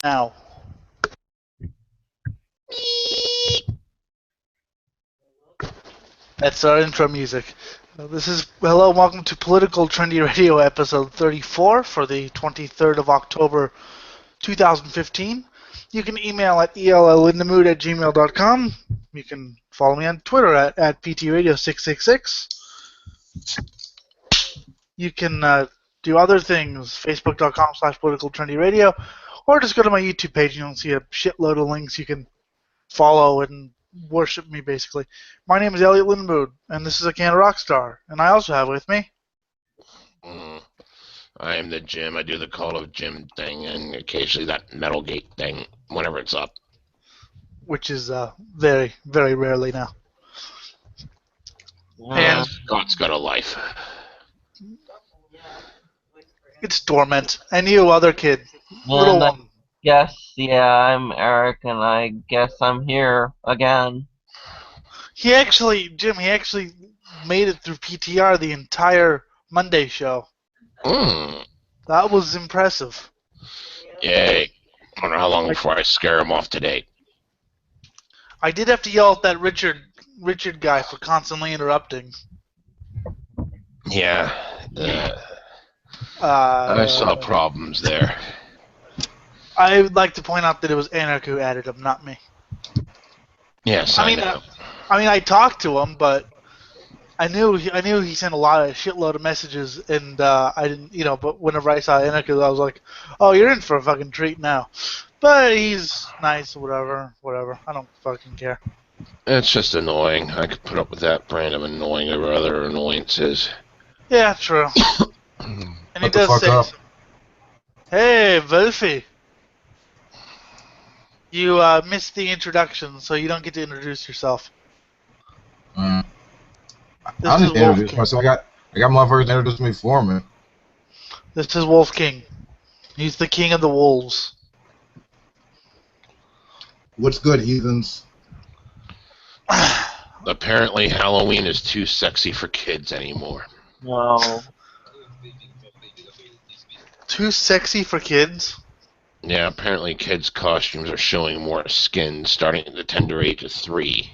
Now, that's our intro music. This is hello, welcome to Political Trendy Radio episode 34 for the 23rd of October 2015. You can email at ellinthemood@gmail.com. You can follow me on Twitter at ptradio666. You can do other things, facebook.com/politicaltrendyradio, or just go to my YouTube page and you'll see a shitload of links you can follow and worship me, basically. My name is Elliot Lindmood, and this is a can of Rockstar. And I also have with me... I am the Jim. I do the Call of Jim thing and occasionally that Metal Gate thing whenever it's up. Which is very, very rarely now. And Scott's got a life. It's dormant. And you, other kid. Little one. Yes, yeah, I'm Eric, and I guess I'm here again. Jim made it through PTR the entire Monday show. That was impressive. Yay. I wonder how long before I scare him off today. I did have to yell at that Richard guy for constantly interrupting. Yeah. I saw problems there. I would like to point out that it was Anarch who added him, not me. Yes, I know. I talked to him, but I knew he sent a shitload of messages, and I didn't, but whenever I saw Anarch, I was like, oh, you're in for a fucking treat now. But he's nice, whatever. I don't fucking care. It's just annoying. I could put up with that brand of annoying or other annoyances. Yeah, true. And he does say, hey, Wolfie. You missed the introduction, so you don't get to introduce yourself. I didn't introduce myself. I got motherfuckers to introduce me for me. This is Wolf King. He's the king of the wolves. What's good, heathens? Apparently Halloween is too sexy for kids anymore. No. Too sexy for kids? Yeah, apparently kids' costumes are showing more skin starting at the tender age of 3.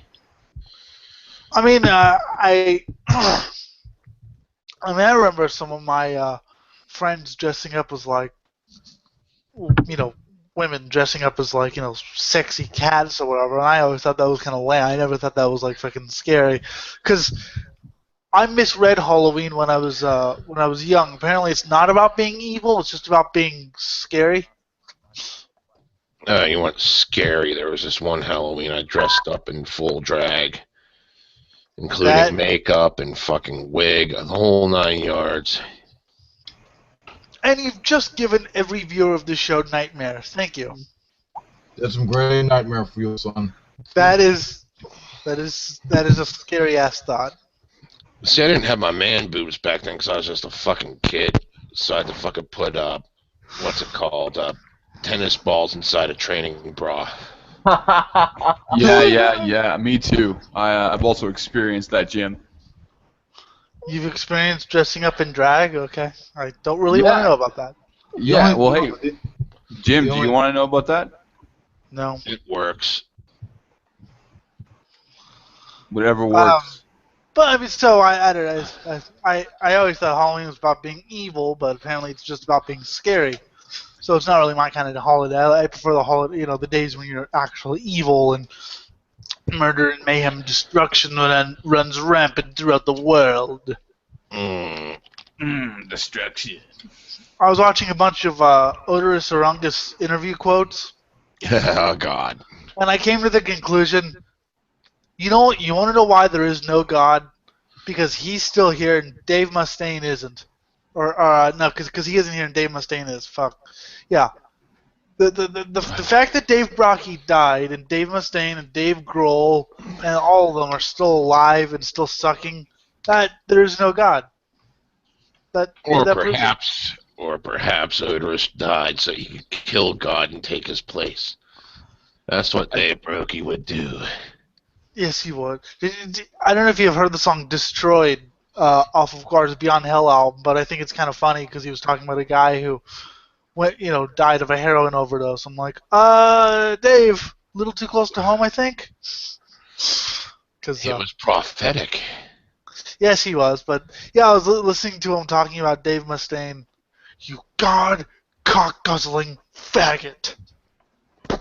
I mean, I remember some of my friends dressing up as women dressing up as sexy cats or whatever, and I always thought that was kind of lame. I never thought that was fucking scary, because I misread Halloween when I was young. Apparently, it's not about being evil; it's just about being scary. You want scary? There was this one Halloween I dressed up in full drag, including makeup and fucking wig, the whole 9 yards. And you've just given every viewer of this show nightmares. Thank you. That's some great nightmare for you, son. That is a scary ass thought. See, I didn't have my man boobs back then because I was just a fucking kid. So I had to fucking put what's it called? Tennis balls inside a training bra. Yeah. Me too. I've also experienced that, Jim. You've experienced dressing up in drag? Okay. I don't really want to know about that. Yeah, well, hey, Jim, do you want to know about that? No. It works. Whatever works. But I mean, so I don't know. I always thought Halloween was about being evil, but apparently it's just about being scary. So it's not really my kind of holiday. I prefer the holiday, the days when you're actually evil and murder and mayhem, destruction runs rampant throughout the world. Destruction. I was watching a bunch of Odorous Orongus interview quotes. Oh, God. And I came to the conclusion, you want to know why there is no God? Because he's still here and Dave Mustaine isn't. No, because he isn't here and Dave Mustaine is. Fuck. Yeah. The fact that Dave Brockie died and Dave Mustaine and Dave Grohl and all of them are still alive and still sucking, that there is no God. Or perhaps Odorous died so he could kill God and take his place. That's what Dave Brockie would do. Yes, he would. I don't know if you've heard the song "Destroyed" off of Guards Beyond Hell album, but I think it's kind of funny because he was talking about a guy who died of a heroin overdose. I'm like, Dave, a little too close to home, I think. It was prophetic. Yes, he was, but yeah, I was listening to him talking about Dave Mustaine. You god cock guzzling faggot. I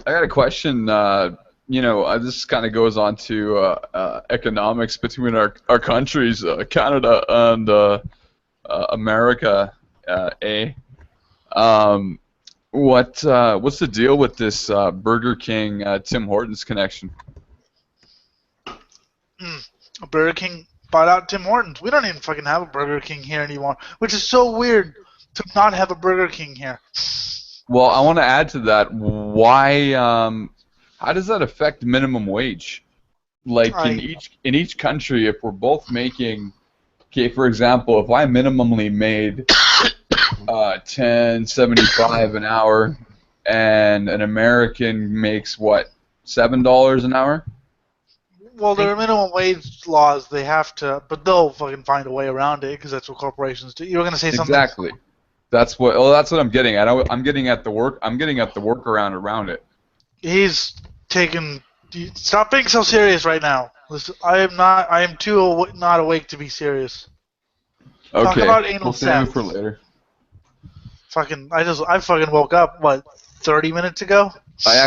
got a question. This kind of goes on to economics between our countries, Canada and America. What's the deal with this Burger King Tim Hortons connection? Burger King bought out Tim Hortons. We don't even fucking have a Burger King here anymore, which is so weird to not have a Burger King here. Well, I want to add to that. Why? How does that affect minimum wage? Like in each country, if we're both making, okay, for example, if I minimally made $10.75 an hour, and an American makes what, $7 an hour? Well, there are minimum wage laws. They have to, but they'll fucking find a way around it because that's what corporations do. You were gonna say something? Exactly. That's what I'm getting at. I'm getting at the workaround around it. He's taken. Stop being so serious right now. Listen, I am not. I am too not awake to be serious. Okay. Talk about anal We'll save it sex. for later. I fucking woke up, what, 30 minutes ago? I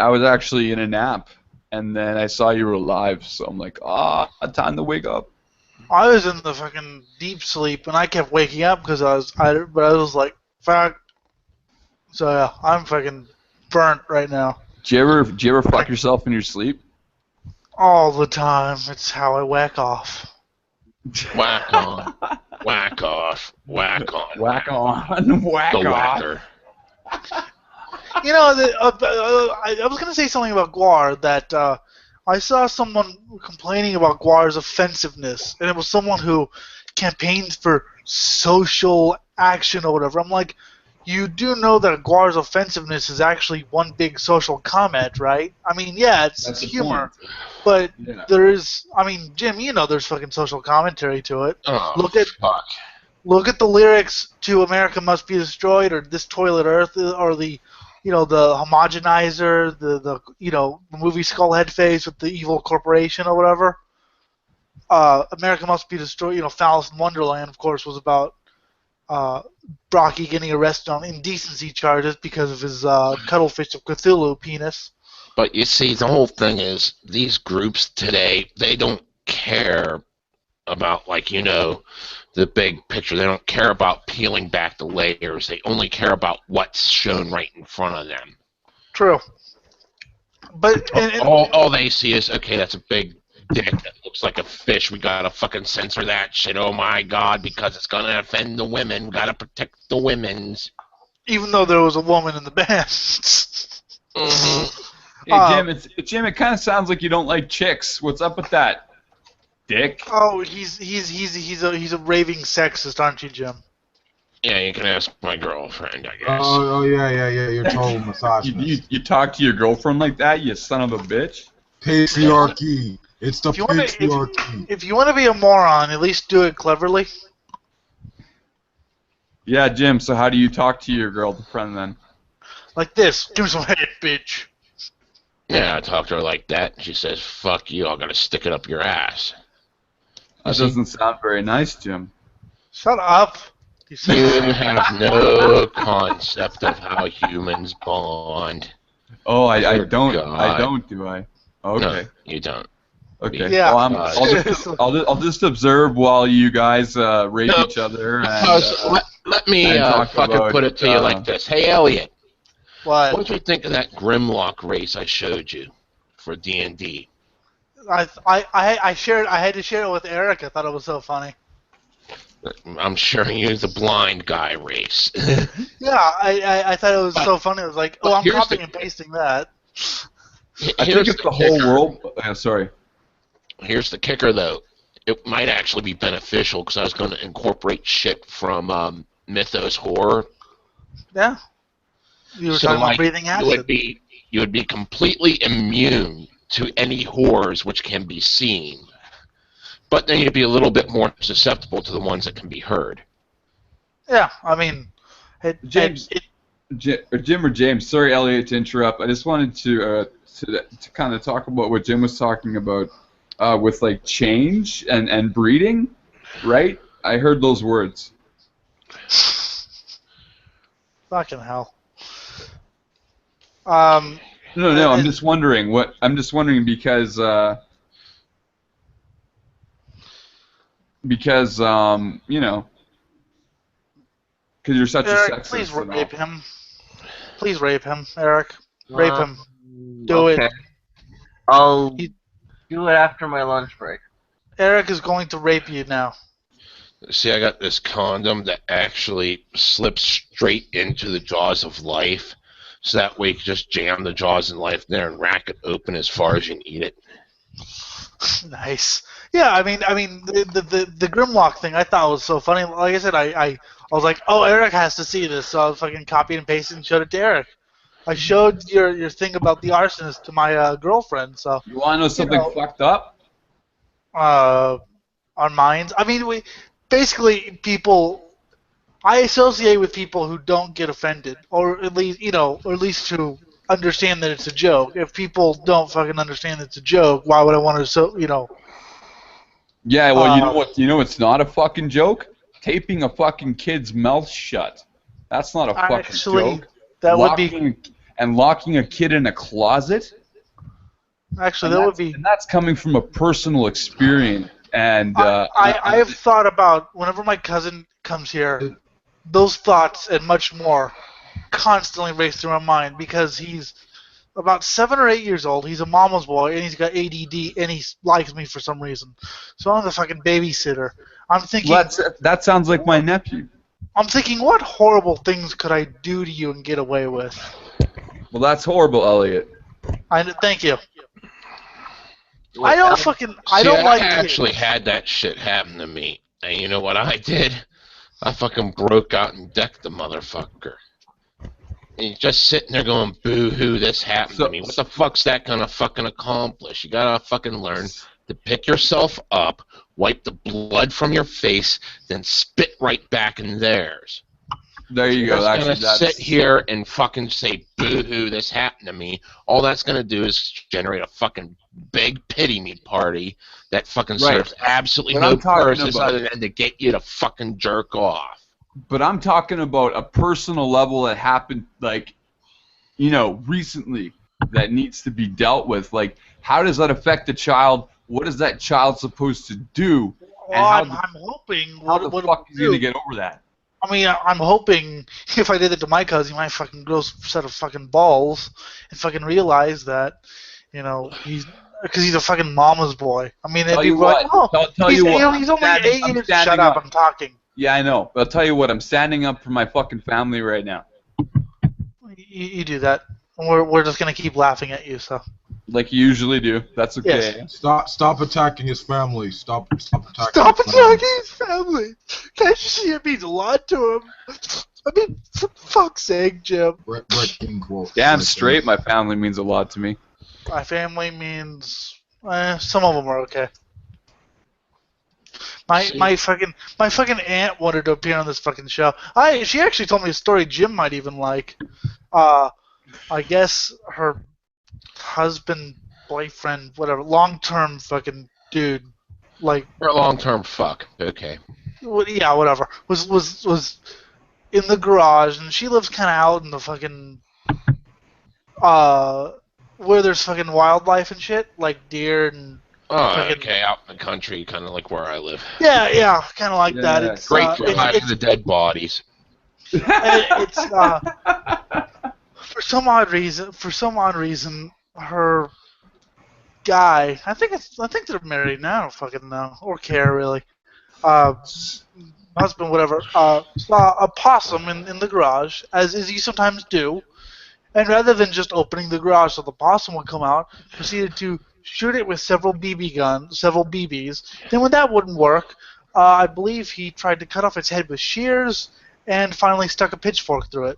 was actually in a nap, and then I saw you were live, so I'm like, time to wake up. I was in the fucking deep sleep, and I kept waking up because I was like, fuck. So yeah, I'm fucking burnt right now. Do you ever fuck yourself in your sleep? All the time. It's how I whack off. Whack on, whack off, whack on, whack on, whack the off. whacker. You know, I was gonna say something about Guar that I saw someone complaining about Guar's offensiveness, and it was someone who campaigns for social action or whatever. I'm like, you do know that Guar's offensiveness is actually one big social comment, right? I mean, yeah, it's humor, but there is. I mean, Jim, you know, there's fucking social commentary to it. Oh, Look at the lyrics to "America Must Be Destroyed" or "This Toilet Earth" or the homogenizer, the movie Skullhead Face with the evil corporation or whatever. America Must Be Destroyed. Alice in Wonderland, of course, was about Brocky getting arrested on indecency charges because of his Cuttlefish of Cthulhu penis. But you see, the whole thing is these groups today, they don't care about, the big picture. They don't care about peeling back the layers. They only care about what's shown right in front of them. True. But all they see is, okay, that's a big dick that looks like a fish. We gotta fucking censor that shit. Oh my god, because it's gonna offend the women. We gotta protect the women's. Even though there was a woman in the band. Mm-hmm. Hey Jim, it kind of sounds like you don't like chicks. What's up with that, dick? Oh, he's a raving sexist, aren't you, Jim? Yeah, you can ask my girlfriend, I guess. Oh yeah. You're total misogynist. You talk to your girlfriend like that, you son of a bitch? Patriarchy. It's the patriarchy. If you want to be a moron, at least do it cleverly. Yeah, Jim, so how do you talk to your girlfriend then? Like this. Give me some head, bitch. Yeah, I talk to her like that. She says, fuck you, I'm gonna stick it up your ass. That doesn't sound very nice, Jim. Shut up. You have no concept of how humans bond. Oh, I don't, do I? Okay. No, you don't. Okay. Yeah. Well, I'll just observe while you guys rape each other. And, let me fucking put it to you like this. Hey, Elliot. What did you think of that Grimlock race I showed you for D&D? I had to share it with Eric. I thought it was so funny. I'm showing you the blind guy race. Yeah, I thought it was so funny. I was like, oh, I'm copying and pasting that. I think it's the whole world. Sorry. Here's the kicker, though. It might actually be beneficial because I was going to incorporate shit from Mythos Horror. Yeah. You were talking about breathing acid. You would be completely immune to any horrors which can be seen, but then you'd be a little bit more susceptible to the ones that can be heard. Yeah, I mean, James, Jim or James, sorry, Elliot, to interrupt. I just wanted to kind of talk about what Jim was talking about with like change and breeding, right? I heard those words. Fucking hell. No, I'm just wondering because you know, because you're such Eric, a sexist. please and all. rape him. Please rape him, Eric. Rape him. Do okay. it. I'll do it after my lunch break. Eric is going to rape you now. See, I got this condom that actually slips straight into the jaws of life, so that way you can just jam the jaws of life there and rack it open as far as you need it. Nice. Yeah, I mean, the Grimlock thing I thought was so funny. Like I said, I was like, oh, Eric has to see this, so I fucking copied and pasted and showed it to Eric. I showed your thing about the arsonist to my girlfriend. So You want to know something fucked up? On minds. I mean, basically people. I associate with people who don't get offended, or at least to understand that it's a joke. If people don't fucking understand that it's a joke, why would I want to? Yeah, well, you know what? You know it's not a fucking joke? Taping a fucking kid's mouth shut. That's not a fucking joke. That would be. And locking a kid in a closet? Actually, that would be. And that's coming from a personal experience. And I have thought about whenever my cousin comes here, those thoughts and much more constantly race through my mind because he's about 7 or 8 years old. He's a mama's boy and he's got ADD and he likes me for some reason. So I'm the fucking babysitter. I'm thinking. That sounds like my nephew. I'm thinking, what horrible things could I do to you and get away with? Well, that's horrible, Elliot. Thank you. I don't like I actually had that shit happen to me. And you know what I did? I fucking broke out and decked the motherfucker. And you're just sitting there going, boo-hoo, this happened to me. What the fuck's that gonna fucking accomplish? You gotta fucking learn to pick yourself up, wipe the blood from your face, then spit right back in theirs. There you go. Actually, gonna sit here and fucking say, boo-hoo, this happened to me. All that's gonna do is generate a fucking big pity me party that fucking serves absolutely no purpose other than to get you to fucking jerk off. But I'm talking about a personal level that happened, like, recently that needs to be dealt with. Like, how does that affect the child? What is that child supposed to do? Well, I'm hoping. How the fuck is he gonna get over that? I mean, I'm hoping if I did it to my cousin, he might fucking grow a set of fucking balls and fucking realize that, because he's a fucking mama's boy. I mean, it'd be like, he's only 8 years. Shut up, I'm talking. Yeah, I know. But I'll tell you what, I'm standing up for my fucking family right now. You do that. We're just gonna keep laughing at you, so. Like you usually do. That's okay. Yes. Stop attacking his family. Stop attacking. Stop attacking his family. Can't you see it means a lot to him? I mean, for fuck's sake, Jim. Damn straight, my family means a lot to me. My family means some of them are okay. My fucking aunt wanted to appear on this fucking show. She actually told me a story Jim might even like. I guess her husband, boyfriend, whatever, long-term fucking dude, like. Or long-term fuck. Okay. Yeah, whatever. Was in the garage, and she lives kind of out in the fucking where there's fucking wildlife and shit, like deer and. Oh, okay, out in the country, kind of like where I live. Yeah, kind of like that. It's great for hiding the dead bodies. It's for some odd reason, her guy. I think they're married now. I don't fucking know or care really. Husband, whatever. Saw a possum in the garage, as you sometimes do, and rather than just opening the garage so the possum would come out, proceeded to shoot it with several BBs. Then when that wouldn't work, I believe he tried to cut off its head with shears and finally stuck a pitchfork through it.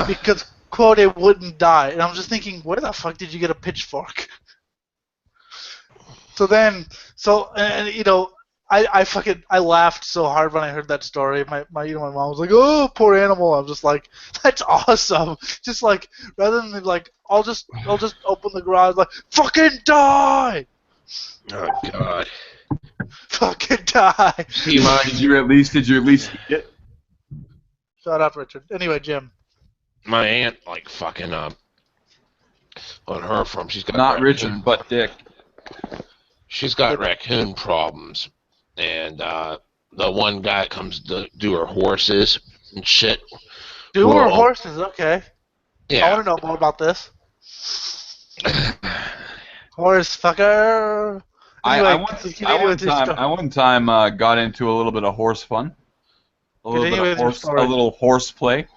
Because, quote, it wouldn't die. And I'm just thinking, where the fuck did you get a pitchfork? I laughed so hard when I heard that story. My mom was like, "Oh, poor animal." I'm just like, "That's awesome." Just like rather than like, I'll just open the garage like, "Fucking die, Oh God. fucking die." See, my Did you at least eat it? Shut up, Richard. Anyway, Jim. my aunt like fucking on her farm. She's got Not Richard, but Dick. She's got raccoon problems, and the one guy that comes to do her horses and shit. Doer horses, okay. I Yeah. want to know more about this. Horse fucker. Anyway, I one time got into a little bit of horse fun. A little horse play.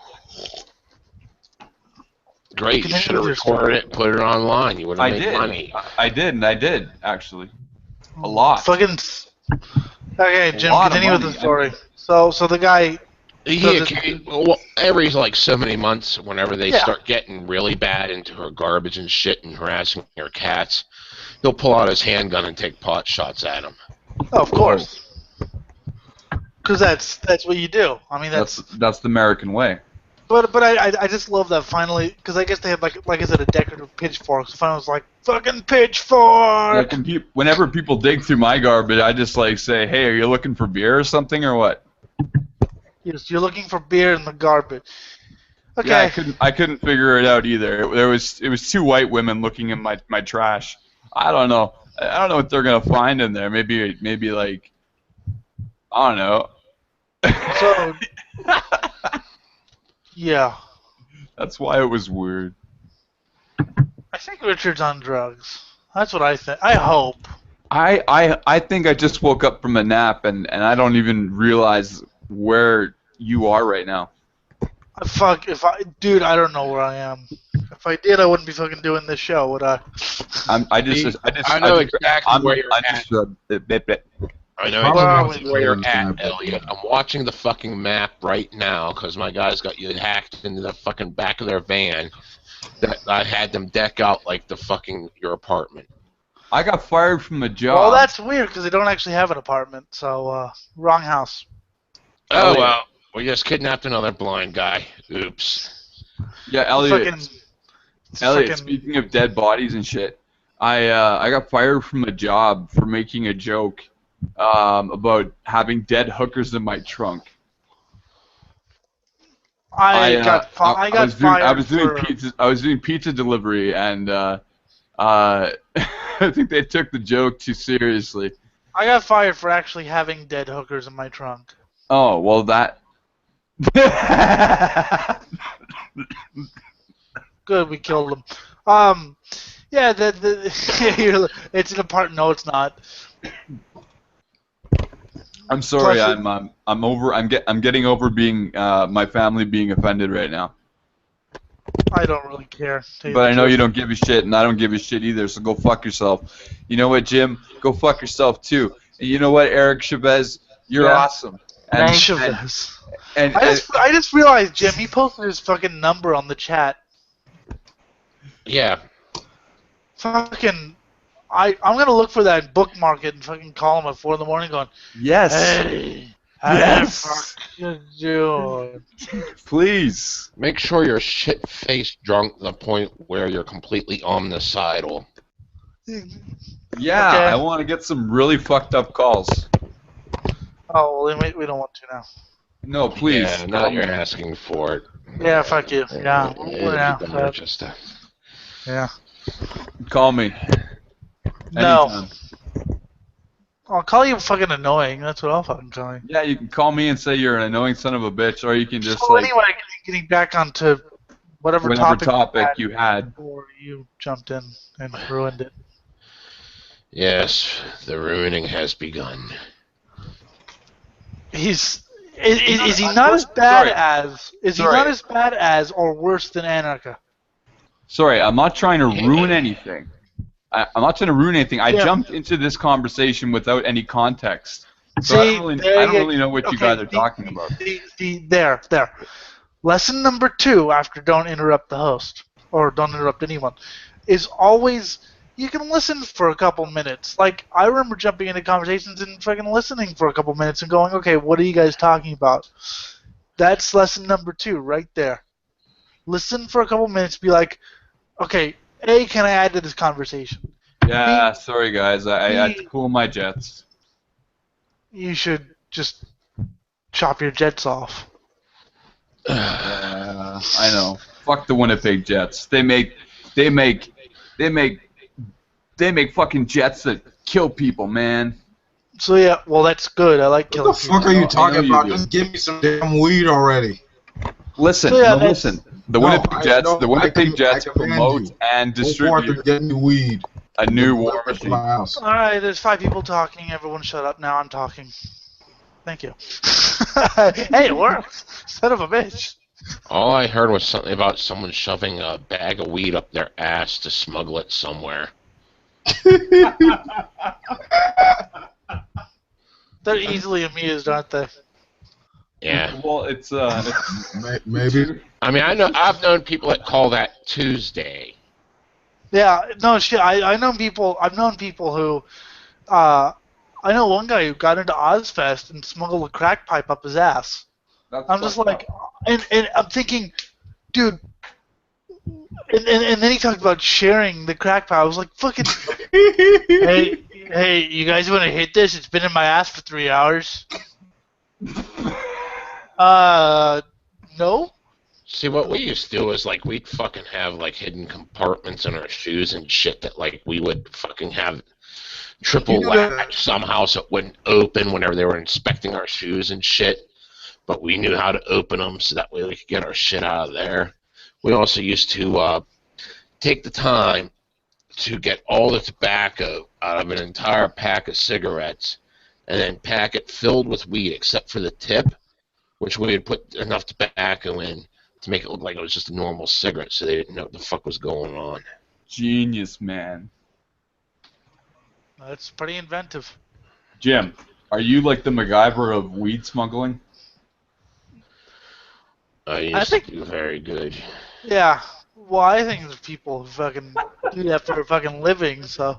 Great, you should have recorded it and put it online. You would have made money. I did, actually. A lot. Fucking. Okay, Jim, continue with the story. So the guy. Every like so many months, whenever they start getting really bad into her garbage and shit and harassing her cats, he'll pull out his handgun and take pot shots at them. Oh, of course. Because that's what you do. I mean, that's the American way. But I just love that finally, because I guess they had like I said, a decorative pitchfork. So finally, it was like fucking pitchfork. Like whenever people dig through my garbage, I just like say, "Hey, are you looking for beer or something or what?" Yes, you're looking for beer in the garbage. Okay. Yeah, I couldn't figure it out either. It was two white women looking in my trash. I don't know what they're gonna find in there. Maybe like I don't know. So. Yeah. That's why it was weird. I think Richard's on drugs. That's what I think. I hope. I think I just woke up from a nap and I don't even realize where you are right now. Dude, I don't know where I am. If I did, I wouldn't be fucking doing this show, would I? I know exactly where you're at. I know exactly where you're at, Elliot. I'm watching the fucking map right now because my guys got you hacked into the fucking back of their van. That I had them deck out like the fucking your apartment. I got fired from a job. Well, that's weird because they don't actually have an apartment. So, wrong house. Oh well, we just kidnapped another blind guy. Oops. Yeah, Elliot. Speaking of dead bodies and shit, I got fired from a job for making a joke about having dead hookers in my trunk. I got fired. I was doing pizza delivery, and I think they took the joke too seriously. I got fired for actually having dead hookers in my trunk. Oh well, that. Good, we killed them. Yeah, it's an apartment. No, it's not. I'm sorry. I'm getting over being my family being offended right now. I don't really care. But I know you don't give a shit, and I don't give a shit either. So go fuck yourself. You know what, Jim? Go fuck yourself too. And you know what, Eric Chavez? You're awesome. And Chavez. I just realized, Jim, he posted his fucking number on the chat. Yeah. Fucking. I'm gonna look for that, bookmark it, and fucking call him at 4 in the morning, going, yes, hey, yes, fuck you, please. Make sure you're shit-faced drunk to the point where you're completely omnicidal. Yeah, okay. I want to get some really fucked up calls. Oh, well, we don't want to now. No, please. Yeah, now you're asking for it. Yeah, fuck you. Yeah. Yeah. Call me. No. Anytime. I'll call you fucking annoying. That's what I'll fucking call you. Yeah, you can call me and say you're an annoying son of a bitch, or you can just anyway, getting back onto whatever topic you had. Before you jumped in and ruined it. Yes, the ruining has begun. Is he not as bad as? Is he not as bad as, or worse than Anarcha? Sorry, I'm not trying to ruin anything. I'm not trying to ruin anything. I jumped into this conversation without any context. So I don't really know what you guys are talking about. There. Lesson number 2 after don't interrupt the host, or don't interrupt anyone, is always you can listen for a couple minutes. Like, I remember jumping into conversations and fucking listening for a couple minutes and going, okay, what are you guys talking about? That's lesson number 2 right there. Listen for a couple minutes, be like, okay, A, can I add to this conversation? Yeah, sorry guys, I had to B, cool my jets. you should just chop your jets off. Yeah, I know. Fuck the Winnipeg Jets. They make fucking jets that kill people, man. So yeah, well that's good. I like What killing the people. fuck are you I know talking you about? do. Just give me some damn weed already. Listen, So, yeah, no, that's- listen. The No, Winnipeg Jets, no, the Winnipeg Jets I command promote you. and Go forth distribute and get me weed. a new Deliver war it to machine. my house. All right, there's 5 people talking. Everyone shut up now. I'm talking. Thank you. Hey, it worked. Son of a bitch. All I heard was something about someone shoving a bag of weed up their ass to smuggle it somewhere. They're easily amused, aren't they? Yeah. Well, it's Maybe. I mean, I've known people that call that Tuesday. Yeah, no shit. I've known people who, I know one guy who got into Ozfest and smuggled a crack pipe up his ass. that's I'm just fucked like, up. and I'm thinking, dude. And then he talked about sharing the crack pipe. I was like, fucking, hey, you guys want to hit this? It's been in my ass for 3 hours. No. See, what we used to do is, like, we'd fucking have, like, hidden compartments in our shoes and shit that, like, we would fucking have triple You do that- latch somehow so it wouldn't open whenever they were inspecting our shoes and shit. But we knew how to open them so that way we could get our shit out of there. We also used to take the time to get all the tobacco out of an entire pack of cigarettes and then pack it filled with weed except for the tip, which we would put enough tobacco in to make it look like it was just a normal cigarette so they didn't know what the fuck was going on. Genius, man. That's pretty inventive. Jim, are you like the MacGyver of weed smuggling? I used I think- to do very good. Yeah. Well, I think there's people who fucking do that for a fucking living. So,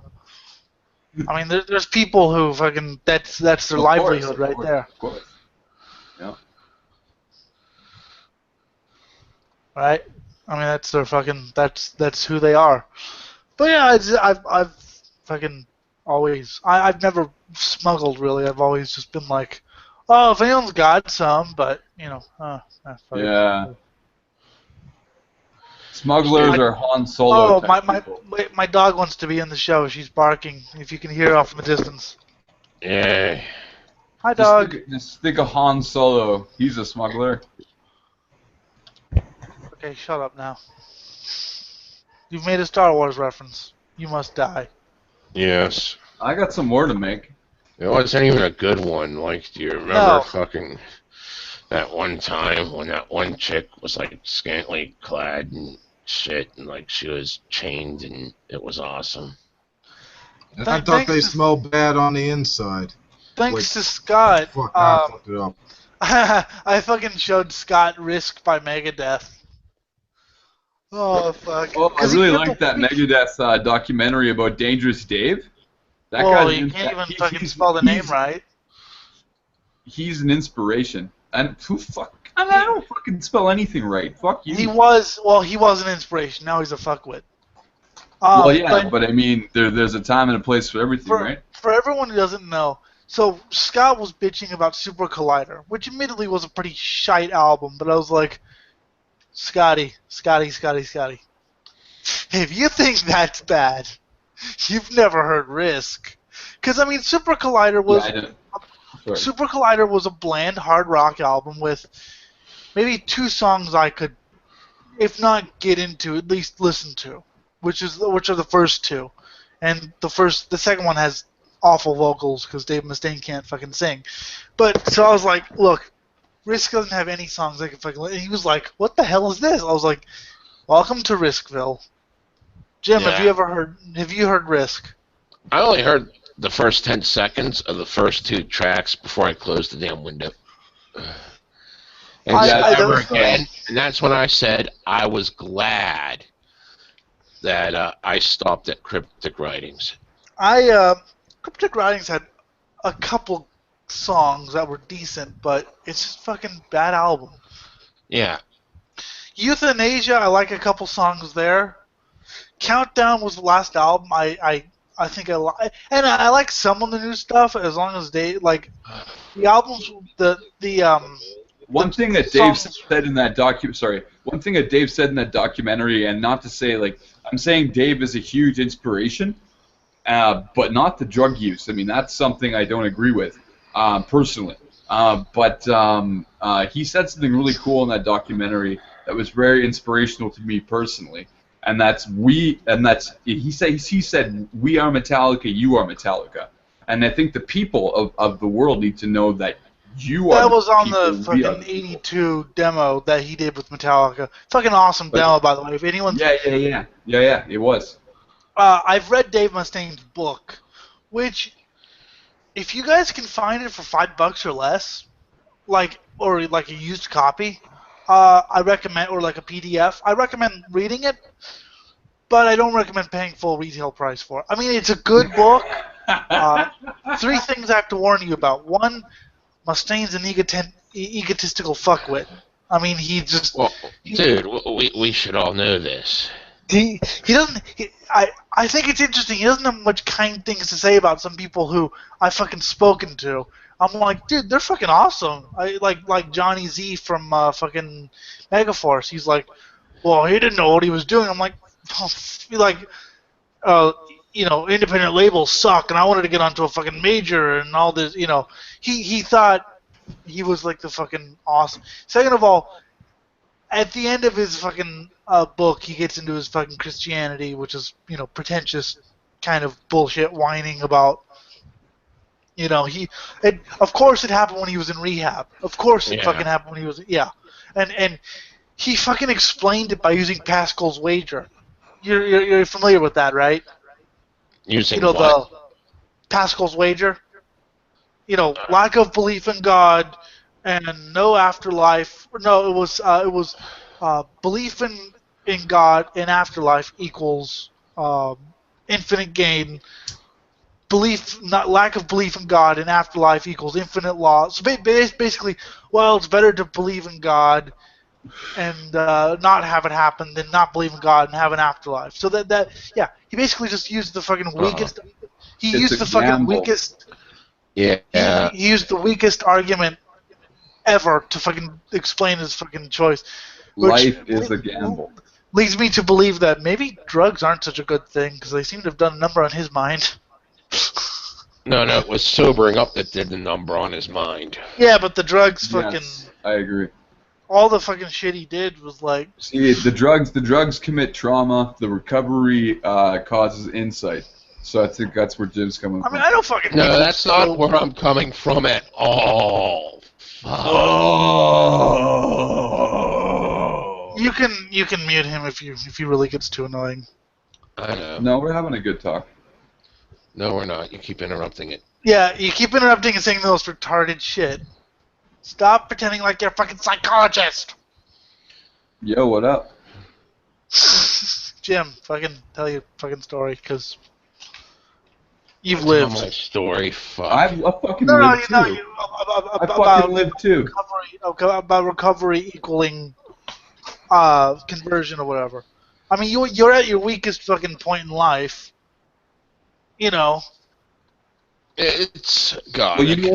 I mean, there's people who fucking that's their Of course, livelihood of right course, there, Of course. Yeah. right? I mean, that's their fucking that's who they are. But yeah, I've fucking always I've never smuggled really. I've always just been like, oh, if anyone's got some, but you know, fuck it. Yeah. Smugglers are Han Solo. Oh, type my people. my dog wants to be in the show. She's barking. If you can hear off in the distance. Yeah. Hi, dog. Just think of Han Solo. He's a smuggler. Okay, shut up now. You've made a Star Wars reference. You must die. Yes. I got some more to make. It wasn't even a good one. Like, do you remember No. fucking that one time when that one chick was like scantily clad and shit, and like she was chained, and it was awesome. And I thought they smelled bad on the inside. Thanks Wait, to Scott, Fuck, I fucked it up. I fucking showed Scott Risk by Megadeth. Oh, fuck. Oh, I 'Cause he really put like the- that Megadeth documentary about Dangerous Dave. That Well, guy's you an- can't even he's- fucking he's- spell the name he's- right. He's an inspiration. And who fuck? I don't fucking spell anything right. Fuck you. He was an inspiration. Now he's a fuckwit. Well, yeah, but I mean, there's a time and a place for everything, right? For everyone who doesn't know, so Scott was bitching about Super Collider, which admittedly was a pretty shite album, but I was like, Scotty. If you think that's bad, you've never heard Risk. Because, I mean, Super Collider was... Yeah, I didn't. Sorry. Super Collider was a bland hard rock album with maybe 2 songs I could, if not get into, at least listen to, which are the first 2, and the second one has awful vocals because Dave Mustaine can't fucking sing. But so I was like, look, Risk doesn't have any songs I can fucking. And he was like, what the hell is this? I was like, welcome to Riskville. Jim, Yeah. Have you heard Risk? I only heard the first 10 seconds of the first 2 tracks before I closed the damn window. And I never don't- again. And that's when I said I was glad that I stopped at Cryptic Writings. Cryptic Writings had a couple songs that were decent, but it's just fucking bad album. Yeah. Euthanasia, I like a couple songs there. Countdown was the last album I think I like, and I like some of the new stuff as long as they like the albums. One thing that Dave said in that one thing that Dave said in that documentary, and not to say like I'm saying Dave is a huge inspiration, but not the drug use. I mean that's something I don't agree with personally. But he said something really cool in that documentary that was very inspirational to me personally. And he said we are Metallica, you are Metallica, and I think the people of the world need to know that you are. That was on people, the fucking '82 demo that he did with Metallica. Fucking awesome demo, by the way. If anyone's yeah, it was. I've read Dave Mustaine's book, which if you guys can find it for $5 or less, or a used copy, I recommend, or like a PDF. I recommend reading it, but I don't recommend paying full retail price for it. I mean, it's a good book. 3 things I have to warn you about. 1, Mustaine's an egotistical fuckwit. I mean, he just. Well, dude, we should all know this. He doesn't. I think it's interesting. He doesn't have much kind things to say about some people who I've fucking spoken to. I'm like, dude, they're fucking awesome. I like Johnny Z from fucking Megaforce. He's like, well, he didn't know what he was doing. I'm like, independent labels suck, and I wanted to get onto a fucking major and all this. He thought he was like the fucking awesome. Second of all, at the end of his fucking book, he gets into his fucking Christianity, which is pretentious kind of bullshit, whining about. Of course it happened when he was in rehab. Of course it fucking happened when he was, and he fucking explained it by using Pascal's wager. You're familiar with that, right? Using what? The Pascal's wager. Lack of belief in God and no afterlife. No, it was belief in God and afterlife equals infinite gain. Lack of belief in God and afterlife equals infinite loss. So basically, it's better to believe in God and not have it happen than not believe in God and have an afterlife. So he basically just used the fucking weakest. He used the fucking weakest. Yeah. He used the weakest argument ever to fucking explain his fucking choice. Life is a gamble. Leads me to believe that maybe drugs aren't such a good thing because they seem to have done a number on his mind. No, it was sobering up that did the number on his mind. Yeah, but the drugs fucking. Yes, I agree. All the fucking shit he did was like. See, the drugs commit trauma. The recovery causes insight. So I think that's where Jim's coming from. I mean, I don't fucking. No, that's not where I'm coming from at all. Oh. You can mute him if he really gets too annoying. I know. No, we're having a good talk. No, we're not. You keep interrupting it. Yeah, you keep interrupting and saying the most retarded shit. Stop pretending like you're a fucking psychologist. Yo, what up? Jim, fucking tell your fucking story, because you've lived. Tell my story, fuck. I fucking lived too. I fucking lived too. About recovery equaling conversion or whatever. I mean, you're at your weakest fucking point in life. It's God. Well, you know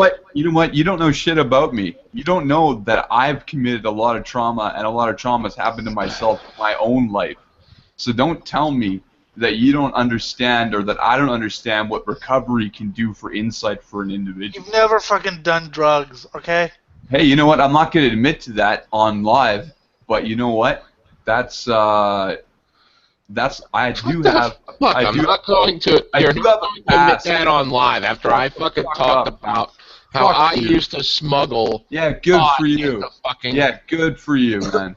what? You don't know shit about me. You don't know that I've committed a lot of trauma, and a lot of trauma's happened to myself in my own life. So don't tell me that you don't understand or that I don't understand what recovery can do for insight for an individual. You've never fucking done drugs, okay? Hey, you know what? I'm not going to admit to that on live, but you know what? I do have. Fuck, I'm not going to. You're not going to admit that on live after I fucking talked about how I used to smuggle. Yeah, good for you. Yeah, good for you, man.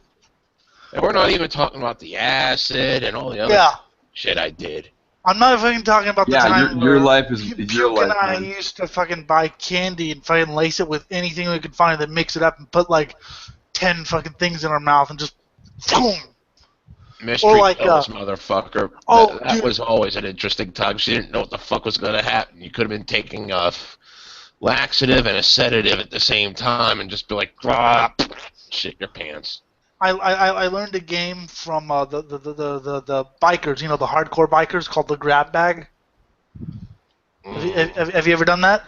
And we're not even talking about the acid and all the other shit I did. I'm not fucking talking about the time your life is your life. And I man. used to fucking buy candy and fucking lace it with anything we could find, then mix it up and put like 10 fucking things in our mouth and just boom. Mystery like, pills, motherfucker. oh, That dude, was always an interesting time. She didn't know what the fuck was going to happen. You could have been taking a laxative and a sedative at the same time and just be like, ah, shit your pants. I learned a game from the bikers, the hardcore bikers, called the grab bag. Have you ever done that?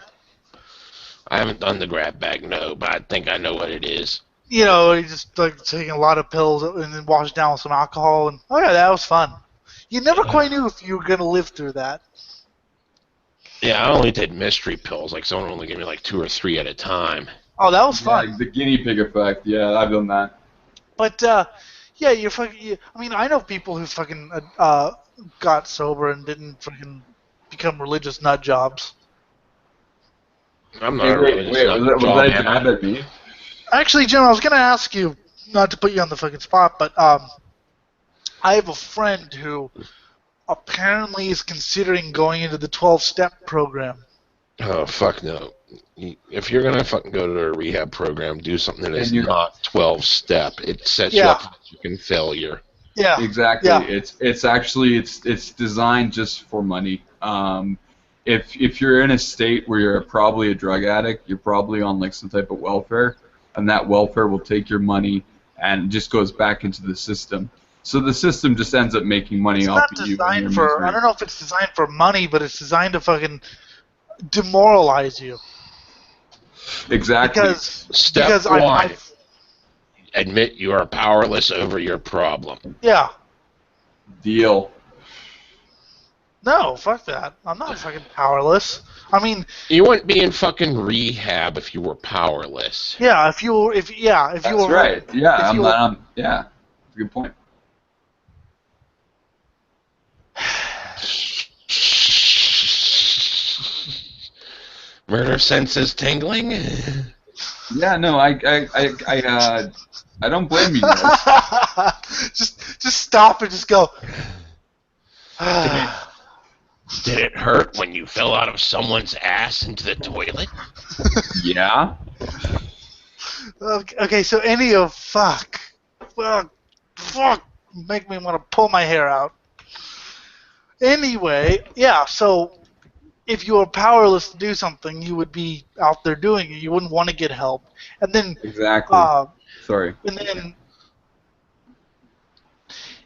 I haven't done the grab bag, no, but I think I know what it is. You just like taking a lot of pills and then wash it down with some alcohol, and oh yeah, that was fun. You never quite knew if you were gonna live through that. Yeah, I only did mystery pills. Like someone only gave me like 2 or 3 at a time. Oh, that was fun. Yeah, the guinea pig effect. Yeah, I've done that. But yeah, you're fucking. I mean, I know people who fucking got sober and didn't fucking become religious nut jobs. I'm not a religious nut was job, that a man. jab at me? Actually, Jim, I was gonna ask you, not to put you on the fucking spot, but I have a friend who apparently is considering going into the 12-step program. Oh, fuck no. If you're going to fucking go to a rehab program, do something that is not 12-step. It sets you up for fucking failure. Yeah. Exactly. Yeah. It's actually it's designed just for money. If you're in a state where you're probably a drug addict, you're probably on like some type of welfare, and that welfare will take your money and it just goes back into the system. So the system just ends up making money off of you. I don't know if it's designed for money, but it's designed to fucking demoralize you. Exactly. Step one, admit you are powerless over your problem. Yeah. Deal. No, fuck that. I'm not fucking powerless. I mean, you wouldn't be in fucking rehab if you were powerless. Yeah, if you were. That's right. Yeah, yeah. Good point. Murder senses tingling. Yeah, no, I don't blame you guys. just stop and just go. Did it hurt when you fell out of someone's ass into the toilet? Yeah. Okay, so fuck, make me want to pull my hair out. Anyway, yeah, so if you were powerless to do something, you would be out there doing it. You wouldn't want to get help. And then exactly. Sorry.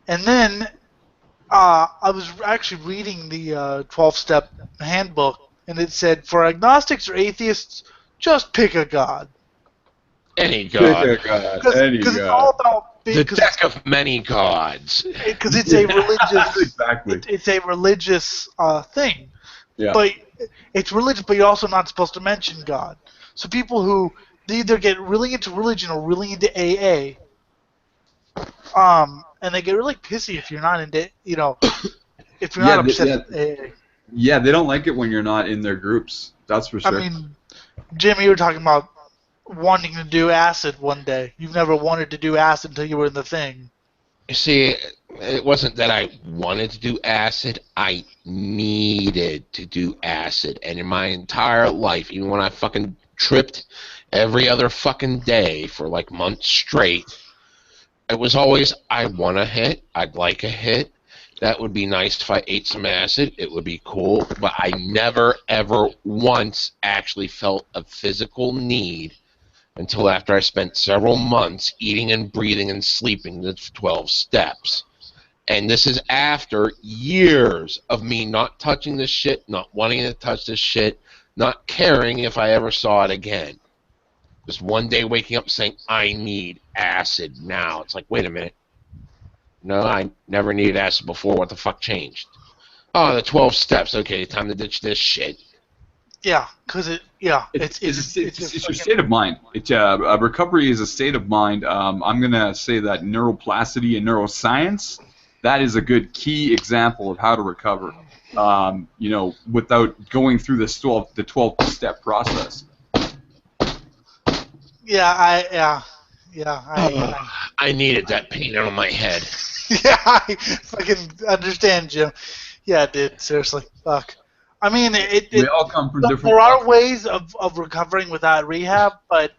And then I was actually reading the 12-step handbook, and it said for agnostics or atheists, just pick a god. Any god. Pick a god. Any god. It's all about the deck of many gods. Because it's a religious. Exactly. It's a religious thing. Yeah. But it's religious, but you're also not supposed to mention God. So people who they either get really into religion or really into AA, and they get really pissy if you're not into, if you're not obsessed with AA. Yeah, they don't like it when you're not in their groups. That's for sure. I mean, Jim, you were talking about wanting to do acid one day. You've never wanted to do acid until you were in the thing. You see, it wasn't that I wanted to do acid. I needed to do acid. And in my entire life, even when I fucking tripped every other fucking day for like months straight, it was always, I want a hit. I'd like a hit. That would be nice if I ate some acid. It would be cool. But I never, ever once actually felt a physical need until after I spent several months eating and breathing and sleeping the 12 steps. And this is after years of me not touching this shit, not wanting to touch this shit, not caring if I ever saw it again. Just one day waking up saying, I need acid now. It's like, wait a minute. No, I never needed acid before. What the fuck changed? Oh, the 12 steps. Okay, time to ditch this shit. Yeah, because it's your state of mind. Recovery is a state of mind. I'm gonna say that neuroplasticity and neuroscience, that is a good key example of how to recover. Without going through the 12-step process. I needed that pain out of my head. Yeah, I fucking understand, Jim. Yeah, dude, seriously, fuck. I mean, we all come from different. There are ways of recovering without rehab, but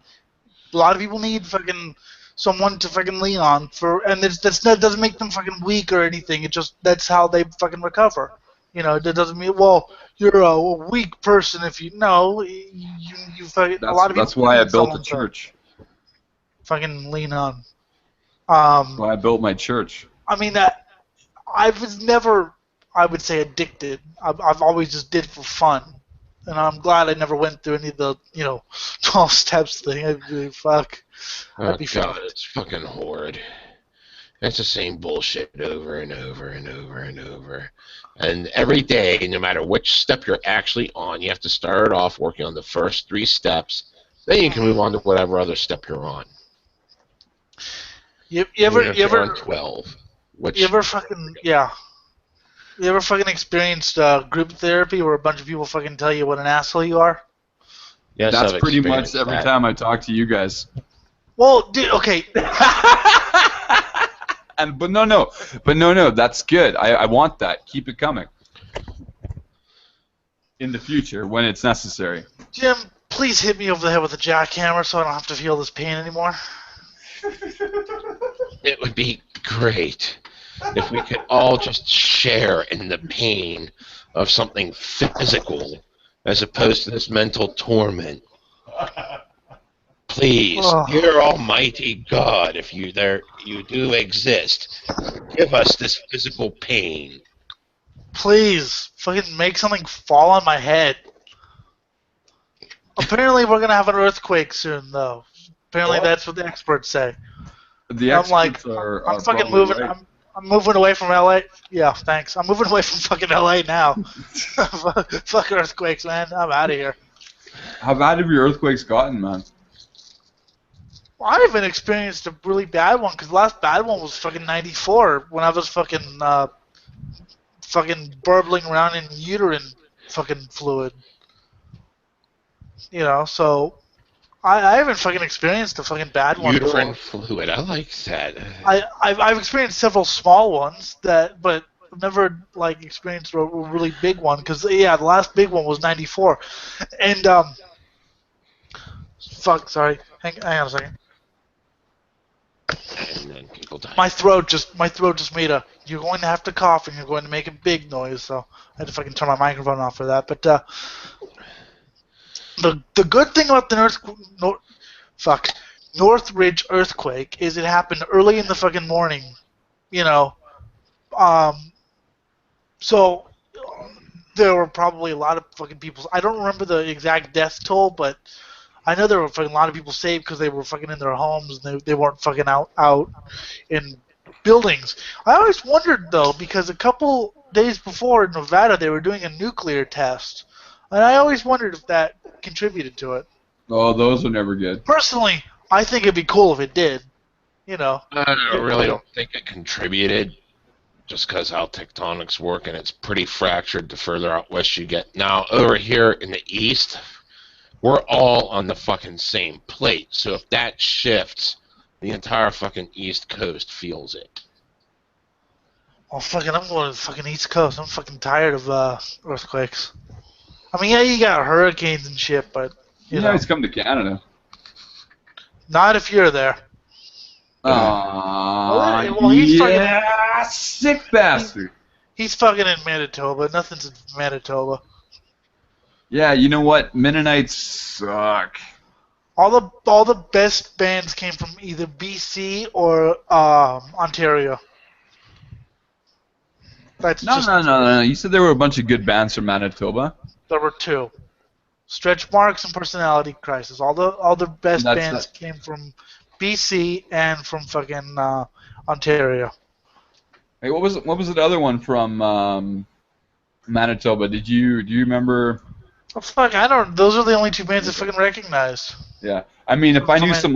a lot of people need fucking someone to fucking lean on and that doesn't make them fucking weak or anything. It just that's how they fucking recover. That doesn't mean you're a weak person if you fucking a lot of people That's why I need built a someone to church. fucking lean on. That's why I built my church. I mean that I was never, I would say, addicted. I've always just did for fun. And I'm glad I never went through any of the, 12 steps thing. I'd be, fuck. Oh I'd be god, fucked. it's fucking horrid. It's the same bullshit over and over and over and over. And every day, no matter which step you're actually on, you have to start off working on the first 3 steps. Then you can move on to whatever other step you're on. You ever on 12? You ever fucking experienced group therapy where a bunch of people fucking tell you what an asshole you are? Yes, That's I've pretty much experienced every that. time I talk to you guys. Well, dude, okay. But no, that's good. I want that. Keep it coming. In the future, when it's necessary. Jim, please hit me over the head with a jackhammer so I don't have to feel this pain anymore. It would be great if we could all just share in the pain of something physical as opposed to this mental torment. Please, dear Almighty God, if you do exist, give us this physical pain. Please, fucking make something fall on my head. Apparently we're going to have an earthquake soon, though. Apparently that's what the experts say. The I'm experts like, are I'm fucking probably moving. right. I'm moving away from LA. Yeah, thanks. I'm moving away from fucking LA now. Fuck earthquakes, man. I'm out of here. How bad have your earthquakes gotten, man? Well, I haven't experienced a really bad one because the last bad one was fucking '94 when I was fucking burbling around in uterine fucking fluid. So I haven't fucking experienced a fucking bad one Uterine before. fluid, I like that. I've experienced several small ones but I've never experienced a really big one because the last big one was '94, and sorry, hang on a second. And then people die. My throat just made a. You're going to have to cough and you're going to make a big noise, so I had to fucking turn my microphone off for that. But the good thing about the Northridge earthquake is it happened early in the fucking morning, so there were probably a lot of fucking people. I don't remember the exact death toll, but I know there were fucking a lot of people saved because they were fucking in their homes and they weren't fucking out in buildings. I always wondered though because a couple days before in Nevada they were doing a nuclear test, and I always wondered if that contributed to it. Oh, those are never good. Personally, I think it'd be cool if it did. I really don't think it contributed, just because how tectonics work, and it's pretty fractured the further out west you get. Now, over here in the east, we're all on the fucking same plate, so if that shifts, the entire fucking East Coast feels it. Well, I'm going to the fucking East Coast. I'm fucking tired of earthquakes. I mean, yeah, you got hurricanes and shit, but You know, he's come to Canada. Not if you're there. Well, he's sick bastard. He's fucking in Manitoba. Nothing's in Manitoba. Yeah, you know what? Mennonites suck. All the best bands came from either BC or Ontario. No. You said there were a bunch of good bands from Manitoba. There were 2. Stretch Marks and Personality Crisis. All the best bands came from BC and from fucking Ontario. Hey, what was the other one from Manitoba? Do you remember? Oh, fuck, I don't. Those are the only 2 bands I fucking recognized. Yeah, I mean, if I knew some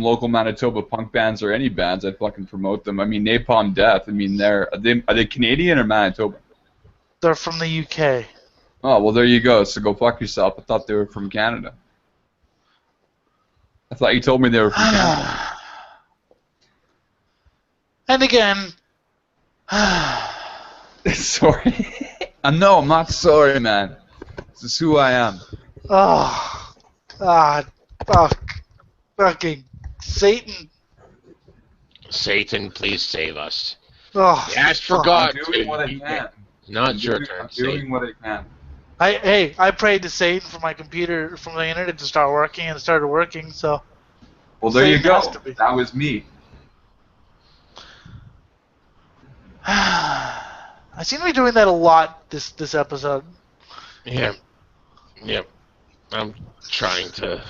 local Manitoba punk bands or any bands, I'd fucking promote them. I mean, Napalm Death. I mean, are they Canadian or Manitoba? They're from the UK. Oh well, there you go. So go fuck yourself. I thought they were from Canada. I thought you told me they were from Canada. And again, sorry. No, I'm not sorry, man. This is who I am. oh, God, fucking Satan. Satan, please save us. Oh, You asked for fuck. God. I'm doing what I can. Now it's your turn, I'm Satan. doing what I can. I prayed to Satan for my computer, from the internet to start working, and it started working. So. Well, there Satan you has go. to be. That was me. I seem to be doing that a lot this episode. Yeah. Yep. I'm trying to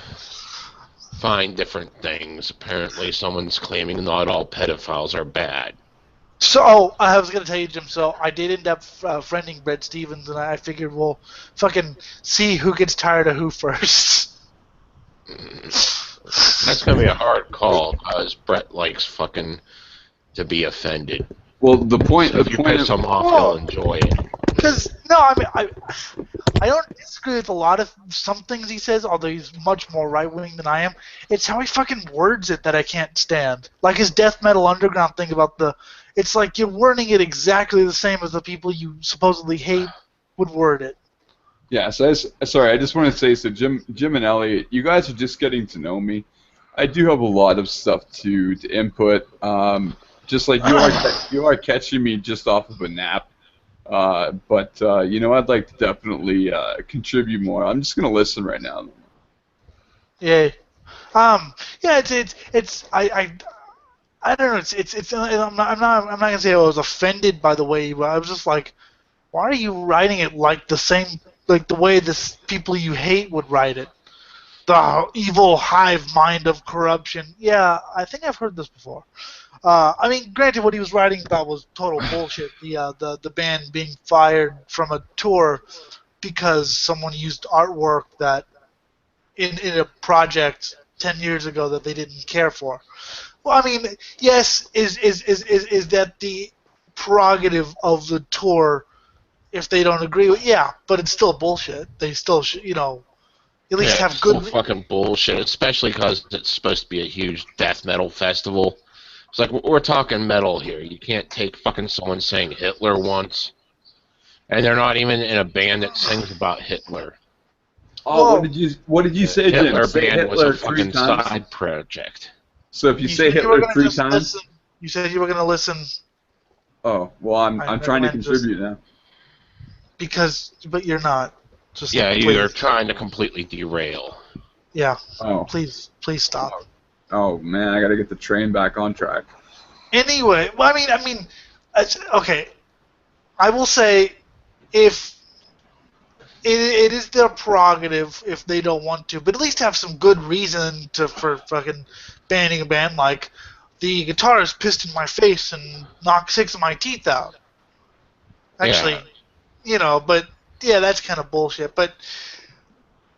find different things. Apparently, someone's claiming not all pedophiles are bad. So, I was going to tell you, Jim, so I did end up friending Brett Stevens, and I figured we'll fucking see who gets tired of who first. That's going to be a hard call, because Brett likes fucking to be offended. Well, the point. So if you piss him off, he'll enjoy it. Because, no, I mean, I don't disagree with a lot of some things he says, although he's much more right-wing than I am. It's how he fucking words it that I can't stand. Like his death metal underground thing about the... It's like you're wording it exactly the same as the people you supposedly hate would word it. Yeah, so sorry, I just want to say, so Jim and Elliot, you guys are just getting to know me. I do have a lot of stuff to input. Just like you are catching me just off of a nap. But you know, I'd like to definitely contribute more. I'm just gonna listen right now. Yeah. Yeah, I don't know. I'm not gonna say I was offended by the way, but I was just like, why are you writing it like the way the people you hate would write it? The evil hive mind of corruption. Yeah, I think I've heard this before. I mean, granted, what he was writing about was total bullshit. The band being fired from a tour because someone used artwork that in a project 10 years ago that they didn't care for. Well, I mean, yes, is that the prerogative of the tour if they don't agree with? Yeah, but it's still bullshit. They still should, at least have it's good. Still fucking bullshit, especially because it's supposed to be a huge death metal festival. It's like, we're talking metal here. You can't take fucking someone saying Hitler once, and they're not even in a band that sings about Hitler. Oh, Whoa. what did you say, Jim? Hitler Say band was Hitler a fucking 3 times? side project. So if you say said you were Hitler gonna 3 just times, listen. You said you were going to listen oh well, I'm trying to never mind, contribute now. but you're not. Just Yeah, please. you are trying to completely derail. Yeah. Oh. Please stop. Oh man, I gotta get the train back on track. Anyway, well, I mean, okay. I will say, if it is their prerogative if they don't want to, but at least have some good reason for fucking banning a band like the guitarist pissed in my face and knocked 6 of my teeth out. Actually, but yeah, that's kind of bullshit. But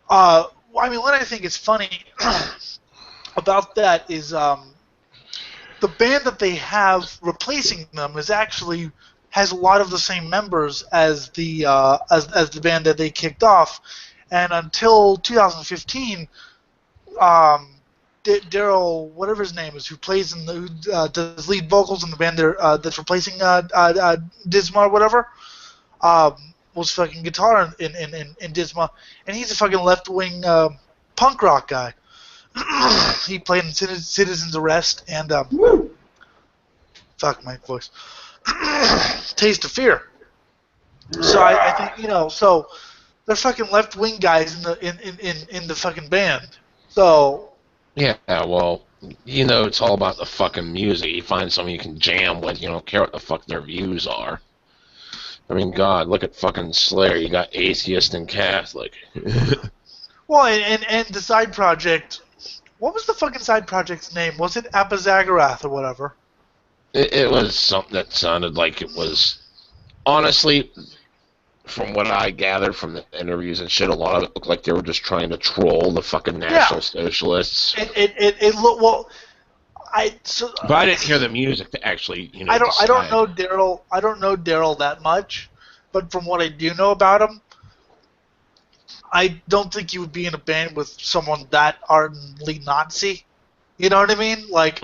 I mean, what I think is funny about that is the band that they have replacing them has a lot of the same members as the as the band that they kicked off, and until 2015, Daryl, whatever his name is, who does lead vocals in the band that's replacing Disma or whatever, was fucking guitar in Disma, and he's a fucking left wing punk rock guy. He played in Citizen's Arrest and fuck my voice. Taste of Fear. So I think so they're fucking left wing guys in the fucking band. So yeah, well, it's all about the fucking music. You find someone you can jam with. You don't care what the fuck their views are. I mean, God, look at fucking Slayer. You got atheist and Catholic. Well, and the side project. What was the fucking side project's name? Was it Apazagarath or whatever? It was something that sounded like it was, honestly, from what I gathered from the interviews and shit, a lot of it looked like they were just trying to troll the fucking National Socialists. It looked well. But I didn't hear the music to actually, I don't know Daryl. I don't know Daryl that much, but from what I do know about him, I don't think he would be in a band with someone that ardently Nazi. You know what I mean? Like,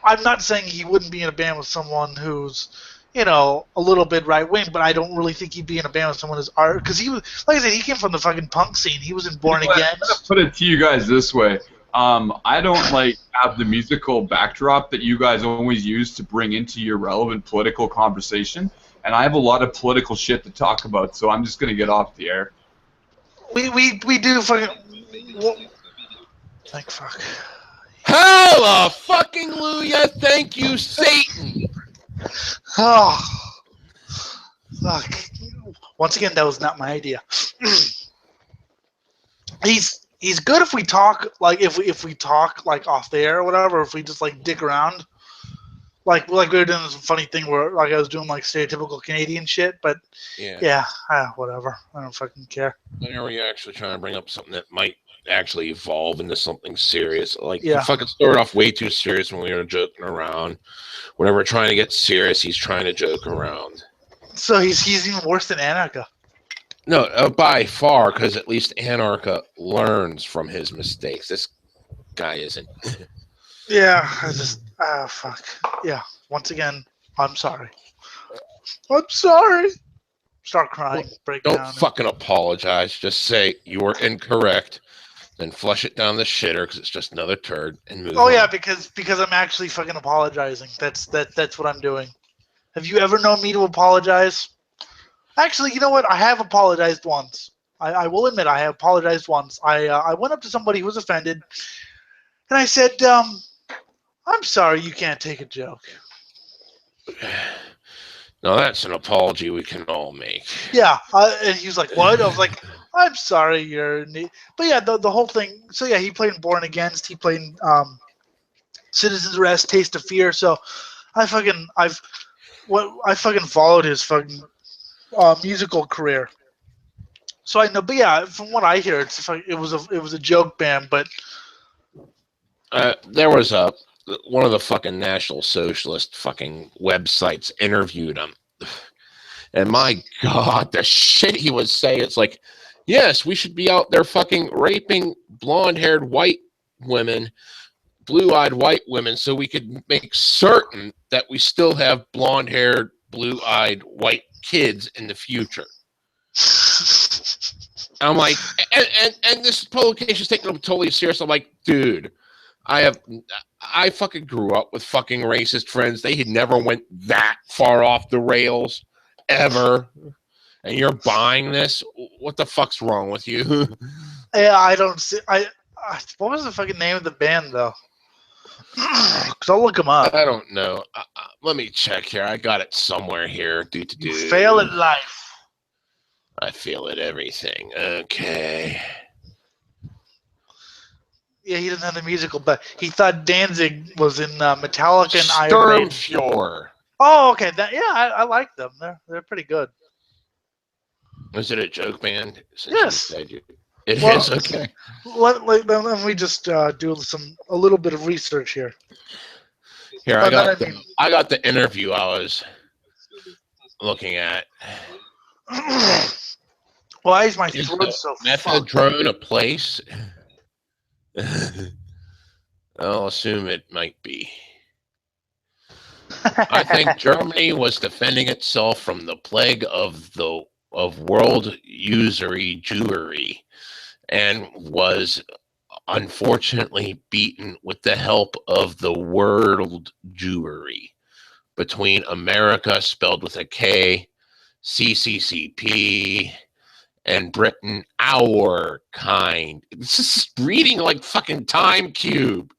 I'm not saying he wouldn't be in a band with someone who's, a little bit right wing, but I don't really think he'd be in a band with someone who's because he was, like I said, he came from the fucking punk scene. He was in Born Against. Put it to you guys this way: I don't like have the musical backdrop that you guys always use to bring into your relevant political conversation, and I have a lot of political shit to talk about, so I'm just gonna get off the air. We do fucking. Like fuck. Hallelujah! Thank you, Satan. Oh, fuck. Once again, that was not my idea. He's good if we talk like if we talk like off the air or whatever. If we just like dick around, like we were doing this funny thing where like I was doing like stereotypical Canadian shit. But yeah, whatever. I don't fucking care. When are we actually trying to bring up something that might actually evolve into something serious? Like he fucking started off way too serious when we were joking around. Whenever we're trying to get serious, he's trying to joke around. So he's even worse than Anarcha. No, by far, because at least Anarcha learns from his mistakes. This guy isn't. Yeah, I just fuck. Yeah, once again, I'm sorry. I'm sorry. Start crying, break down. Don't fucking apologize. Just say you were incorrect, then flush it down the shitter because it's just another turd and move on. Oh yeah, because I'm actually fucking apologizing. That's what I'm doing. Have you ever known me to apologize? Actually, you know what? I have apologized once. I will admit I have apologized once. I went up to somebody who was offended, and I said, "I'm sorry, you can't take a joke." Now that's an apology we can all make. Yeah, and he was like, "What?" I was like, "I'm sorry, you're." But yeah, the whole thing. So yeah, he played in Born Against. He played in Citizen's Arrest, Taste of Fear. So I fucking followed his fucking musical career. So I know, but yeah, from what I hear, it was a joke band, but there was one of the fucking National Socialist fucking websites interviewed him, and my God, the shit he would say, it's like, yes, we should be out there fucking raping blonde-haired white women, blue-eyed white women, so we could make certain that we still have blonde-haired, blue-eyed white kids in the future. I'm like, and this publication's taking them totally serious. I'm like, dude, I fucking grew up with fucking racist friends. They had never went that far off the rails ever. And you're buying this? What the fuck's wrong with you? Yeah, I don't see. What was the fucking name of the band though? Because I'll look them up. I don't know. Let me check here. I got it somewhere here. You fail at life. I feel it everything. Okay. Yeah, he doesn't have the musical, but he thought Danzig was in Metallica and Iron Maiden. Sturmfjord. Oh, okay. I like them. They're pretty good. Is it a joke band? Yes. It is? Okay. Let me just do a little bit of research here. Here, I got the interview I was looking at. Why is my throat so Methadone a place? I'll assume it might be. I think Germany was defending itself from the plague of world usury Jewry, and was unfortunately beaten with the help of the world Jewry between America, spelled with a K, CCCP, and Britain, our kind. This is reading like fucking Time Cube.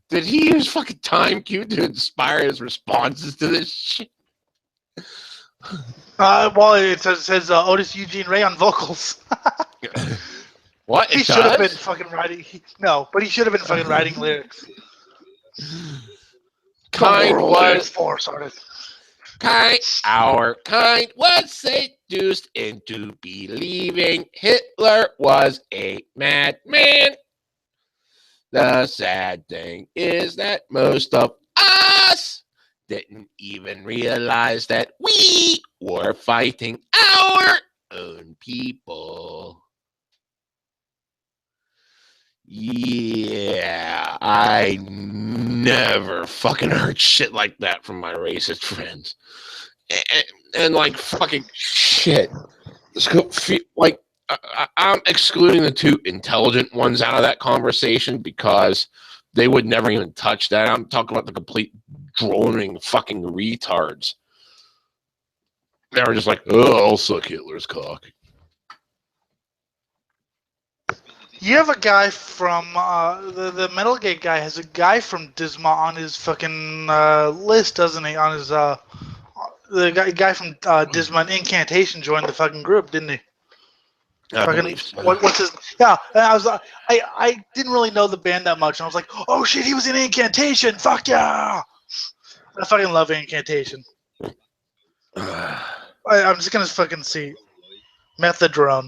Did he use fucking Time Cube to inspire his responses to this shit? Well, it says Otis Eugene Ray on vocals. What? He should have been fucking writing. But he should have been fucking writing lyrics. Our kind was seduced into believing Hitler was a madman. The sad thing is that most of us didn't even realize that we were fighting our own people. Yeah, I never fucking heard shit like that from my racist friends. And like fucking shit. Like, I'm excluding the two intelligent ones out of that conversation because they would never even touch that. I'm talking about the complete droning fucking retards. They were just like, oh, I'll suck Hitler's cock. You have a guy from the Metalgate guy has a guy from Disma on his fucking list, doesn't he? On his the guy from Disma and Incantation joined the fucking group, didn't he? I Fucking believe so. what's his? Yeah, and I didn't really know the band that much, and I was like, oh shit, he was in Incantation. Fuck yeah! I fucking love Incantation. I'm just gonna fucking see Methadrone.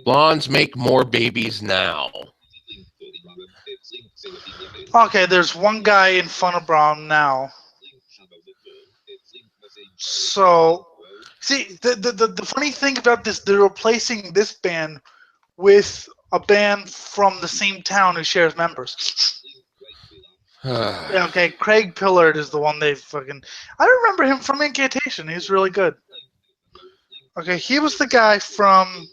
Blondes make more babies now. Okay, there's one guy in front of Braun now. So, see, the funny thing about this, they're replacing this band with a band from the same town who shares members. Yeah, okay, Craig Pillard is the one they fucking... I remember him from Incantation. He was really good. Okay, he was the guy from...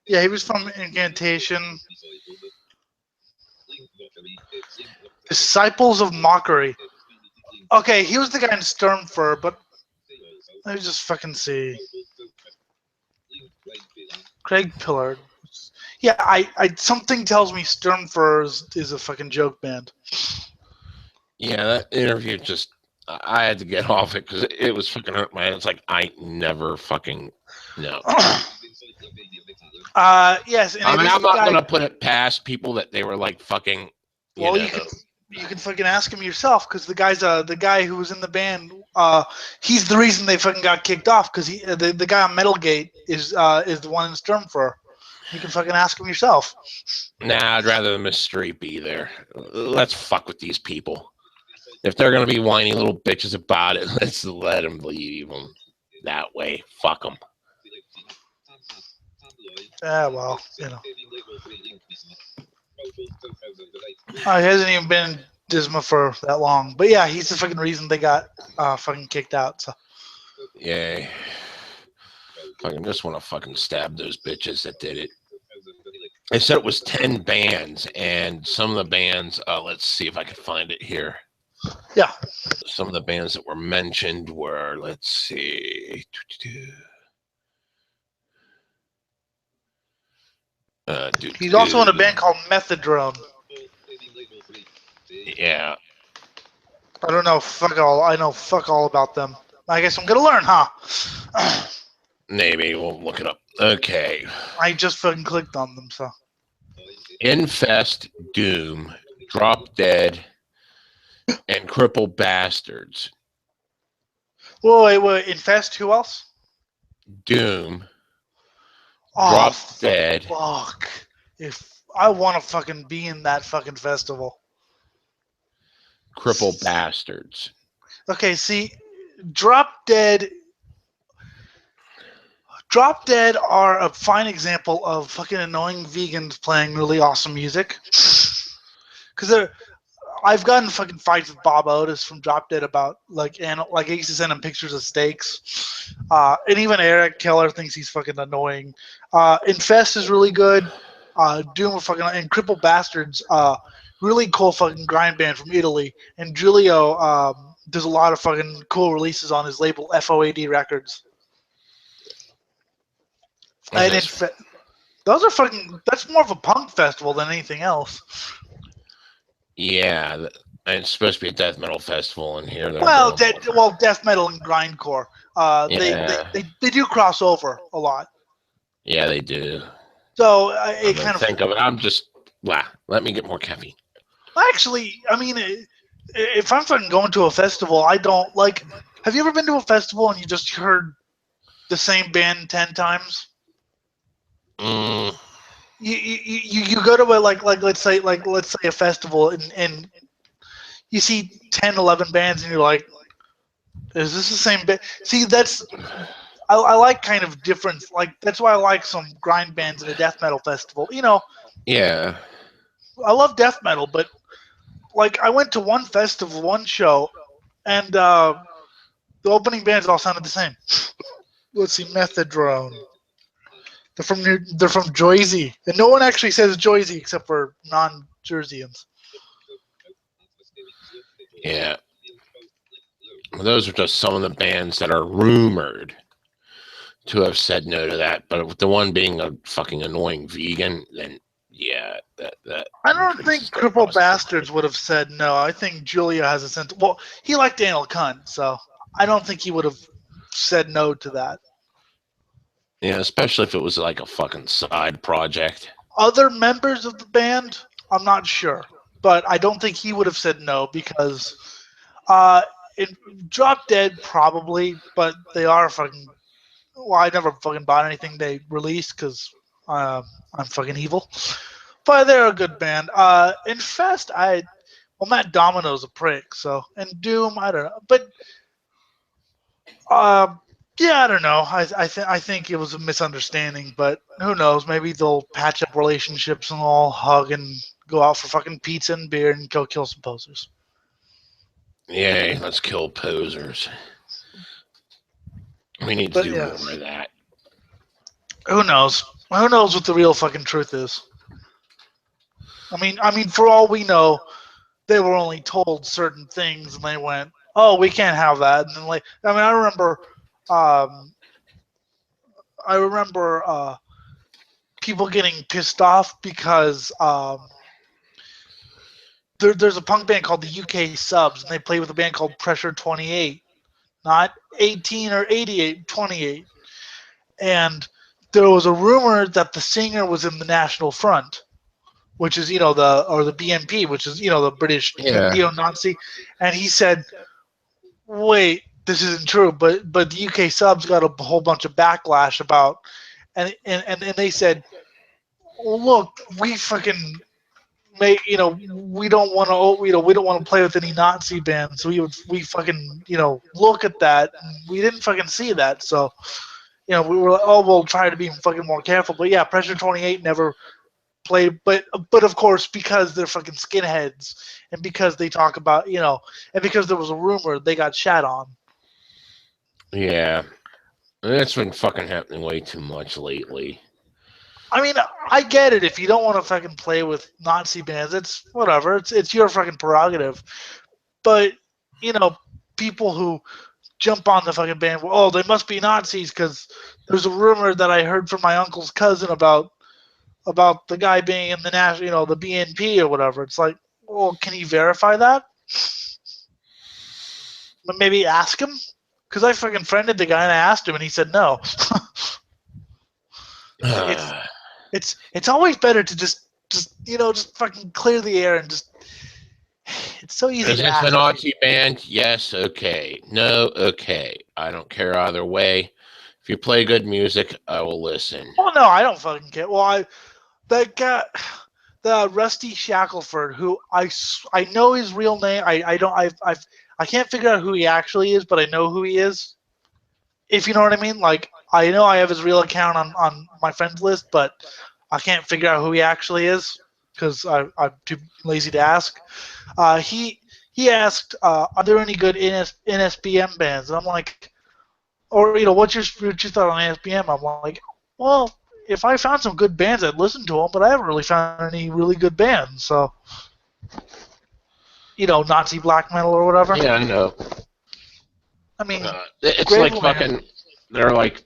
Yeah, he was from Incantation. Disciples of Mockery. Okay, he was the guy in Sturmfur, but... Let me just fucking see. Craig Pillard. Yeah, I something tells me Sturmfur is a fucking joke band. Yeah, that interview just... I had to get off it because it was fucking hurt my head. It's like, I never fucking... No. Yes. And I mean, I'm not guy, gonna put it past people that they were like fucking. You can fucking ask him yourself because the guy who was in the band. He's the reason they fucking got kicked off because the guy on Metalgate is the one in Sturmfur. You can fucking ask him yourself. Nah, I'd rather the mystery be there. Let's fuck with these people. If they're gonna be whiny little bitches about it, let's let them leave them that way. Fuck them. Yeah, well, you know. He hasn't even been in Disma for that long. But yeah, he's the fucking reason they got fucking kicked out. So. Yay. Fucking just want to fucking stab those bitches that did it. They said it was 10 bands, and some of the bands, let's see if I can find it here. Yeah. Some of the bands that were mentioned were, let's see. He's also in a band called Methadrone. Yeah. I don't know fuck all. I know fuck all about them. I guess I'm gonna learn, huh? Maybe we'll look it up. Okay. I just fucking clicked on them, so. Infest, Doom, Drop Dead, and Cripple Bastards. Wait. Infest, who else? Doom, Oh, Drop Dead. Fuck. If I want to fucking be in that fucking festival. Cripple Bastards. Okay, see, Drop Dead are a fine example of fucking annoying vegans playing really awesome music. Because I've gotten fucking fights with Bob Otis from Drop Dead about I used to send him pictures of steaks. And even Eric Keller thinks he's fucking annoying. Infest is really good. Doom fucking and Cripple Bastards, really cool fucking grind band from Italy. And Giulio does a lot of fucking cool releases on his label FOAD Records. And those are fucking. That's more of a punk festival than anything else. Yeah, and it's supposed to be a death metal festival in here. Death metal and grindcore. They do cross over a lot. Yeah, they do. So think of it. I'm just let me get more caffeine. Actually, I mean, if I'm fucking going to a festival, I don't like. Have you ever been to a festival and you just heard the same band 10 times? Mm. You go to let's say a festival and you see 10, 11 bands and you're like, is this the same band? See, I like kind of different. Like that's why I like some grind bands at a death metal festival. You know. Yeah. I love death metal, but like I went to one festival, one show, and the opening bands all sounded the same. let's see, Methadrone. They're from Jersey, and no one actually says Jersey except for non-Jerseyans. Yeah. Those are just some of the bands that are rumored to have said no to that. But with the one being a fucking annoying vegan, then yeah, that. I don't think Crippled Bastards would have said no. I think Julia has a sense. Well, he liked Daniel Cunt, so I don't think he would have said no to that. Yeah, especially if it was like a fucking side project. Other members of the band, I'm not sure, but I don't think he would have said no because, in Drop Dead probably, but they are fucking. Well, I never fucking bought anything they released because I'm fucking evil. But they're a good band. Infest, well, Matt Domino's a prick, so and Doom, I don't know, but yeah, I don't know. I think it was a misunderstanding, but who knows? Maybe they'll patch up relationships and all hug and go out for fucking pizza and beer and go kill some posers. Yay, let's kill posers. We need to do more of that. Who knows? Who knows what the real fucking truth is? I mean, for all we know, they were only told certain things, and they went, "Oh, we can't have that." And then, like, I mean, I remember people getting pissed off because there's a punk band called the UK Subs, and they play with a band called Pressure 28, not 18 or 88, 28. And there was a rumor that the singer was in the National Front, which is the BNP, which is the British neo-Nazi, and he said, "Wait, this isn't true." But the UK Subs got a whole bunch of backlash about, and they said, well, "Look, we fucking we don't want to we don't want to play with any Nazi bands, so we fucking look at that, and we didn't fucking see that, so." We were like, oh, we'll try to be fucking more careful. But yeah, Pressure 28 never played. But of course, because they're fucking skinheads, and because they talk about, and because there was a rumor, they got shat on. Yeah. That's been fucking happening way too much lately. I mean, I get it. If you don't want to fucking play with Nazi bands, it's whatever. It's your fucking prerogative. But, people who jump on the fucking band. Oh, they must be Nazis because there's a rumor that I heard from my uncle's cousin about the guy being in the national, the BNP or whatever. It's like, well, can you verify that? Maybe ask him, because I fucking friended the guy and I asked him and he said no. It's always better to just fucking clear the air and just. It's so easy to ask. It's a Nazi band? Yes, okay. No, okay. I don't care either way. If you play good music, I will listen. Oh no, I don't fucking care. Well, that guy, the Rusty Shackelford, who I know his real name. I can't figure out who he actually is, but I know who he is. If you know what I mean. Like, I know I have his real account on my friends list, but I can't figure out who he actually is because I'm too lazy to ask. He asked, "Are there any good NSBM bands?" And I'm like, or what's your thought on NSBM? I'm like, well, if I found some good bands, I'd listen to them, but I haven't really found any really good bands. So, Nazi black metal or whatever. Yeah, I know. I mean, it's like fucking. They're like,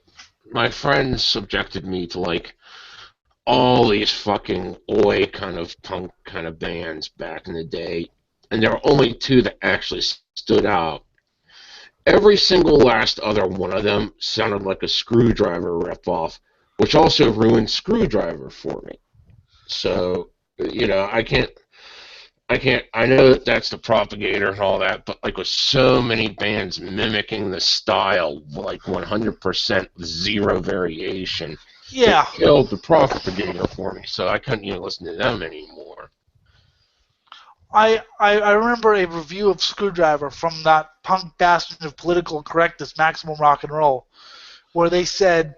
my friends subjected me to like all these fucking oi kind of punk kind of bands back in the day, and there were only two that actually stood out. Every single last other one of them sounded like a Screwdriver ripoff, which also ruined Screwdriver for me. So, I know that that's the propagator and all that, but like with so many bands mimicking the style, like 100% zero variation, yeah, it killed the propagator for me, so I couldn't even listen to them anymore. I remember a review of Screwdriver from that punk bastion of political correctness, Maximum Rock and Roll, where they said,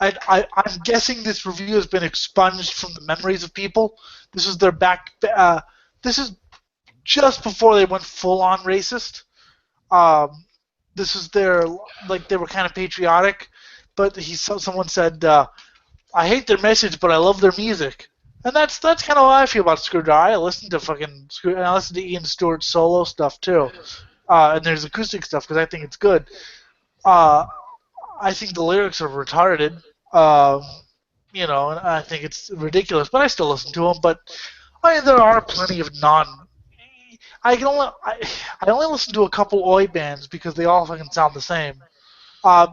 I'm guessing this review has been expunged from the memories of people. This is their this is just before they went full-on racist. This is they were kind of patriotic. but someone said, I hate their message, but I love their music. And that's kind of how I feel about Screwdriver. I listen to and I listen to Ian Stewart's solo stuff too, and there's acoustic stuff because I think it's good. Uh, I think the lyrics are retarded, and I think it's ridiculous. But I still listen to them. But there are plenty of non. I only listen to a couple Oi bands because they all fucking sound the same. Uh,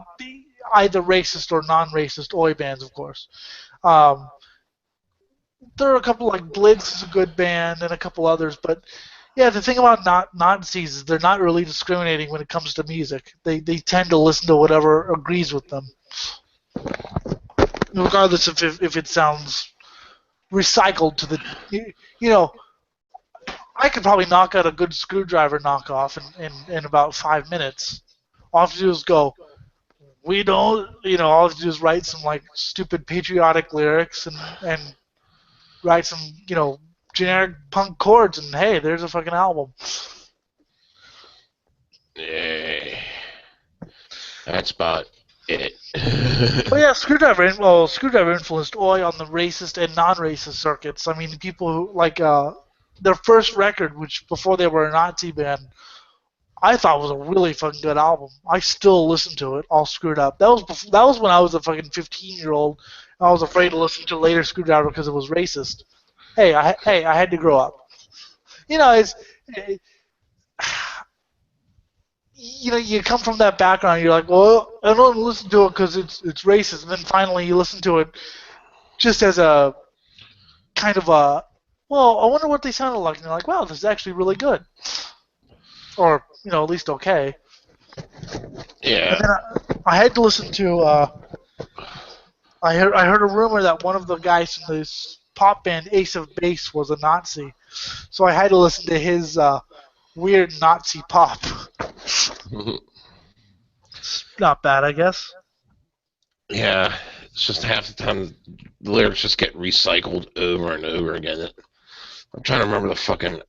Either racist or non-racist Oi bands, of course. Um, there are a couple like Blitz is a good band and a couple others, but yeah, the thing about Nazis is they're not really discriminating when it comes to music. They tend to listen to whatever agrees with them, regardless of if it sounds recycled to the you know. I could probably knock out a good Screwdriver knockoff in about 5 minutes. All I have to do is go, we don't, all I have to do is write some like stupid patriotic lyrics and write some, generic punk chords, and hey, there's a fucking album. Yeah, that's about it. Well, yeah, Screwdriver influenced Oi on the racist and non-racist circuits. I mean, people who like their first record, which before they were a Nazi band, I thought was a really fucking good album. I still listen to it, all screwed up. That was when I was a fucking 15-year-old. I was afraid to listen to later Screwdriver because it was racist. Hey, I had to grow up. You come from that background. You're like, well, I don't listen to it because it's racist. And then finally, you listen to it just as a kind of a, well, I wonder what they sounded like. And you're like, wow, this is actually really good, or at least okay. Yeah. And then I had to listen to. I heard a rumor that one of the guys in this pop band Ace of Base was a Nazi, so I had to listen to his weird Nazi pop. Not bad, I guess. Yeah, it's just half the time the lyrics just get recycled over and over again. I'm trying to remember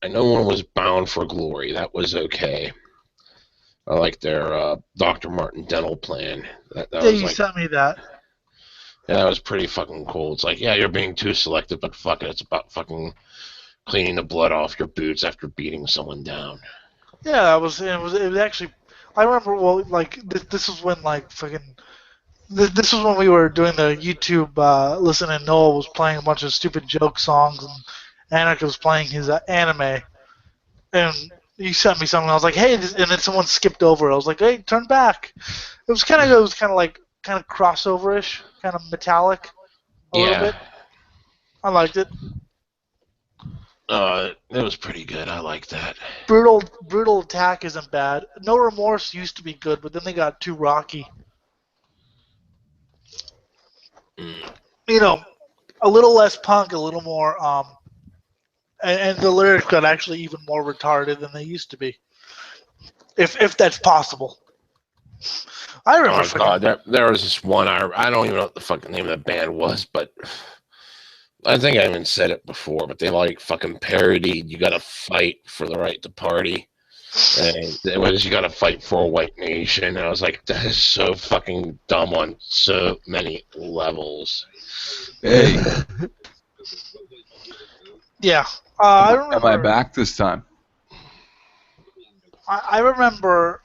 I know one was Bound for Glory. That was okay. I like their Dr. Martin dental plan. That Yeah, was you sent me that. Yeah, that was pretty fucking cool. It's like, yeah, you're being too selective, but fuck it, it's about fucking cleaning the blood off your boots after beating someone down. Yeah, it was actually. I remember. Well, like this was when like fucking. This was when we were doing the YouTube listen, and Noah was playing a bunch of stupid joke songs, and Anik was playing his anime, and you sent me something. I was like, hey, and then someone skipped over. I was like, hey, turn back. It was kind of crossover-ish, kind of metallic, a little bit. I liked it. It was pretty good. I like that. Brutal Attack isn't bad. No Remorse used to be good, but then they got too rocky. A little less punk, a little more, and the lyrics got actually even more retarded than they used to be, if that's possible. I remember. Oh God, there was this one. I don't even know what the fucking name of the band was, but I think I even said it before. But they like fucking parodied "You Gotta Fight for the Right to Party," and it was "You Gotta Fight for a White Nation." And I was like, that is so fucking dumb on so many levels. Hey. Yeah, I remember. Am I back this time? I remember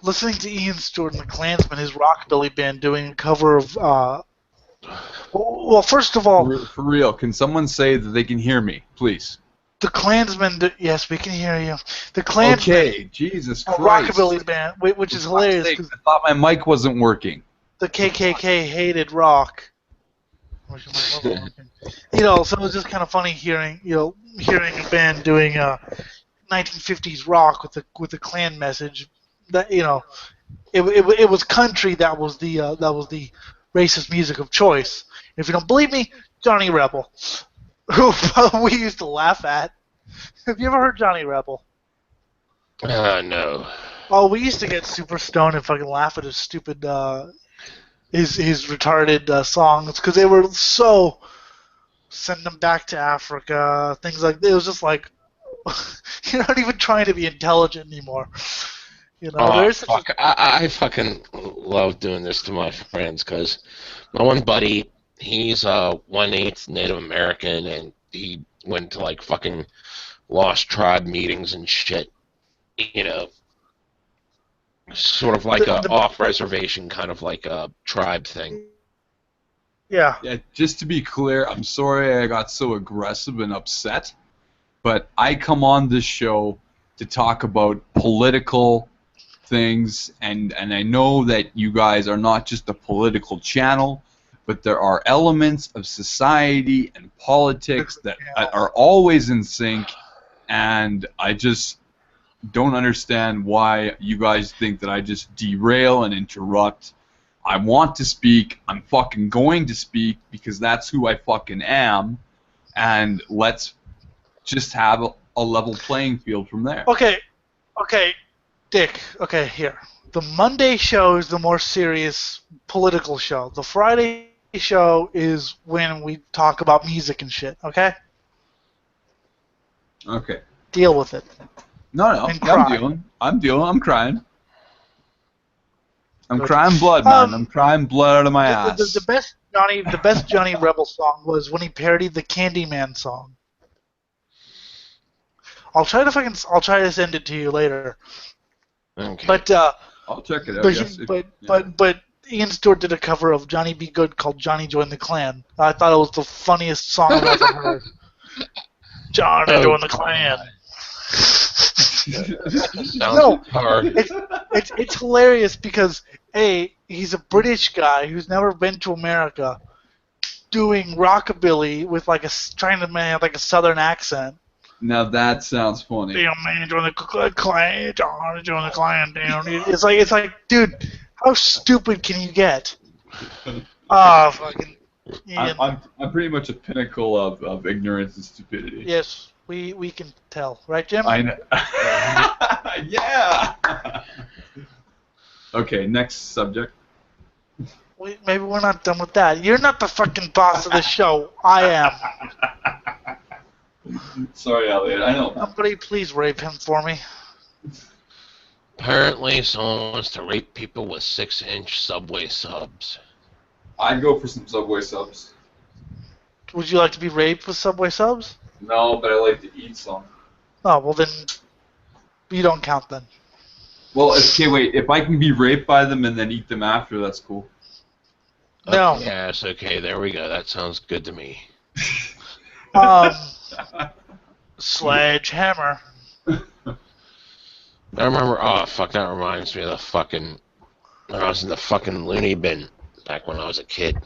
listening to Ian Stewart and the Klansmen, his rockabilly band, doing a cover of. Well, first of all, for real, can someone say that they can hear me, please? The Klansmen. Yes, we can hear you. The Klansmen. Okay, Jesus Christ. Rockabilly band, which is hilarious. I thought my mic wasn't working. The KKK hated rock. So it was just kind of funny hearing a band doing 1950s rock with the Klan message. That it was country that was the racist music of choice. If you don't believe me, Johnny Rebel, who we used to laugh at. Have you ever heard Johnny Rebel? No. Oh, we used to get super stoned and fucking laugh at his stupid his retarded songs because they were so send them back to Africa, things like that. It was just like you're not even trying to be intelligent anymore. You know, Oh, there is such fuck. I fucking love doing this to my friends because my one buddy, he's 1/8 Native American, and he went to like fucking Lost Tribe meetings and shit. You know, sort of like a the off reservation kind of like a tribe thing. yeah. Yeah, just to be clear, I'm sorry I got so aggressive and upset, but I come on this show to talk about political things, and I know that you guys are not just a political channel, but there are elements of society and politics that are always in sync, and I just don't understand why you guys think that I just derail and interrupt. I want to speak. I'm fucking going to speak because that's who I fucking am, and let's just have a level playing field from there. Okay, Dick. Okay, here. The Monday show is the more serious political show. The Friday show is when we talk about music and shit. Okay, Okay. deal with it. No, And I'm cry. dealing. I'm crying. I'm Good. crying blood, man. I'm crying blood out of my The ass. best Johnny Rebel song was when he parodied the Candyman song. I'll try to send it to you later. Okay. But I'll check it out. but Yes. but Ian Stewart did a cover of Johnny Be Good called Johnny Join the Clan. I thought it was the funniest song I've ever heard. Johnny Join the Clan. Sounds No. hard. It's hilarious because he's a British guy who's never been to America, doing rockabilly with trying to have like a southern accent. Now that sounds funny. Damn man, join the clan, join the clan. Damn, it's like, dude, how stupid can you get? Ah, fucking. Ian. I'm pretty much a pinnacle of ignorance and stupidity. Yes, we can tell, right, Jim? I know. Yeah. Okay, next subject. Maybe we're not done with that. You're not the fucking boss of the show. I am. Sorry, Elliot. I know. Somebody please rape him for me. Apparently, someone wants to rape people with 6-inch Subway subs. I'd go for some Subway subs. Would you like to be raped with Subway subs? No, but I like to eat some. Oh, well then, you don't count then. Well, okay, wait. If I can be raped by them and then eat them after, that's cool. No. Yes, okay, there we go. That sounds good to me. Sledgehammer. I remember, oh, fuck, that reminds me of when I was in the fucking loony bin back when I was a kid.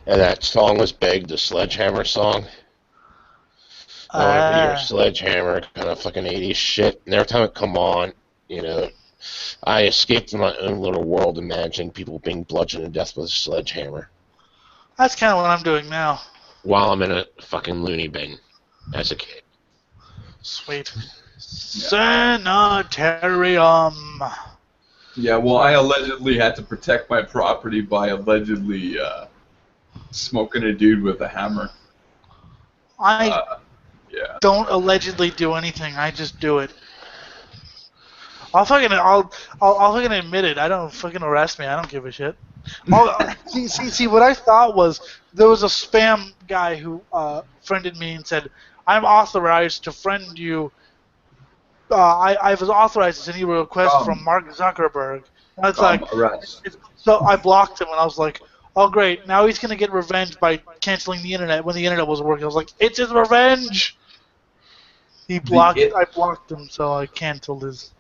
And that song was big, the Sledgehammer song. I want to be your sledgehammer, kind of fucking 80s shit. And every time it come on, I escaped in my own little world imagining people being bludgeoned to death with a sledgehammer. That's kind of what I'm doing now. While I'm in a fucking loony bin as a kid. Sweet. Sanitarium. Yeah, well, I allegedly had to protect my property by allegedly smoking a dude with a hammer. I don't allegedly do anything. I just do it. I'll fucking admit it. I don't fucking arrest me. I don't give a shit. See, what I thought was there was a spam guy who friended me and said, "I'm authorized to friend you." I was authorized to send you a request from Mark Zuckerberg. And I was so I blocked him, and I was like, "Oh great! Now he's gonna get revenge by canceling the internet when the internet wasn't working." I was like, "It's his revenge." I blocked him, so I canceled his.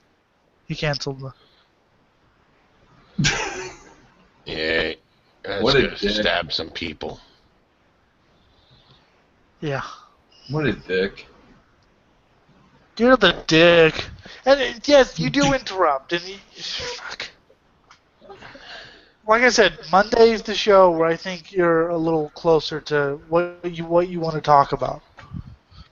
He canceled the. Yeah, that's What a gonna dick. stab some people. Yeah. What a dick. You're the dick. And yes, you do interrupt. And fuck. Like I said, Monday's the show where I think you're a little closer to what you want to talk about.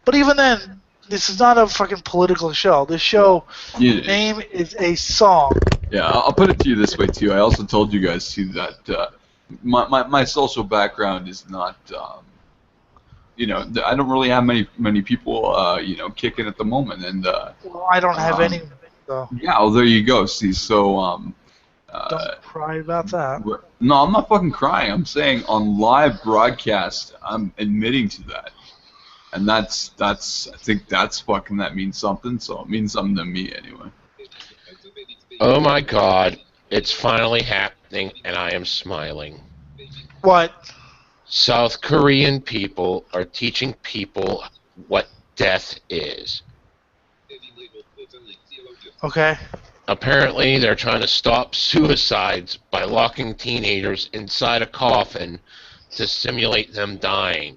But even then, this is not a fucking political show. This show name is a song. Yeah, I'll put it to you this way too. I also told you guys too that my social background is not. I don't really have many people kicking at the moment, and Well, I don't have any. So Yeah, well, there you go. See, so don't cry about that. no, I'm not fucking crying. I'm saying on live broadcast, I'm admitting to that, and that's I think that's fucking that means something. So it means something to me anyway. Oh my God! It's finally happening, and I am smiling. What? South Korean people are teaching people what death is. Okay. Apparently, they're trying to stop suicides by locking teenagers inside a coffin to simulate them dying.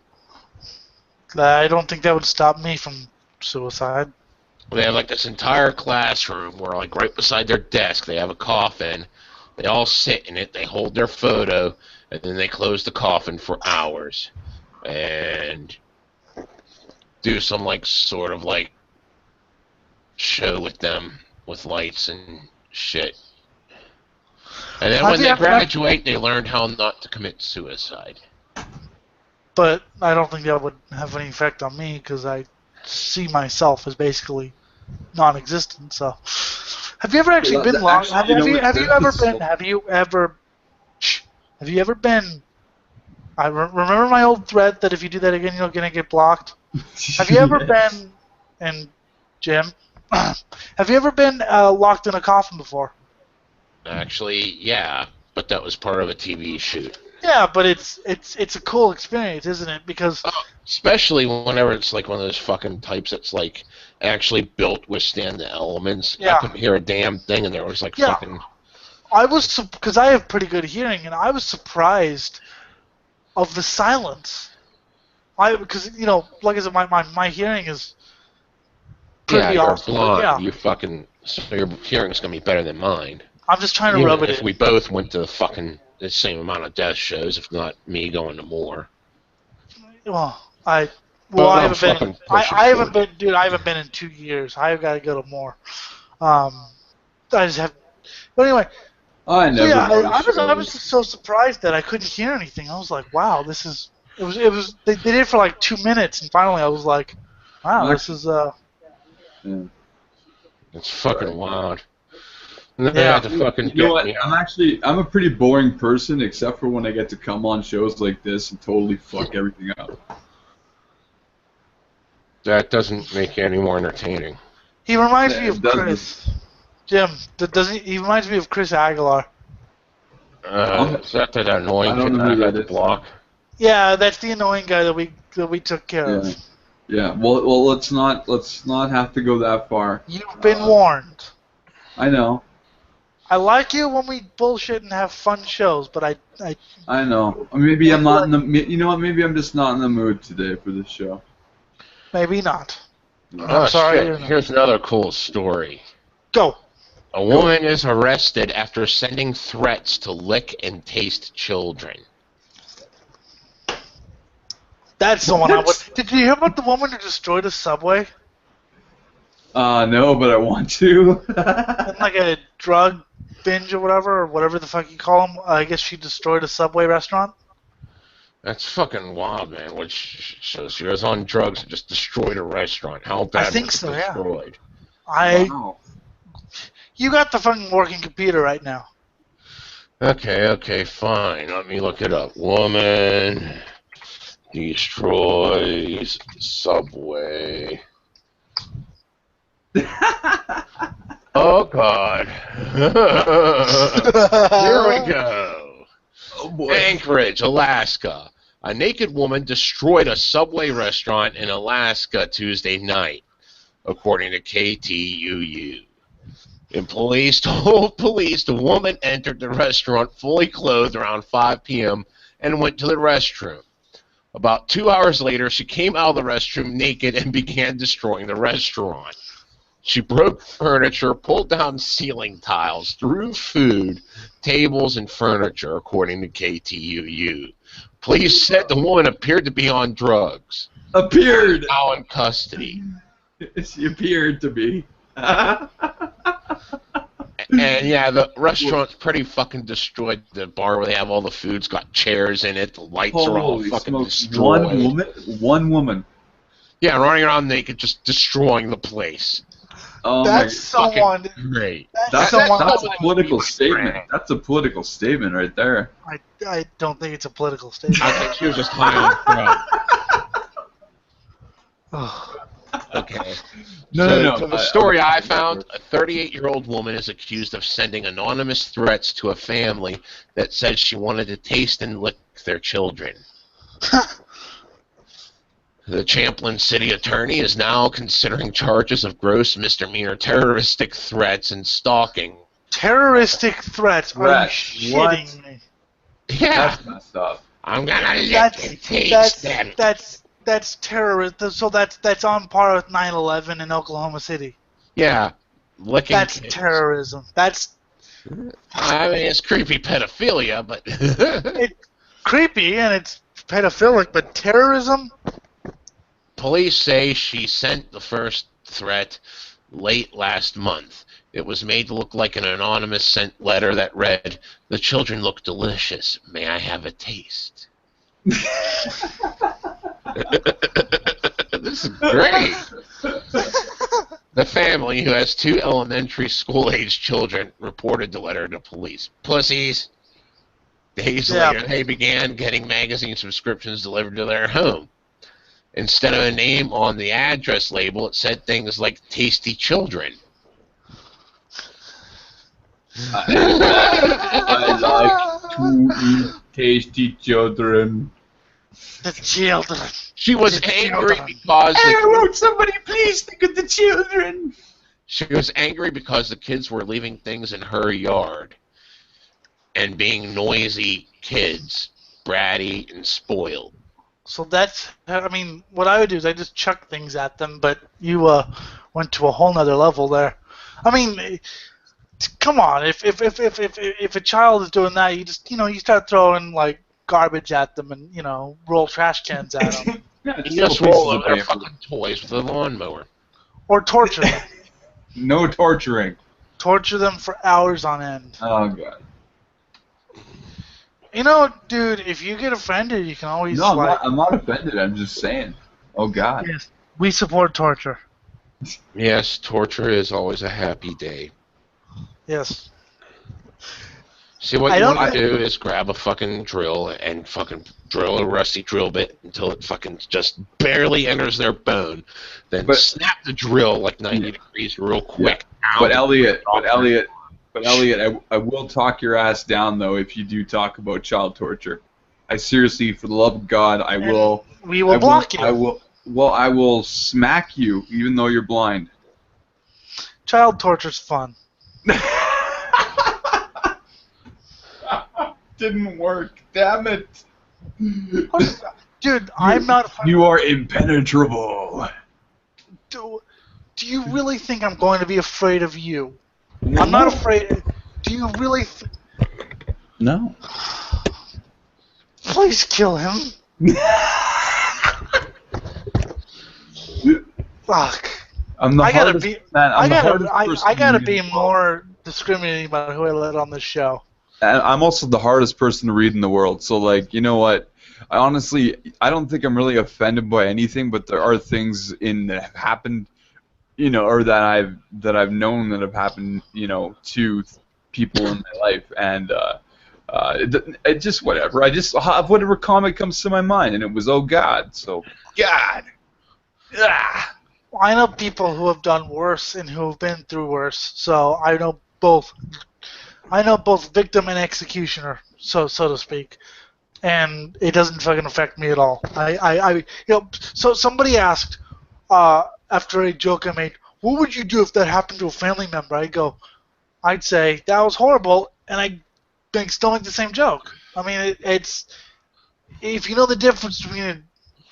I don't think that would stop me from suicide. They have like this entire classroom where, like, right beside their desk, they have a coffin. They all sit in it, they hold their photo, and then they close the coffin for hours. And do some, like, sort of, like, show with them with lights and shit. And then when they graduate, they learn how not to commit suicide. But I don't think that would have any effect on me because I see myself as basically non-existent. So, have you ever actually been long? Have you ever been? I remember my old threat that if you do that again, you're gonna get blocked. Have you ever been? And Jim, have you ever been locked in a coffin before? Actually, yeah, but that was part of a TV shoot. Yeah, but it's a cool experience, isn't it? Because especially whenever it's like one of those fucking types that's like actually built to withstand the elements. Yeah. I couldn't hear a damn thing, and there was like fucking. I was because I have pretty good hearing, and I was surprised of the silence. Because like I said, my hearing is pretty you're awesome. blind. Yeah. You fucking so your hearing's gonna be better than mine. I'm just trying to rub it in. If we both went to fucking the same amount of death shows, if not me going to more. Well, I haven't been. I haven't been, dude. I haven't been in 2 years. I've got to go to more. I just have. But anyway. I never. Yeah, I was just so surprised that I couldn't hear anything. I was like, wow, this is. It was. They did it for like 2 minutes, and finally I was like, wow, this is. Yeah. It's fucking wild. And then they had to fucking you know what? I'm a pretty boring person, except for when I get to come on shows like this and totally fuck everything up. That doesn't make you any more entertaining. He reminds me of Chris. Jim, doesn't he reminds me of Chris Aguilar. Is that annoying kid that I had to block? Yeah, that's the annoying guy that we took care of. Yeah. Well, let's not have to go that far. You've been warned. I know. I like you when we bullshit and have fun shows, but I know. Maybe I'm not in the. You know what? Maybe I'm just not in the mood today for this show. Maybe not. Oh, I'm sorry. Shit. Here's another cool story. Go. A woman is arrested after sending threats to lick and taste children. That's the one I would. Did you hear about the woman who destroyed a Subway? No, but I want to. Like a drug binge or whatever the fuck you call them. I guess she destroyed a Subway restaurant. That's fucking wild, man. So she was on drugs and just destroyed a restaurant. How bad I think was so, it destroyed? Yeah. Wow. You got the fucking working computer right now. Okay, fine. Let me look it up. Woman destroys Subway. Oh, God. Here we go. Oh, boy. Anchorage, Alaska. A naked woman destroyed a Subway restaurant in Alaska Tuesday night, according to KTUU. Employees told police the woman entered the restaurant fully clothed around 5 p.m. and went to the restroom. About 2 hours later, she came out of the restroom naked and began destroying the restaurant. She broke furniture, pulled down ceiling tiles, threw food, tables, and furniture, according to KTUU. Police said the woman appeared to be on drugs. Appeared! Now in custody. She appeared to be. And yeah, the restaurant's pretty fucking destroyed. The bar where they have all the food's got chairs in it. The lights are all fucking destroyed. One woman. Yeah, running around naked, just destroying the place. Oh That's someone. Great. That's That's someone. a political statement. That's a political statement right there. I don't think it's a political statement. I think she was just high on drugs. Oh. Okay. No. So the story I found, a 38-year-old woman is accused of sending anonymous threats to a family that said she wanted to taste and lick their children. The Champlin city attorney is now considering charges of gross misdemeanor terroristic threats and stalking. Terroristic threats? Are you What? shitting me? Yeah, That's messed up. I'm gonna lick and taste them. That's terrorist. So that's on par with 9/11 in Oklahoma City. Yeah, licking That's kids. terrorism. That's I mean, it's creepy pedophilia, but it's creepy and it's pedophilic, but terrorism? police say she sent the first threat late last month. It was made to look like an anonymous sent letter that read, "The children look delicious. May I have a taste?" This is great. The family, who has 2 elementary school-age children, reported the letter to police. Pussies. Days later, they began getting magazine subscriptions delivered to their home. Instead of a name on the address label, it said things like "Tasty Children." I like to eat tasty children. The children. She was The angry children. because Won't somebody please think of the children? she was angry because the kids were leaving things in her yard and being noisy kids, bratty and spoiled. So that's, I mean, what I would do is I just chuck things at them, but you went to a whole nother level there. I mean, come on, if a child is doing that, you just, you start throwing like garbage at them and, roll trash cans at them. Yeah, You just roll over their fucking toys with a lawnmower. Or torture them. No torturing. Torture them for hours on end. Oh god. Dude, if you get offended, you can always No, I'm not offended. I'm just saying. Oh god. Yes, we support torture. Yes, torture is always a happy day. Yes. See, what I you don't want to think- do is grab a fucking drill and fucking drill a rusty drill bit until it fucking just barely enters their bone. Then snap the drill like 90 degrees real quick. But Elliot, I will talk your ass down though if you do talk about child torture. I seriously, for the love of God, I will. We will block you. I will. Well, I will smack you even though you're blind. Child torture's fun. Didn't work. Damn it. Dude, I'm not. You are impenetrable. Do you really think I'm going to be afraid of you? I'm not afraid. Do you really? No. Please kill him. Fuck. I'm the I gotta hardest be. man. I gotta be more discriminating about who I let on this show. And I'm also the hardest person to read in the world. So, like, you know what? I honestly don't think I'm really offended by anything, but there are things that have happened, or that I've known that have happened, to people in my life, and it just whatever. I just have whatever comic comes to my mind, and it was oh God. So God. Ah. I know people who have done worse and who have been through worse, so I know both. I know both victim and executioner, so to speak, and it doesn't fucking affect me at all. So somebody asked after a joke I made, what would you do if that happened to a family member? I'd say that was horrible, and I'd still make the same joke. I mean, it's if you know the difference between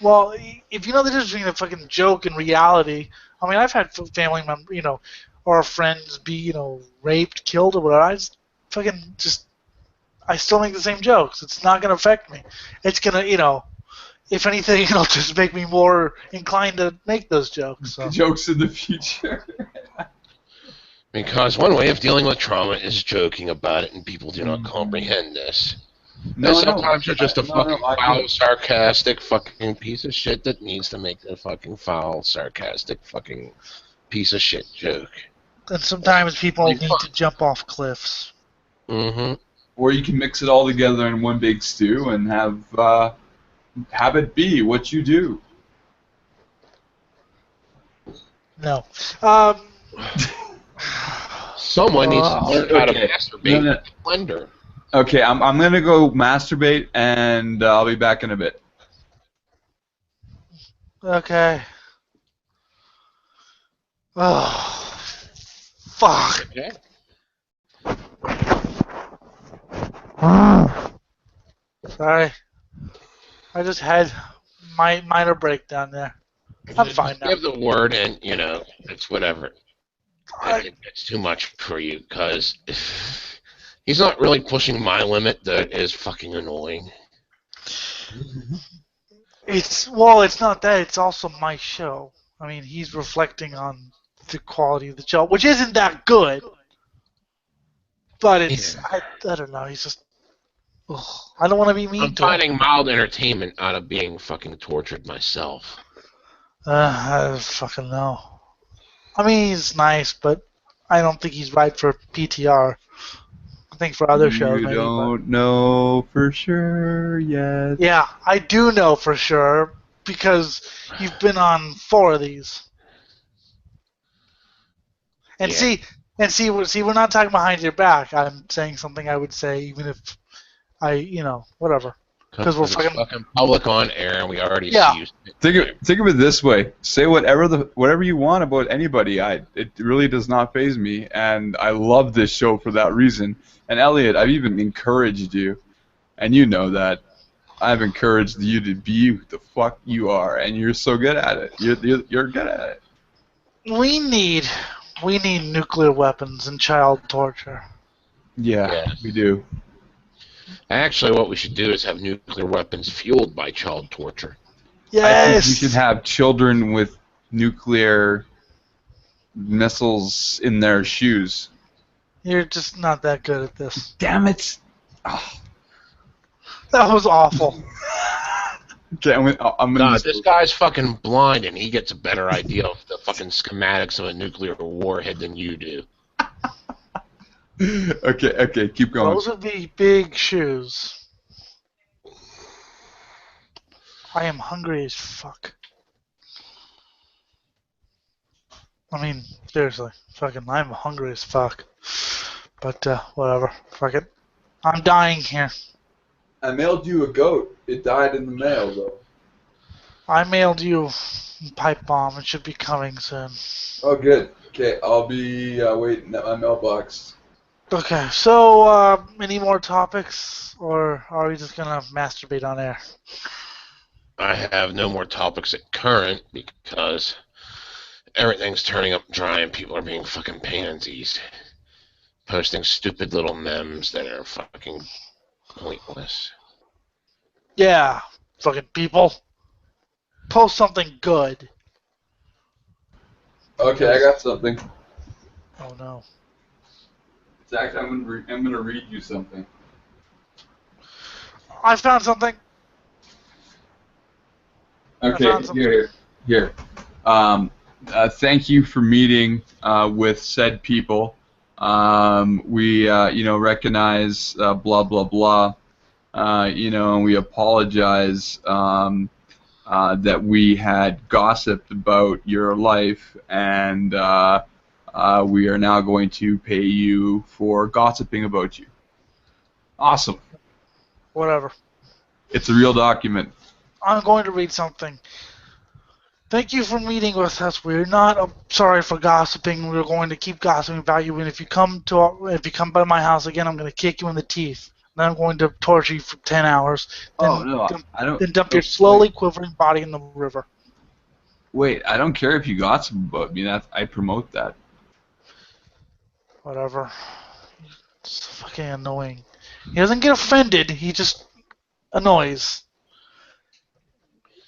a fucking joke and reality. I mean, I've had family members, or friends be, raped, killed, or whatever. I still make the same jokes. It's not going to affect me. It's going to, if anything, it'll just make me more inclined to make those jokes. So. Jokes in the future. Because one way of dealing with trauma is joking about it, and people do not comprehend this. Sometimes you're just a fucking foul, sarcastic fucking piece of shit that needs to make a fucking foul, sarcastic fucking piece of shit joke. And sometimes people need to jump off cliffs. Mm-hmm. Or you can mix it all together in one big stew and have it be what you do. No. Someone needs to learn how to Okay. masturbate No. with a blender. Okay, I'm gonna go masturbate, and I'll be back in a bit. Okay. Oh, fuck. Okay. Sorry. I just had my minor breakdown there. I'm fine Just now. give the word, and it's whatever. It's too much for you because he's not really pushing my limit. That is fucking annoying. It's not that. It's also my show. I mean, he's reflecting on the quality of the show, which isn't that good. But it's I don't know. He's just. Ugh, I don't want to be mean I'm to him. finding mild entertainment out of being fucking tortured myself. I don't fucking know. I mean, he's nice, but I don't think he's right for PTR. I think for other shows, maybe. You don't know for sure yet. Yeah, I do know for sure because you've been on 4 of these. And see, we're not talking behind your back. I'm saying something I would say even if whatever. Because we're fucking public on air, and we already Yeah. see you. Think of it this way: say whatever you want about anybody. It really does not faze me, and I love this show for that reason. And Elliot, I've even encouraged you, and you know that. I've encouraged you to be who the fuck you are, and you're so good at it. You're good at it. We need nuclear weapons and child torture. Yeah, we do. Actually, what we should do is have nuclear weapons fueled by child torture. Yes. I think we should have children with nuclear missiles in their shoes. You're just not that good at this. Damn it! Oh. That was awful. Okay, I'm gonna God, this guy's fucking blind, and he gets a better idea of the fucking schematics of a nuclear warhead than you do. Okay, keep going. Those would be big shoes. I am hungry as fuck. I mean, seriously, I'm hungry as fuck. But whatever, fuck it. I'm dying here. I mailed you a goat. It died in the mail, though. I mailed you a pipe bomb. It should be coming soon. Oh, good. Okay, I'll be waiting at my mailbox. Okay, so any more topics, or are we just gonna masturbate on air? I have no more topics at current because everything's turning up dry and people are being fucking pansies. Posting stupid little memes that are fucking pointless. Yeah, fucking people. Post something good. Okay, I got something. Oh no. It's actually, I'm gonna read you something. I found something. Okay, here. Thank you for meeting with said people. We recognize blah blah blah. And we apologize that we had gossiped about your life, and we are now going to pay you for gossiping about you. Awesome. Whatever. It's a real document. I'm going to read something. Thank you for meeting with us. We're not sorry for gossiping. We're going to keep gossiping about you. And if you come by my house again, I'm going to kick you in the teeth. Then I'm going to torture you for 10 hours. Then, I don't. Then dump your slowly quivering body in the river. Wait, I don't care if you gossip about me. I promote that. Whatever. It's fucking annoying. He doesn't get offended. He just annoys.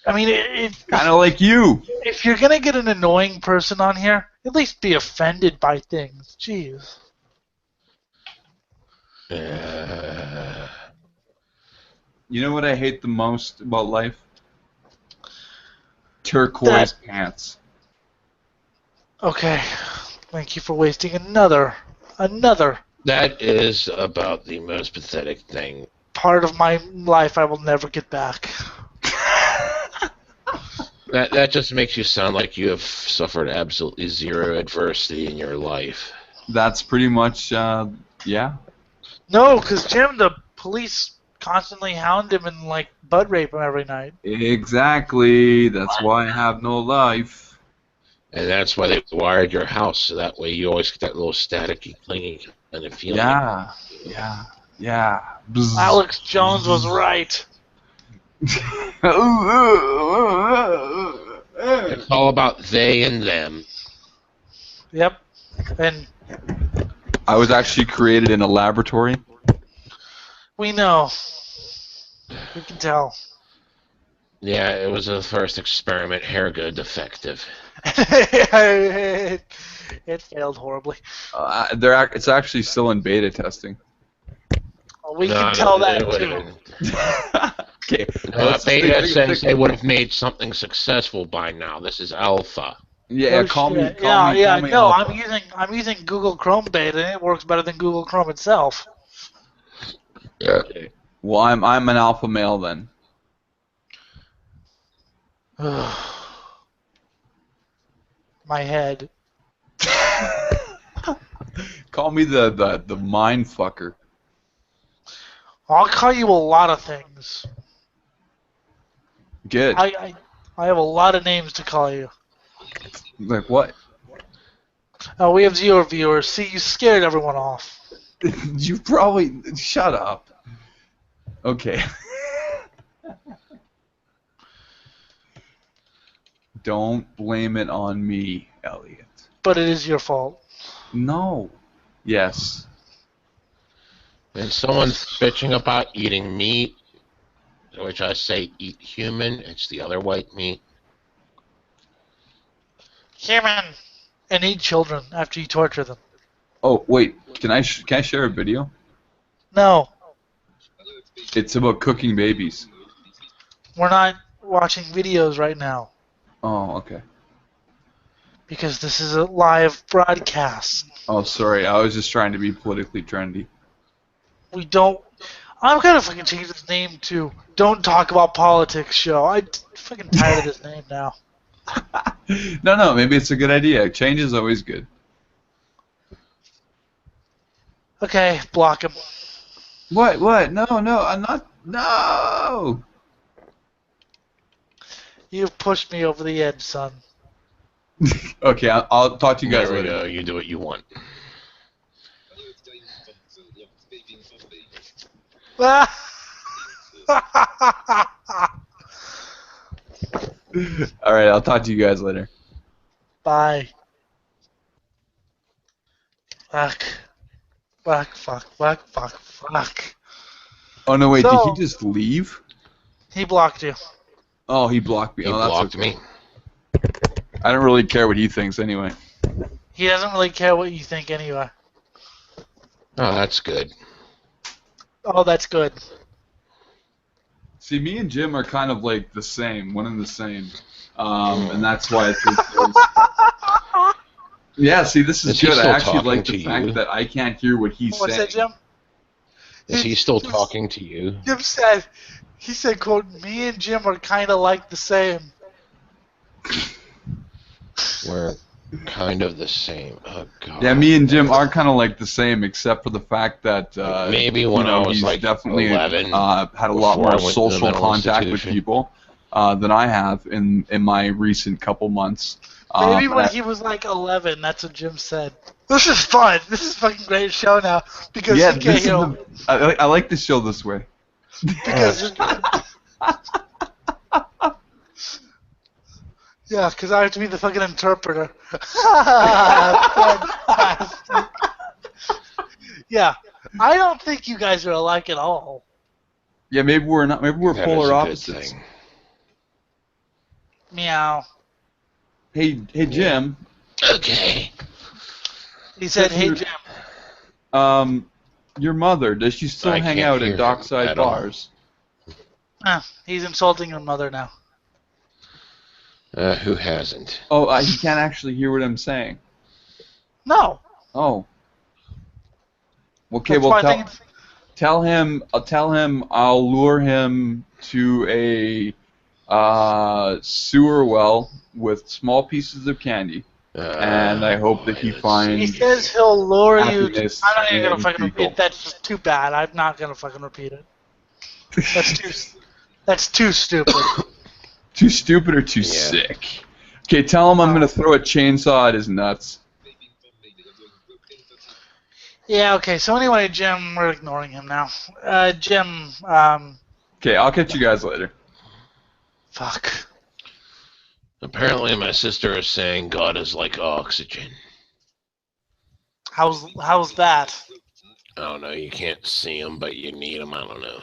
I mean, kind of like you. If you're gonna get an annoying person on here, at least be offended by things. Jeez. You know what I hate the most about life? Turquoise pants. Okay. Thank you for wasting another That is about the most pathetic thing. part of my life I will never get back. That just makes you sound like you have suffered absolutely zero adversity in your life. That's pretty much, yeah. No, because Jim, the police constantly hound him and like butt rape him every night. Exactly. That's why I have no life. And that's why they wired your house, so that way you always get that little staticky, clingy kind of feeling. Yeah. Yeah. Yeah. Bzz. Alex Jones was right. It's all about they and them. Yep. And I was actually created in a laboratory. we know. We can tell. Yeah, it was the first experiment. Hairgo defective. It failed horribly. It's actually still in beta testing. We can tell that too. Okay. Beta says they would have made something successful by now. This is alpha. Yeah, Oh, call me. shit. Call me. Yeah, Call me no, Alpha. I'm using Google Chrome beta, and it works better than Google Chrome itself. Yeah. Well, I'm an alpha male then. My head. Call me the mind fucker. I'll call you a lot of things. Good. I have a lot of names to call you. Like what? We have 0 viewers. See, you scared everyone off. You probably shut up. Okay. Don't blame it on me, Elliot. But it is your fault. No. Yes. When someone's bitching about eating meat, which I say eat human, it's the other white meat. Human. And eat children after you torture them. Oh wait, can I share a video? No, It's about cooking babies. we're not watching videos right now. Oh, okay. Because this is a live broadcast. Oh, sorry. I was just trying to be politically trendy. We don't... I'm gonna fucking change this name to Don't Talk About Politics Show. I'm fucking tired of this name now. No, maybe it's a good idea. Change is always good. Okay, block him. What? No, I'm not. No! You've pushed me over the edge, son. Okay, I'll talk to you guys There we later. go. You do what you want. Alright, I'll talk to you guys later. Bye. Fuck. Oh, no, wait, So- did he just leave? He blocked you. Oh, he blocked me. He Oh, that's blocked okay. me. I don't really care what he thinks anyway. He doesn't really care what you think anyway. Oh, that's good. Oh, that's good. See, me and Jim are kind of like the same, one and the same. And that's why it's yeah, see, this is Is he good. I still actually like talking the to fact you? that I can't hear what he's What's saying. that, Jim? Is he still talking to you? Jim said, quote, me and Jim are kind of like the same. We're kind of the same. Oh, God. Yeah, me and Jim are kind of like the same, except for the fact that Maybe when I was he's like definitely 11, had a lot before I more went to the social mental contact with institution. people than I have in my recent couple months. Maybe And when I- he was like 11, that's what Jim said. This is fun. This is a fucking great show now because yeah, you this can't is hear. I like this show this way. Because yeah, because I have to be the fucking interpreter. Yeah, I don't think you guys are alike at all. Yeah, maybe we're not. Maybe we're That polar is a good opposites. thing. Meow. Hey, Jim. Okay. He said, "Hey You're- Jim." Your mother, does she still I hang can't out hear at him dockside at all. bars? He's insulting your mother now. Who hasn't? Oh, he can't actually hear what I'm saying. No. Oh. Okay, That's well why I think tell him. I'll tell him. I'll lure him to a sewer well with small pieces of candy, and I hope that he Boy, let's he see. finds says he'll lure you. happiness I'm not even gonna in fucking repeat. treacle. That's just too bad. I'm not gonna fucking repeat it. That's too. That's too stupid. Too stupid or too Yeah. sick? Okay, tell him I'm gonna throw a chainsaw at his nuts. Yeah. Okay. So anyway, Jim, we're ignoring him now. Jim. Okay, I'll catch you guys later. Fuck. Apparently, my sister is saying God is like oxygen. How's that? I don't know. You can't see him, but you need him. I don't know.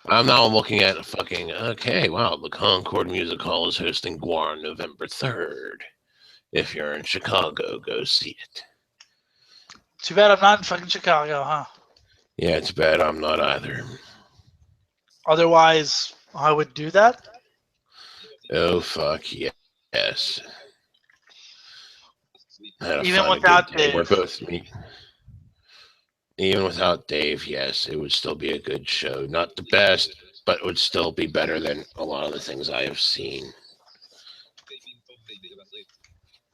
I'm now looking at a fucking. Okay, wow. The Concord Music Hall is hosting Guar on November 3rd. If you're in Chicago, go see it. Too bad I'm not in fucking Chicago, huh? Yeah, it's bad. I'm not either. Otherwise, I would do that. Oh, fuck yes. Even without We're Dave. both meet. Even without Dave, yes, it would still be a good show. Not the best, but it would still be better than a lot of the things I have seen.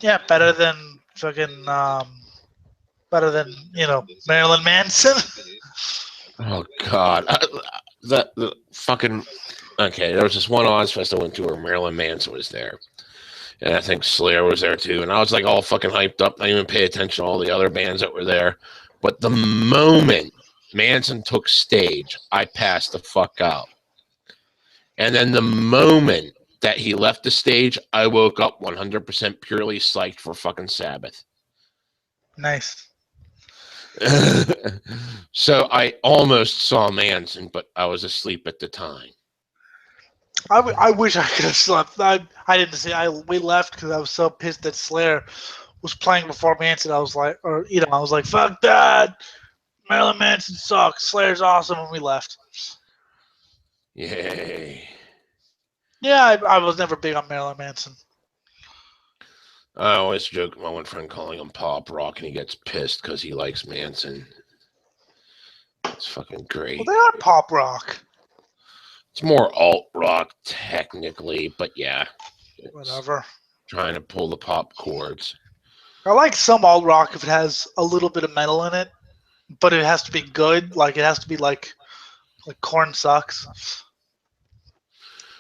Yeah, better than fucking better than Marilyn Manson. Oh God, the fucking okay. There was this one Ozfest I went to where Marilyn Manson was there, and I think Slayer was there too. And I was like all fucking hyped up. I didn't even pay attention to all the other bands that were there. But the moment Manson took stage, I passed the fuck out. And then the moment that he left the stage, I woke up 100% purely psyched for fucking Sabbath. Nice. So I almost saw Manson, but I was asleep at the time. I wish I could have slept. I didn't see. We left because I was so pissed that Slayer was playing before Manson. I was like, I was like, fuck that. Marilyn Manson sucks. Slayer's awesome, and we left. Yay. Yeah, I was never big on Marilyn Manson. I always joke with my one friend calling him pop rock, and he gets pissed because he likes Manson. It's fucking great. Well, they are pop rock. It's more alt rock technically, but yeah. Whatever. Trying to pull the pop chords. I like some alt rock if it has a little bit of metal in it, but it has to be good. Like it has to be like Korn sucks.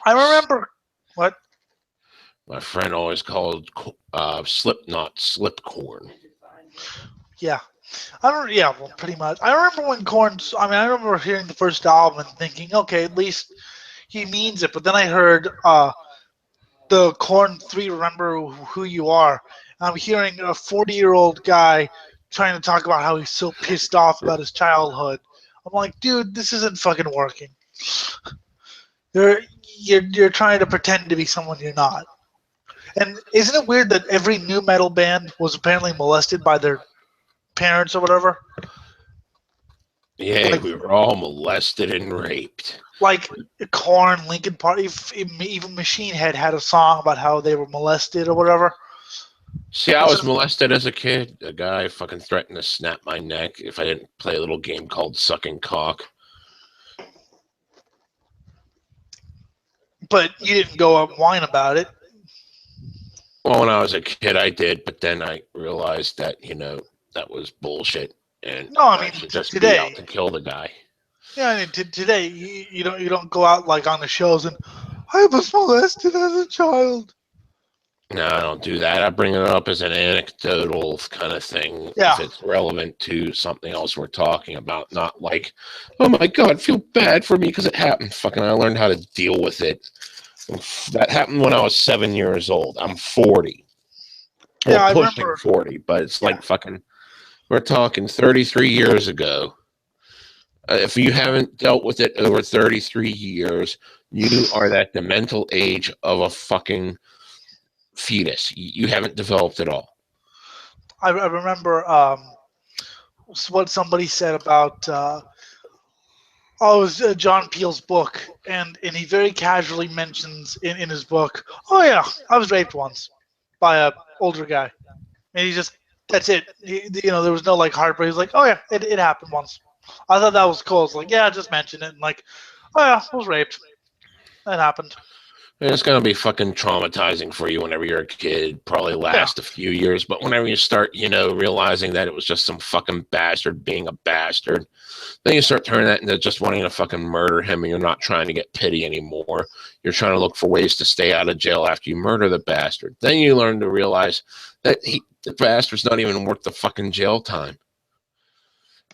I remember what. My friend always called Slipknot slipcorn. Yeah. Yeah, well, pretty much. I remember when Korn. I remember hearing the first album and thinking, okay, at least he means it. But then I heard the Korn 3, Remember Who You Are. I'm hearing a 40-year-old guy trying to talk about how he's so pissed off about his childhood. I'm like, dude, this isn't fucking working. You're trying to pretend to be someone you're not. And isn't it weird that every new metal band was apparently molested by their parents or whatever? Yeah, we were all molested and raped. Like Korn, Linkin Park, even Machine Head had a song about how they were molested or whatever. See, I was molested as a kid. A guy fucking threatened to snap my neck if I didn't play a little game called Sucking Cock. But you didn't go up and whine about it. Well, when I was a kid, I did, but then I realized that, that was bullshit. And no, I mean, should just today, be out to kill the guy. Yeah, I mean, today you don't go out like on the shows and I was molested as a child. No, I don't do that. I bring it up as an anecdotal kind of thing. Yeah. If it's relevant to something else we're talking about, not like, oh my God, feel bad for me because it happened. Fucking, I learned how to deal with it. That happened when I was 7 years old. I'm 40. Yeah, well, I pushing remember. 40, but it's like fucking, we're talking 33 years ago. If you haven't dealt with it over 33 years, you are at the mental age of a fucking fetus. You haven't developed at all. I remember what somebody said about Oh, it was John Peele's book, and he very casually mentions in his book, "Oh yeah, I was raped once by a older guy," and he just that's it. There was no like heartbreak. He's like, "Oh yeah, it happened once." I thought that was cool. It's like, yeah, just mention it, and like, "Oh yeah, I was raped. That happened." And it's gonna be fucking traumatizing for you whenever you're a kid. Probably Yeah, last a few years, but whenever you start, realizing that it was just some fucking bastard being a bastard, then you start turning that into just wanting to fucking murder him, and you're not trying to get pity anymore. You're trying to look for ways to stay out of jail after you murder the bastard. Then you learn to realize that the bastard's not even worth the fucking jail time.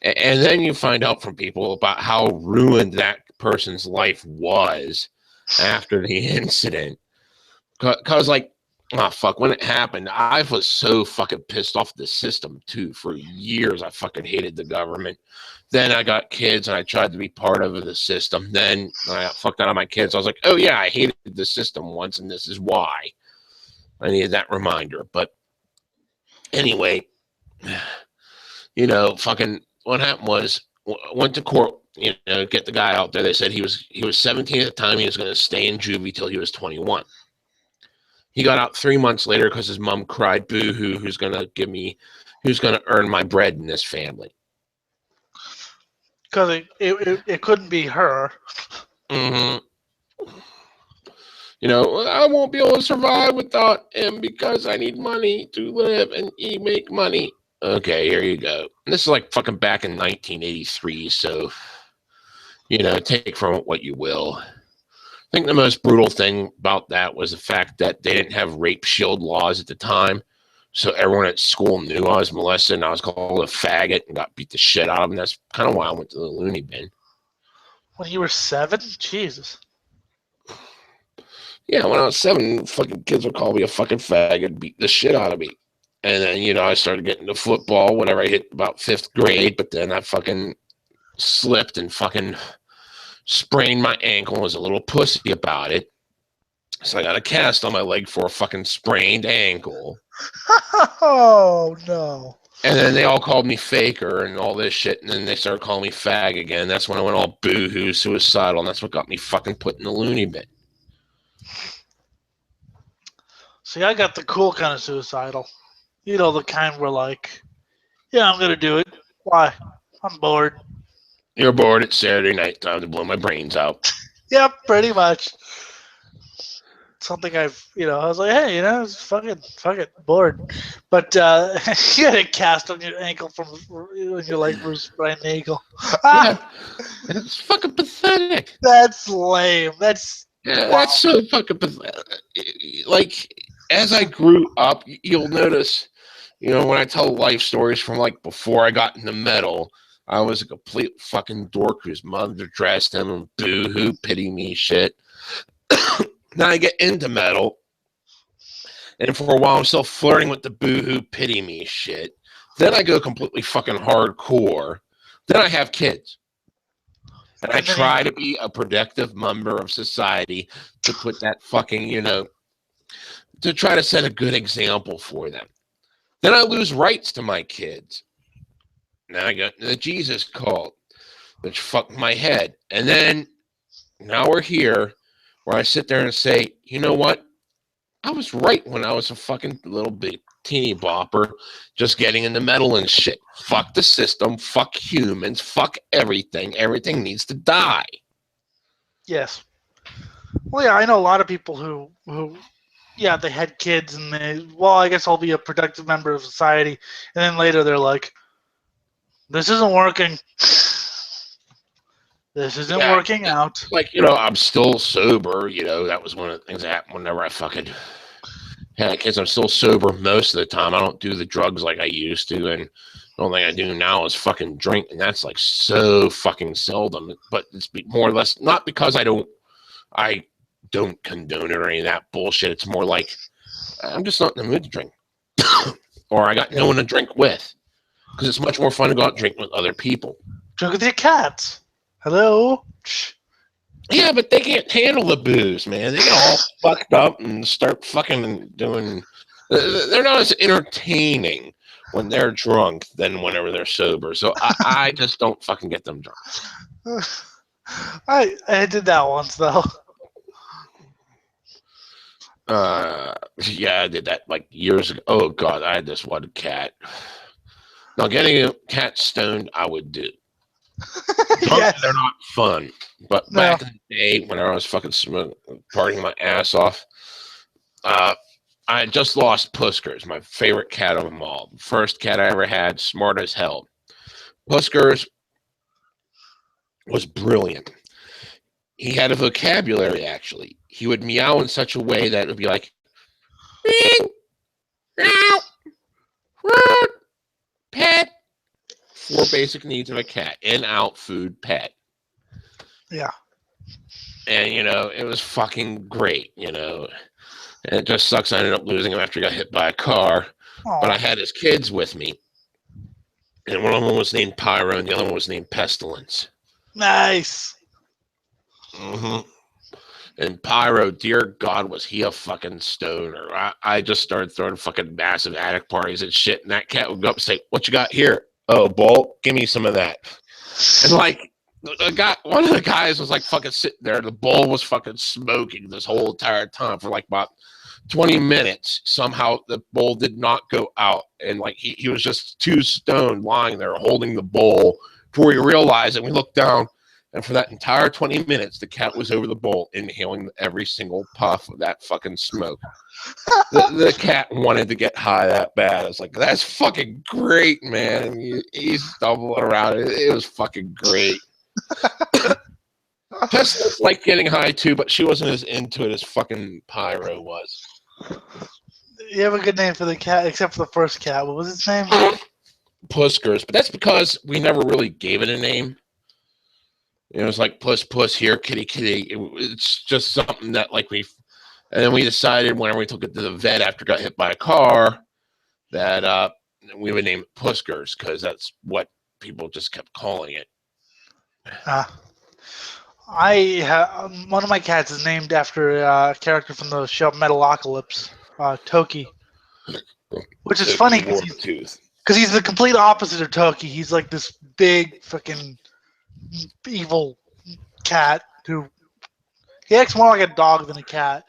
And then you find out from people about how ruined that person's life was after the incident. Because, like, oh, fuck, when it happened, I was so fucking pissed off the system, too. For years, I fucking hated the government. Then I got kids, and I tried to be part of the system. Then I got fucked out of my kids. I was like, oh, yeah, I hated the system once, and this is why. I needed that reminder. But anyway, fucking what happened was, went to court, get the guy out there. They said he was 17 at the time. He was going to stay in juvie till he was 21. He got out 3 months later because his mom cried, boo-hoo, who's going to earn my bread in this family. because it couldn't be her. Mm-hmm. I won't be able to survive without him because I need money to live and make money. Okay, here you go. And this is like fucking back in 1983, so, take from it what you will. I think the most brutal thing about that was the fact that they didn't have rape shield laws at the time. So everyone at school knew I was molested and I was called a faggot and got beat the shit out of them. That's kind of why I went to the loony bin. When you were 7? Jesus. Yeah, when I was 7, fucking kids would call me a fucking faggot, beat the shit out of me. And then, I started getting to football whenever I hit about 5th grade, but then I fucking slipped and fucking sprained my ankle and was a little pussy about it. So I got a cast on my leg for a fucking sprained ankle. Oh, no. And then they all called me faker and all this shit, and then they started calling me fag again. That's when I went all boo-hoo, suicidal, and that's what got me fucking put in the loony bin. See, I got the cool kind of suicidal. The kind where like, yeah, I'm gonna do it. Why? I'm bored. You're bored. It's Saturday night. Time to blow my brains out. Yep, pretty much. Something I was like, hey, it's fuck it, bored. But you had a cast on your ankle from your leg for a sprained ankle. Yeah, it's fucking pathetic. That's lame. That's so fucking pathetic. Like, as I grew up, you'll notice, when I tell life stories from like before I got into metal, I was a complete fucking dork whose mother dressed him and boo-hoo, pity me shit. Then I get into metal, and for a while I'm still flirting with the boo-hoo, pity me shit. Then I go completely fucking hardcore. Then I have kids. And I try to be a productive member of society to put that fucking, to try to set a good example for them. Then I lose rights to my kids. Now I got the Jesus cult, which fucked my head. And then now we're here where I sit there and say, you know what? I was right when I was a fucking little bit teeny bopper, just getting into metal and shit. Fuck the system. Fuck humans. Fuck everything. Everything needs to die. Yes. Well, yeah, I know a lot of people who yeah, they had kids and I guess I'll be a productive member of society. And then later they're like, this isn't working. This isn't working out. Like, I'm still sober. That was one of the things that happened whenever I fucking had kids. I'm still sober most of the time. I don't do the drugs like I used to. And the only thing I do now is fucking drink. And that's like so fucking seldom. But it's more or less not because I don't condone it or any of that bullshit. It's more like I'm just not in the mood to drink. Or I got no one to drink with. Because it's much more fun to go out and drink with other people. Drink with your cats. Hello? Yeah, but they can't handle the booze, man. They get all fucked up and start fucking doing... They're not as entertaining when they're drunk than whenever they're sober. So I just don't fucking get them drunk. I did that once though. Yeah, I did that like years ago. Oh God, I had this one cat. Now, getting a cat stoned, I would do. Drunk, Yes. they're not fun. But No. back in the day when I was fucking partying my ass off, I had just lost Puskers, my favorite cat of them all. First cat I ever had, smart as hell. Puskers was brilliant. He had a vocabulary, actually. He would meow in such a way that it would be like, "Meow, meow, food, pet." 4 basic needs of a cat: in, out, food, pet. Yeah. And, it was fucking great, And it just sucks I ended up losing him after he got hit by a car. But I Oh, had his kids with me. And one of them was named Pyro, and the other one was named Pestilence. nice. Mm-hmm. And Pyro, dear God, was he a fucking stoner. I just started throwing fucking massive attic parties and shit, and that cat would go up and say, "What you got here?" "Oh, bolt, give me some of that." And like, one of the guys was like fucking sitting there, the bowl was fucking smoking this whole entire time for like about 20 minutes. Somehow the bowl did not go out, and like he was just too stoned lying there holding the bowl before we realized it. We looked down, and for that entire 20 minutes, the cat was over the bowl, inhaling every single puff of that fucking smoke. The cat wanted to get high that bad. I was like, "That's fucking great, man." And he's stumbling around. It was fucking great. Tess liked getting high too, but she wasn't as into it as fucking Pyro was. You have a good name for the cat, except for the first cat. What was its name? Puskers, but that's because we never really gave it a name. It was like puss, puss here, kitty, kitty. It's just something that like and then we decided whenever we took it to the vet after it got hit by a car that we would name it Puskers because that's what people just kept calling it. One of my cats is named after a character from the show Metalocalypse, Toki, which is funny because he's the complete opposite of Toki. He's like this big fucking evil cat who he acts more like a dog than a cat.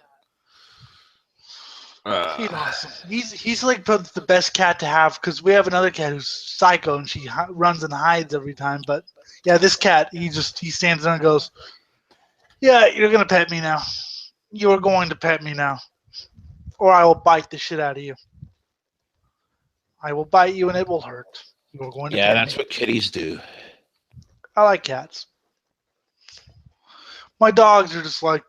He's awesome. He's like the best cat to have because we have another cat who's psycho and she runs and hides every time. But yeah, this cat he stands there and goes, "Yeah, you're gonna pet me now. You're going to pet me now, or I will bite the shit out of you. I will bite you and it will hurt. You are going to pet that's me." what kitties do. I like cats. My dogs are just like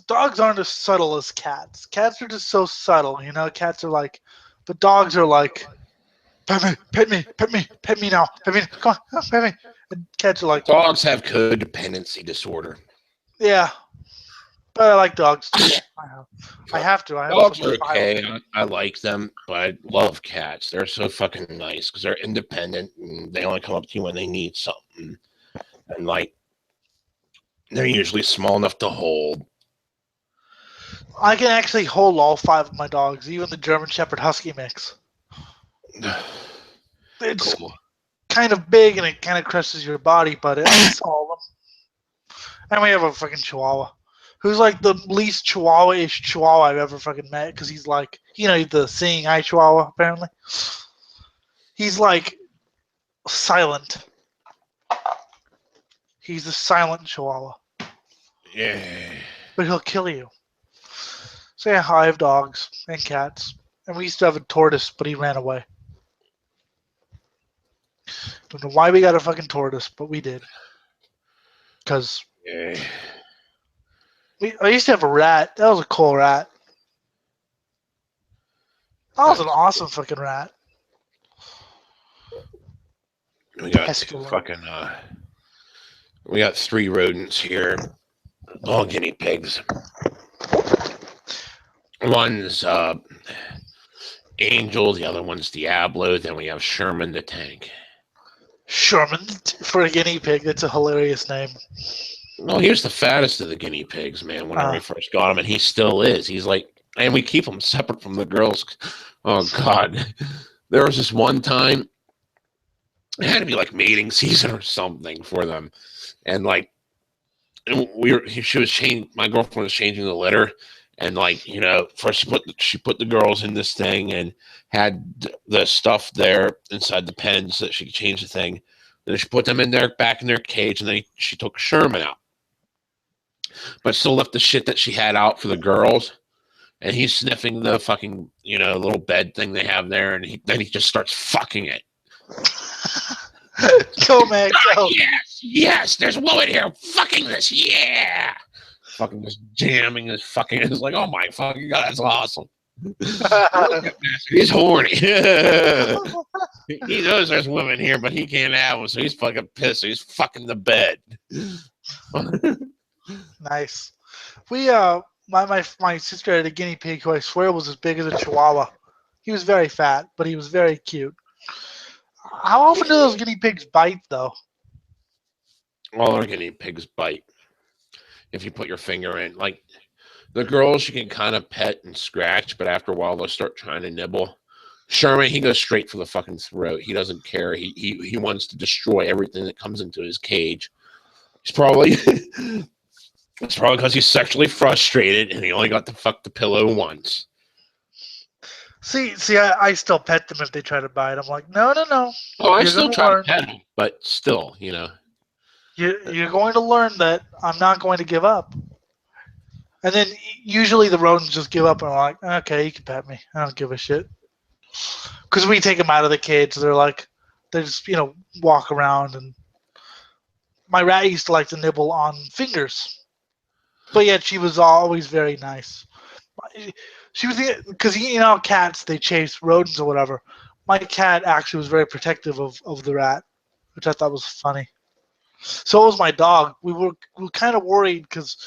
dogs aren't as subtle as cats. Cats are just so subtle, Cats are like, but dogs are like, pet me, pet me, pet me, pet me now, pet me, come on, pet me. And cats are like, dogs have codependency disorder. Yeah, but I like dogs too. I have to. I have Dogs some are okay. style. I like them, but I love cats. They're so fucking nice because they're independent and they only come up to you when they need something. And like, they're usually small enough to hold. I can actually hold all 5 of my dogs, even the German Shepherd Husky mix. It's Cool. kind of big and it kind of crushes your body, but it's all of them. And we have a fucking Chihuahua, who's like the least Chihuahua-ish Chihuahua I've ever fucking met, because he's like, the seeing eye Chihuahua, apparently. He's like silent. He's a silent Chihuahua. Yeah. But he'll kill you. So yeah, I have dogs and cats. And we used to have a tortoise, but he ran away. Don't know why we got a fucking tortoise, but we did. Because I used to have a rat. That was a cool rat. That was an awesome fucking rat. We got we got 3 rodents here. All guinea pigs. One's Angel, the other one's Diablo, then we have Sherman the tank. Sherman for a guinea pig. That's a hilarious name. Well, he was the fattest of the guinea pigs, man, whenever we first got him, and he still is. He's like, and we keep him separate from the girls. Oh, God. There was this one time it had to be like mating season or something for them, and like she was changing. My girlfriend was changing the litter, and like first she put the girls in this thing and had the stuff there inside the pen so that she could change the thing. Then she put them in there back in their cage, and then she took Sherman out, but still left the shit that she had out for the girls. And he's sniffing the fucking little bed thing they have there, and then he just starts fucking it. Go, man, go. Yes, there's a woman here fucking this, yeah. Fucking just jamming his fucking, it's like, oh my fucking god, that's awesome. He's horny. He knows there's women here, but he can't have them, so he's fucking pissed. So he's fucking the bed. Nice. We my sister had a guinea pig who I swear was as big as a chihuahua. He was very fat, but he was very cute. How often do those guinea pigs bite, though? All our guinea pigs bite if you put your finger in. Like the girls, you can kind of pet and scratch, but after a while they'll start trying to nibble. Sherman, he goes straight for the fucking throat. He doesn't care. He wants to destroy everything that comes into his cage. He's probably it's probably because he's sexually frustrated and he only got to fuck the pillow once. See, I still pet them if they try to bite. I'm like, no. Oh, I still try to pet him, but still, You're going to learn that I'm not going to give up. And then usually the rodents just give up and are like, okay, you can pet me. I don't give a shit. Because we take them out of the cage, they just walk around. And my rat used to like to nibble on fingers, but yet she was always very nice. She was because cats, they chase rodents or whatever. My cat actually was very protective of the rat, which I thought was funny. So was my dog. We were kind of worried because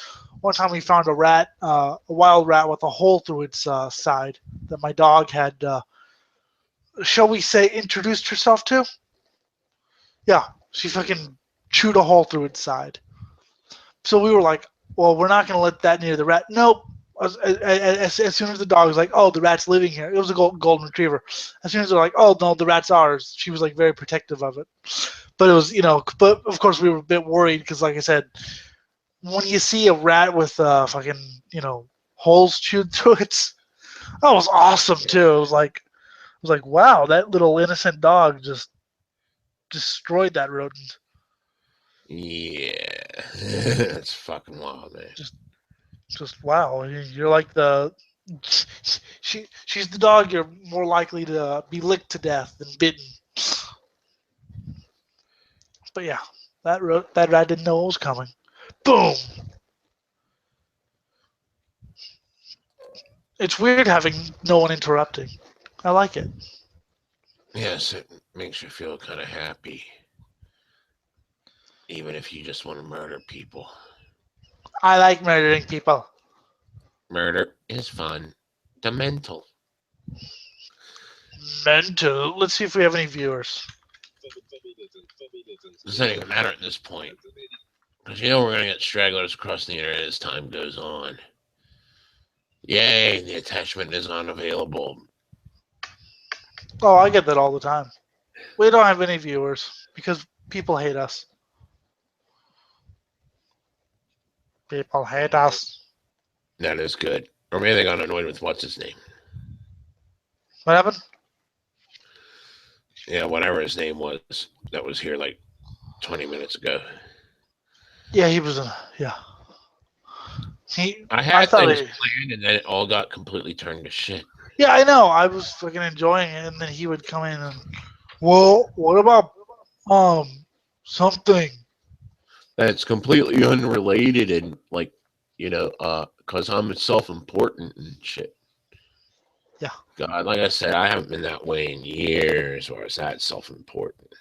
one time we found a wild rat with a hole through its side that my dog had, shall we say, introduced herself to. Yeah, she fucking chewed a hole through its side. So we were like, well, we're not going to let that near the rat. Nope. As soon as the dog was like, oh, the rat's living here. It was a golden retriever. As soon as they're like, oh, no, the rat's ours. She was like very protective of it. But it was, but of course we were a bit worried because, like I said, when you see a rat with fucking, holes chewed through it, that was awesome too. It was like, wow, that little innocent dog just destroyed that rodent. Yeah, that's fucking wild, man. Just wow. You're like she's the dog you're more likely to be licked to death than bitten. But yeah, that rat didn't know what was coming. Boom. It's weird having no one interrupting. I like it. Yes, it makes you feel kind of happy. Even if you just want to murder people. I like murdering people. Murder is fun. The mental. Mental. Let's see if we have any viewers. It doesn't even matter at this point. Because we're going to get stragglers across the internet as time goes on. Yay, the attachment is unavailable. Oh, I get that all the time. We don't have any viewers because people hate us. People hate us. That is good. Or maybe they got annoyed with what's his name. What happened? Yeah, whatever his name was that was here like 20 minutes ago. Yeah, he was yeah. I had things planned and then it all got completely turned to shit. Yeah, I know. I was fucking enjoying it and then he would come in and, well, what about something? That's completely unrelated and like, because I'm self-important and shit. Yeah. God, like I said, I haven't been that way in years, or is that self-important?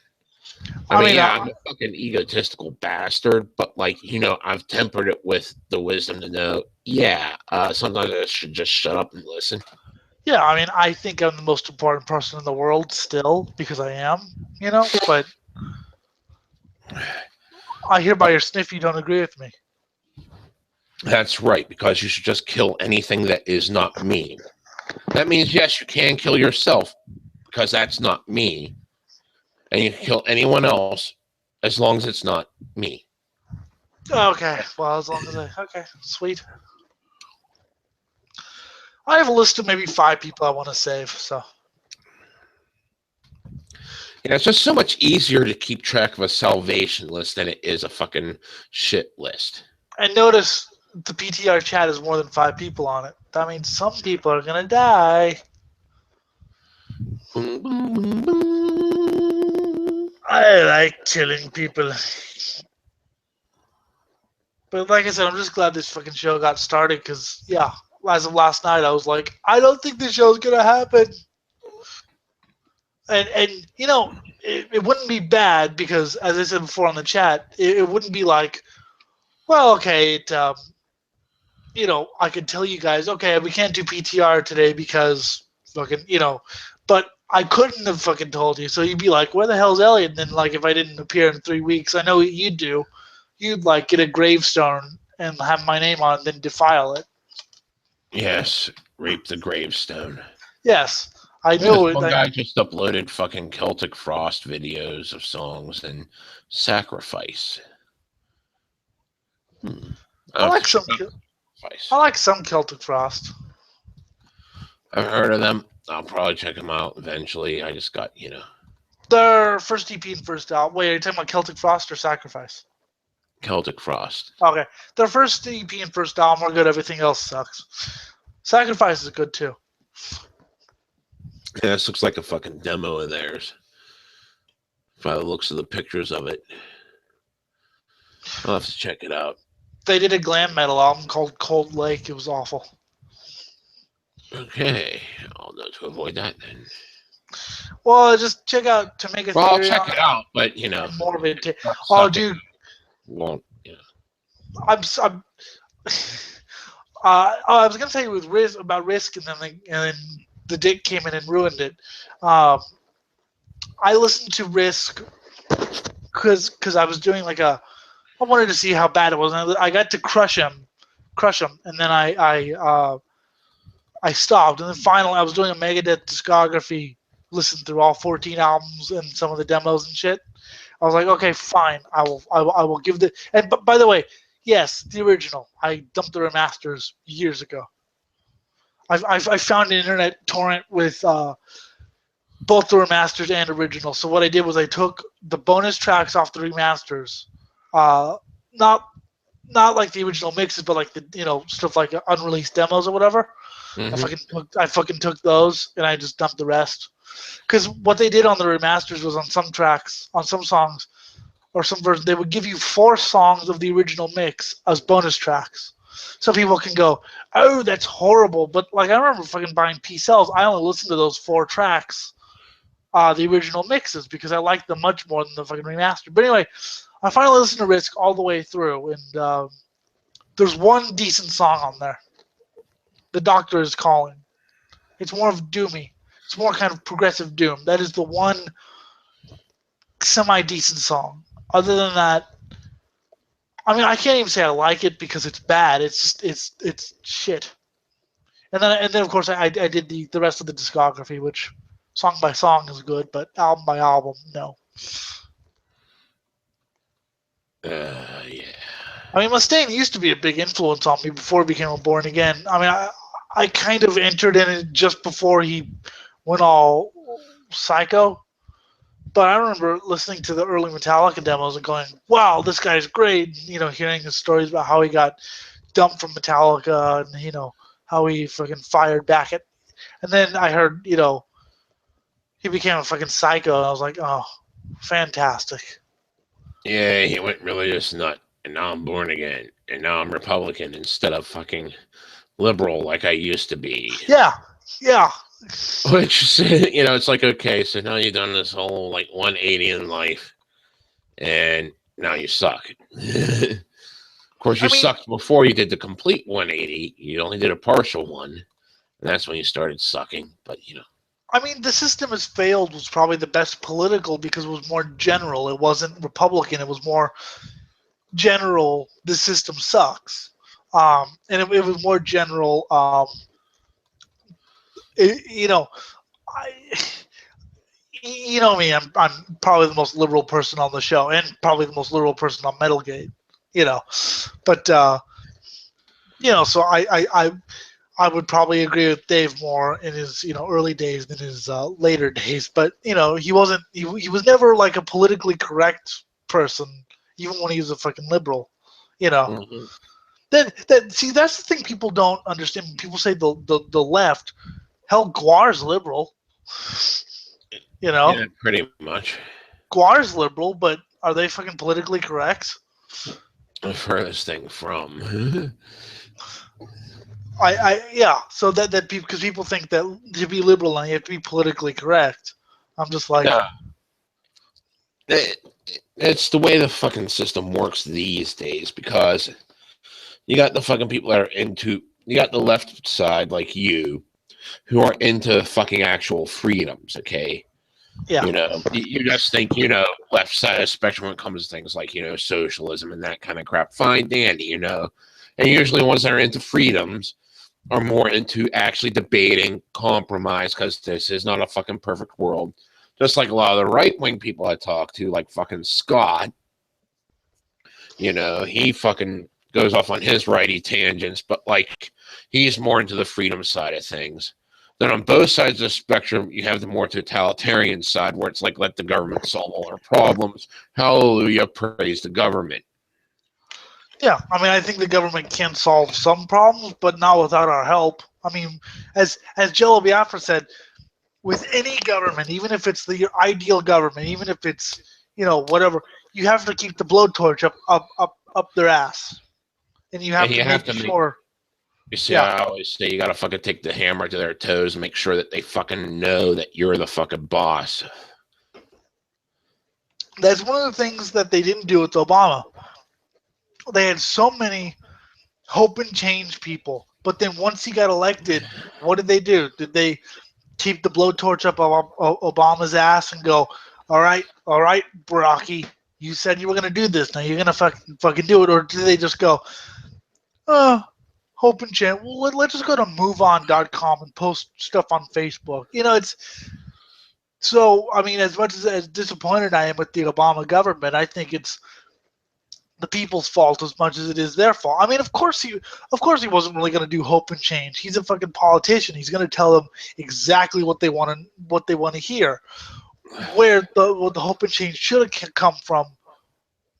I mean, I'm a fucking egotistical bastard, but like, I've tempered it with the wisdom to know, sometimes I should just shut up and listen. Yeah, I mean, I think I'm the most important person in the world still, because I am, but I hear by your sniff you don't agree with me. That's right, because you should just kill anything that is not me. That means, yes, you can kill yourself, because that's not me. and you can kill anyone else as long as it's not me. Okay, well, as long as okay, sweet. I have a list of maybe 5 people I want to save, so. Yeah, it's just so much easier to keep track of a salvation list than it is a fucking shit list. And notice the PTR chat has more than 5 people on it. That means some people are gonna die. Boom, boom, boom, boom. I like killing people. But like I said, I'm just glad this fucking show got started because, yeah, as of last night, I was like, I don't think this show's gonna happen. And you know, it wouldn't be bad because, as I said before on the chat, it wouldn't be like, well, okay, you know, I could tell you guys, okay, we can't do PTR today because fucking, you know, but I couldn't have fucking told you. So you'd be like, where the hell's Elliot? And then, like, if I didn't appear in 3 weeks, I know what you'd do. You'd, like, get a gravestone and have my name on it, then defile it. Yes, rape the gravestone. Yes, I know it. One guy just uploaded fucking Celtic Frost videos of songs and sacrifice. I like some Celtic Frost. I've heard of them. I'll probably check them out eventually. I just got, Their first EP and first album. Wait, are you talking about Celtic Frost or Sacrifice? Celtic Frost. Okay. Their first EP and first album are good. Everything else sucks. Sacrifice is good too. Yeah, this looks like a fucking demo of theirs. By the looks of the pictures of it. I'll have to check it out. They did a glam metal album called Cold Lake. It was awful. Okay. I'll know to avoid that then. Well, just check out To Make a Well, I'll Theory check on it out, but, more of it. Oh, dude. Won't, I was gonna say with Risk about Risk, and then the dick came in and ruined it. I listened to Risk because I was doing like I wanted to see how bad it was. And I got to crush him, and then I stopped. And then finally, I was doing a Megadeth discography, listened through all 14 albums and some of the demos and shit. I was like, okay, fine. I will give the. And but by the way, yes, the original. I dumped the remasters years ago. I found an internet torrent with both the remasters and original. So what I did was I took the bonus tracks off the remasters, not like the original mixes, but like the stuff like unreleased demos or whatever. Mm-hmm. I fucking took those and I just dumped the rest. Because what they did on the remasters was on some tracks, on some songs, or some versions, they would give you 4 songs of the original mix as bonus tracks. So people can go, oh, that's horrible. But like I remember fucking buying P-Cells. I only listened to those 4 tracks, the original mixes, because I liked them much more than the fucking remaster. But anyway, I finally listened to Risk all the way through, and there's one decent song on there. The Doctor is Calling. It's more of doomy. It's more kind of progressive doom. That is the one semi-decent song. Other than that, I mean, I can't even say I like it because it's bad. It's just it's shit. And then of course I did the rest of the discography, which song by song is good, but album by album, no. Yeah. I mean, Mustaine used to be a big influence on me before he became a Born Again. I mean, I kind of entered in it just before he went all psycho. But I remember listening to the early Metallica demos and going, wow, this guy's great. Hearing his stories about how he got dumped from Metallica and, how he fucking fired back at. And then I heard, he became a fucking psycho. And I was like, oh, fantastic. Yeah, he went religious nut. And now I'm born again. And now I'm Republican instead of fucking liberal like I used to be. Yeah. Which, it's like, okay, so now you've done this whole, 180 in life, and now you suck. Of course, you sucked before you did the complete 180. You only did a partial one, and that's when you started sucking, but, I mean, The System Has Failed was probably the best political because it was more general. It wasn't Republican. It was more general, the system sucks. And it was more general, you know me, I'm probably the most liberal person on the show, and probably the most liberal person on Metalgate. But so I would probably agree with Dave more in his early days than his later days. But he wasn't he was never like a politically correct person, even when he was a fucking liberal. Mhm. See, that's the thing people don't understand. When people say the left, hell, Guar's liberal. Yeah, pretty much. Guar's liberal, but are they fucking politically correct? The furthest thing from. Yeah. So that because people think that to be liberal now you have to be politically correct. I'm just like, No, it, it's the way the fucking system works these days because you got the fucking people that are into. You got the left side like you, who are into fucking actual freedoms. Okay. yeah, You just think, left side of the spectrum when it comes to things like, socialism and that kind of crap. Fine, dandy, And usually ones that are into freedoms are more into actually debating compromise because this is not a fucking perfect world. Just like a lot of the right wing people I talk to, like fucking Scott, he fucking goes off on his righty tangents, but like he's more into the freedom side of things. Then on both sides of the spectrum, you have the more totalitarian side where it's like, let the government solve all our problems. Hallelujah, praise the government. yeah. I mean, I think the government can solve some problems, but not without our help. I mean, as Jello Biafra said, with any government, even if it's the ideal government, even if it's whatever, you have to keep the blowtorch up their ass, and you have And to you have make to make, sure. you see, Yeah, I always say you got to fucking take the hammer to their toes and make sure that they fucking know that you're the fucking boss. that's one of the things that they didn't do with Obama. They had so many hope and change people, but then once he got elected, what did they do? Did they keep the blowtorch up Obama's ass and go, all right, Baraki, you said you were going to do this. Now you're going to fucking do it. Or did they just go, hope and chant. Well, let's just go to moveon.com and post stuff on Facebook. It's so, I mean, as much as disappointed I am with the Obama government, I think it's the people's fault as much as it is their fault. I mean, of course he wasn't really going to do hope and change. He's a fucking politician. He's going to tell them exactly what they want to hear. Where the hope and change should have come from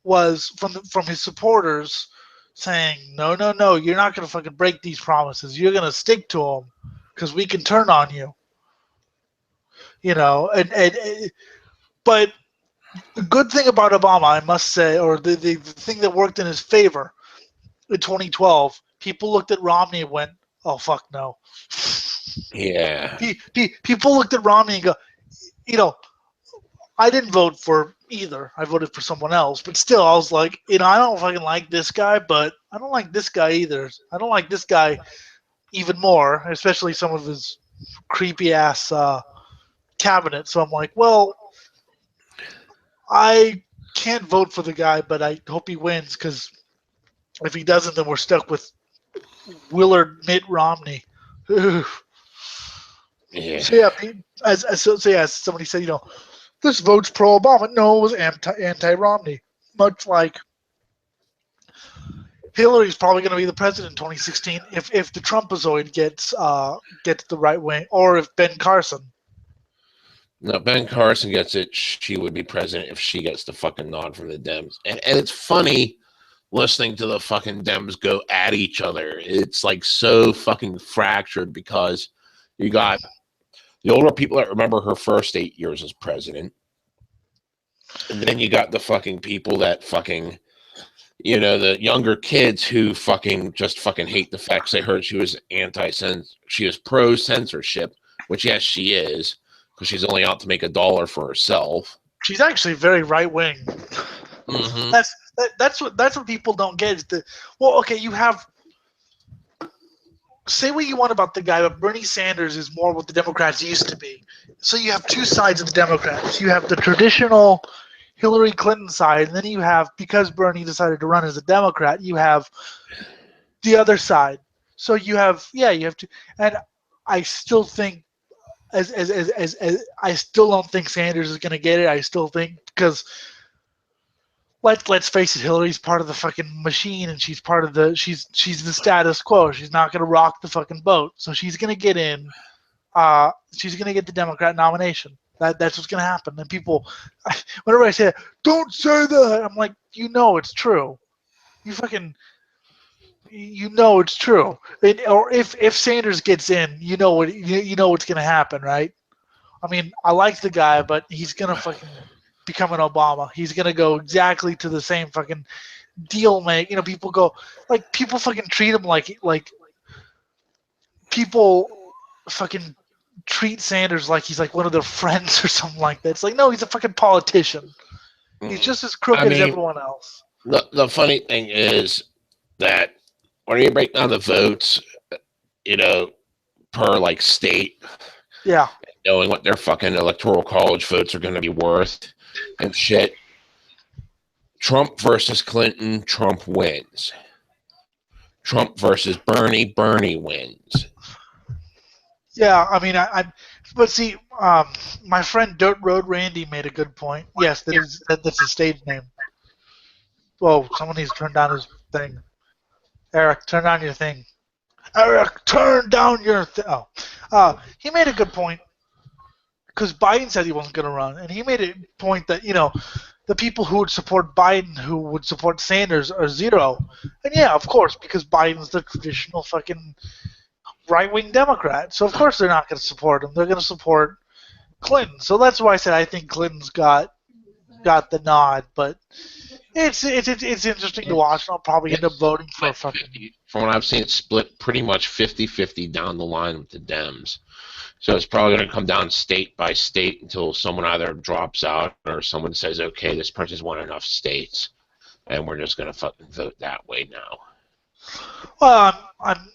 was from his supporters saying, no, you're not going to fucking break these promises. You're going to stick to them because we can turn on you. But the good thing about Obama, I must say, or the thing that worked in his favor in 2012, people looked at Romney and went, oh, fuck no. Yeah. People looked at Romney and go, I didn't vote for either. I voted for someone else. But still, I was like, I don't fucking like this guy, but I don't like this guy either. I don't like this guy even more, especially some of his creepy ass cabinet. So I'm like, well, I can't vote for the guy, but I hope he wins because if he doesn't, then we're stuck with Willard Mitt Romney. Yeah. So yeah, as somebody said, this vote's pro Obama. No, it was anti Romney. Much like Hillary's probably going to be the president in 2016 if the Trumpazoid gets the right wing, or if Ben Carson. No, Ben Carson gets it. She would be president if she gets the fucking nod from the Dems. And it's funny listening to the fucking Dems go at each other. It's like so fucking fractured because you got the older people that remember her first 8 years as president. And then you got the fucking people that fucking, the younger kids who fucking just fucking hate the facts they heard she was she was pro-censorship, which yes, she is, because she's only out to make $1 for herself. She's actually very right wing. Mm-hmm. That's what people don't get. Okay, you have, say what you want about the guy, but Bernie Sanders is more what the Democrats used to be. So you have two sides of the Democrats. You have the traditional Hillary Clinton side, and then you have, because Bernie decided to run as a Democrat, you have the other side. So you have to, and I still think as I still don't think Sanders is going to get it. I still think because let's face it, Hillary's part of the fucking machine, and she's part of the she's the status quo. She's not going to rock the fucking boat, so she's going to get in. She's going to get the Democrat nomination. That's what's going to happen. And people, whenever I say, "Don't say that," I'm like, you know, it's true. You fucking, you know, it's true. Or if Sanders gets in, you know what you know what's going to happen, right? I mean, I like the guy, but he's going to fucking become an Obama. He's going to go exactly to the same fucking deal make. You know, people go like people fucking treat him like people fucking treat Sanders like he's like one of their friends or something like that. It's like, no, he's a fucking politician. He's just as crooked as everyone else. The funny thing is that when you break down the votes, you know, per like state, yeah, knowing what their fucking electoral college votes are going to be worth and shit, Trump versus Clinton, Trump wins. Trump versus Bernie, Bernie wins. Yeah, I mean, but see, my friend Dirt Road Randy made a good point. Yes, that's a stage name. Whoa, someone needs to turn down his thing. Eric, turn down your thing. Eric, turn down your thing. Oh, he made a good point because Biden said he wasn't going to run, and he made a point that the people who would support Biden, who would support Sanders, are zero. And yeah, of course, because Biden's the traditional fucking right-wing Democrat. So of course they're not going to support him. They're going to support Clinton. So that's why I said I think Clinton's got the nod. But it's interesting to watch. I'll probably end up voting for fucking. From what I've seen, it's split pretty much 50-50 down the line with the Dems. So it's probably going to come down state by state until someone either drops out or someone says, okay, this person's won enough states, and we're just going to fucking vote that way now. Well, I'm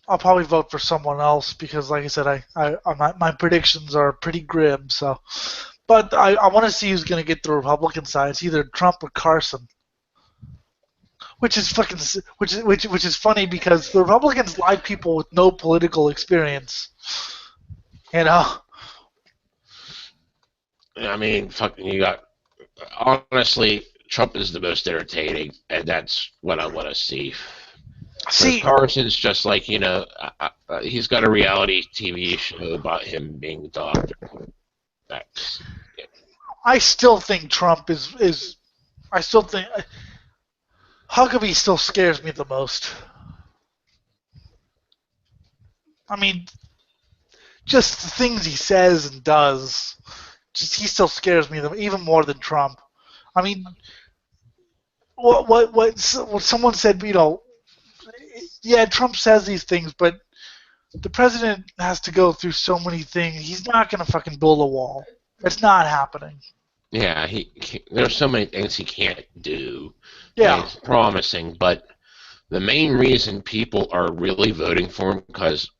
I'll probably vote for someone else because, like I said, my predictions are pretty grim. So, but I want to see who's going to get the Republican side. It's either Trump or Carson, which is funny because the Republicans like people with no political experience. You know. I mean, fucking, you got honestly, Trump is the most entertaining, and that's what I want to see. See, Carson's just like, he's got a reality TV show about him being the doctor. That's it. I still think Trump is I still think Huckabee still scares me the most. I mean, just the things he says and does, he still scares me even more than Trump. I mean, what someone said, yeah, Trump says these things, but the president has to go through so many things. He's not going to fucking build a wall. It's not happening. Yeah, there's so many things he can't do. Yeah. He's promising, but the main reason people are really voting for him, because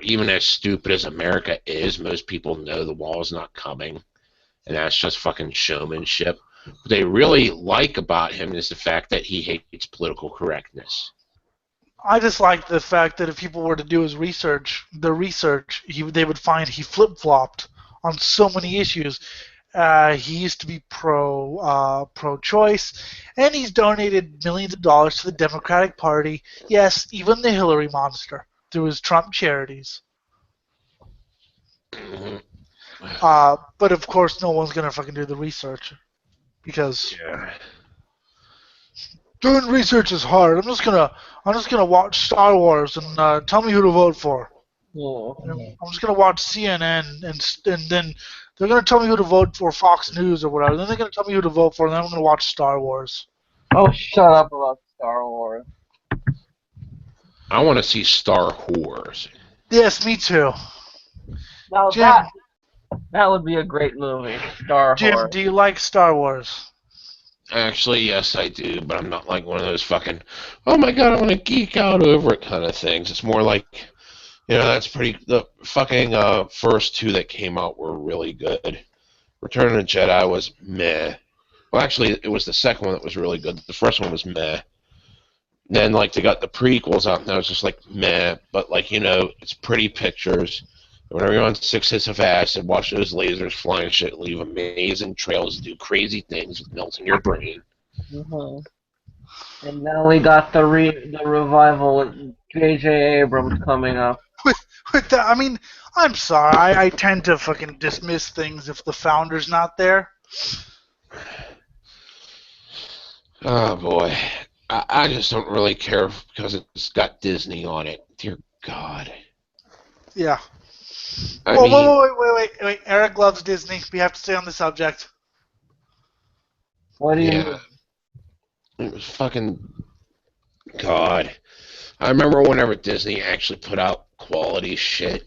even as stupid as America is, most people know the wall's not coming, and that's just fucking showmanship. What they really like about him is the fact that he hates political correctness. I just like the fact that if people were to do his research, they would find he flip-flopped on so many issues. He used to be pro-choice, and he's donated millions of dollars to the Democratic Party. Yes, even the Hillary monster through his Trump charities. Mm-hmm. But of course, no one's gonna fucking do the research because. Yeah. Doing research is hard. I'm just gonna watch Star Wars and tell me who to vote for. Yeah. I'm just gonna watch CNN and then they're gonna tell me who to vote for, Fox News or whatever. Then they're gonna tell me who to vote for, and then I'm gonna watch Star Wars. Oh, shut up about Star Wars. I want to see Star Wars. Yes, me too. Now Jim, that would be a great movie, Star Wars. Jim, do you like Star Wars? Actually, yes, I do, but I'm not like one of those fucking, oh my god, I want to geek out over it kind of things. It's more like, that's the fucking first two that came out were really good. Return of the Jedi was meh. Well, actually, it was the second one that was really good. The first one was meh. Then, they got the prequels out, and that was just like meh, but, it's pretty pictures. Whenever you're on 6 hits of acid, watch those lasers flying shit, leave amazing trails, do crazy things with melting your brain. Hmm. And now we got the revival with J.J. Abrams coming up. With that, I mean, I'm sorry. I tend to fucking dismiss things if the founder's not there. Oh boy, I just don't really care because it's got Disney on it. Dear God. Yeah. I Whoa, mean, wait. Eric loves Disney. We have to stay on the subject. What do you yeah, mean? it was fucking God. I remember whenever Disney actually put out quality shit,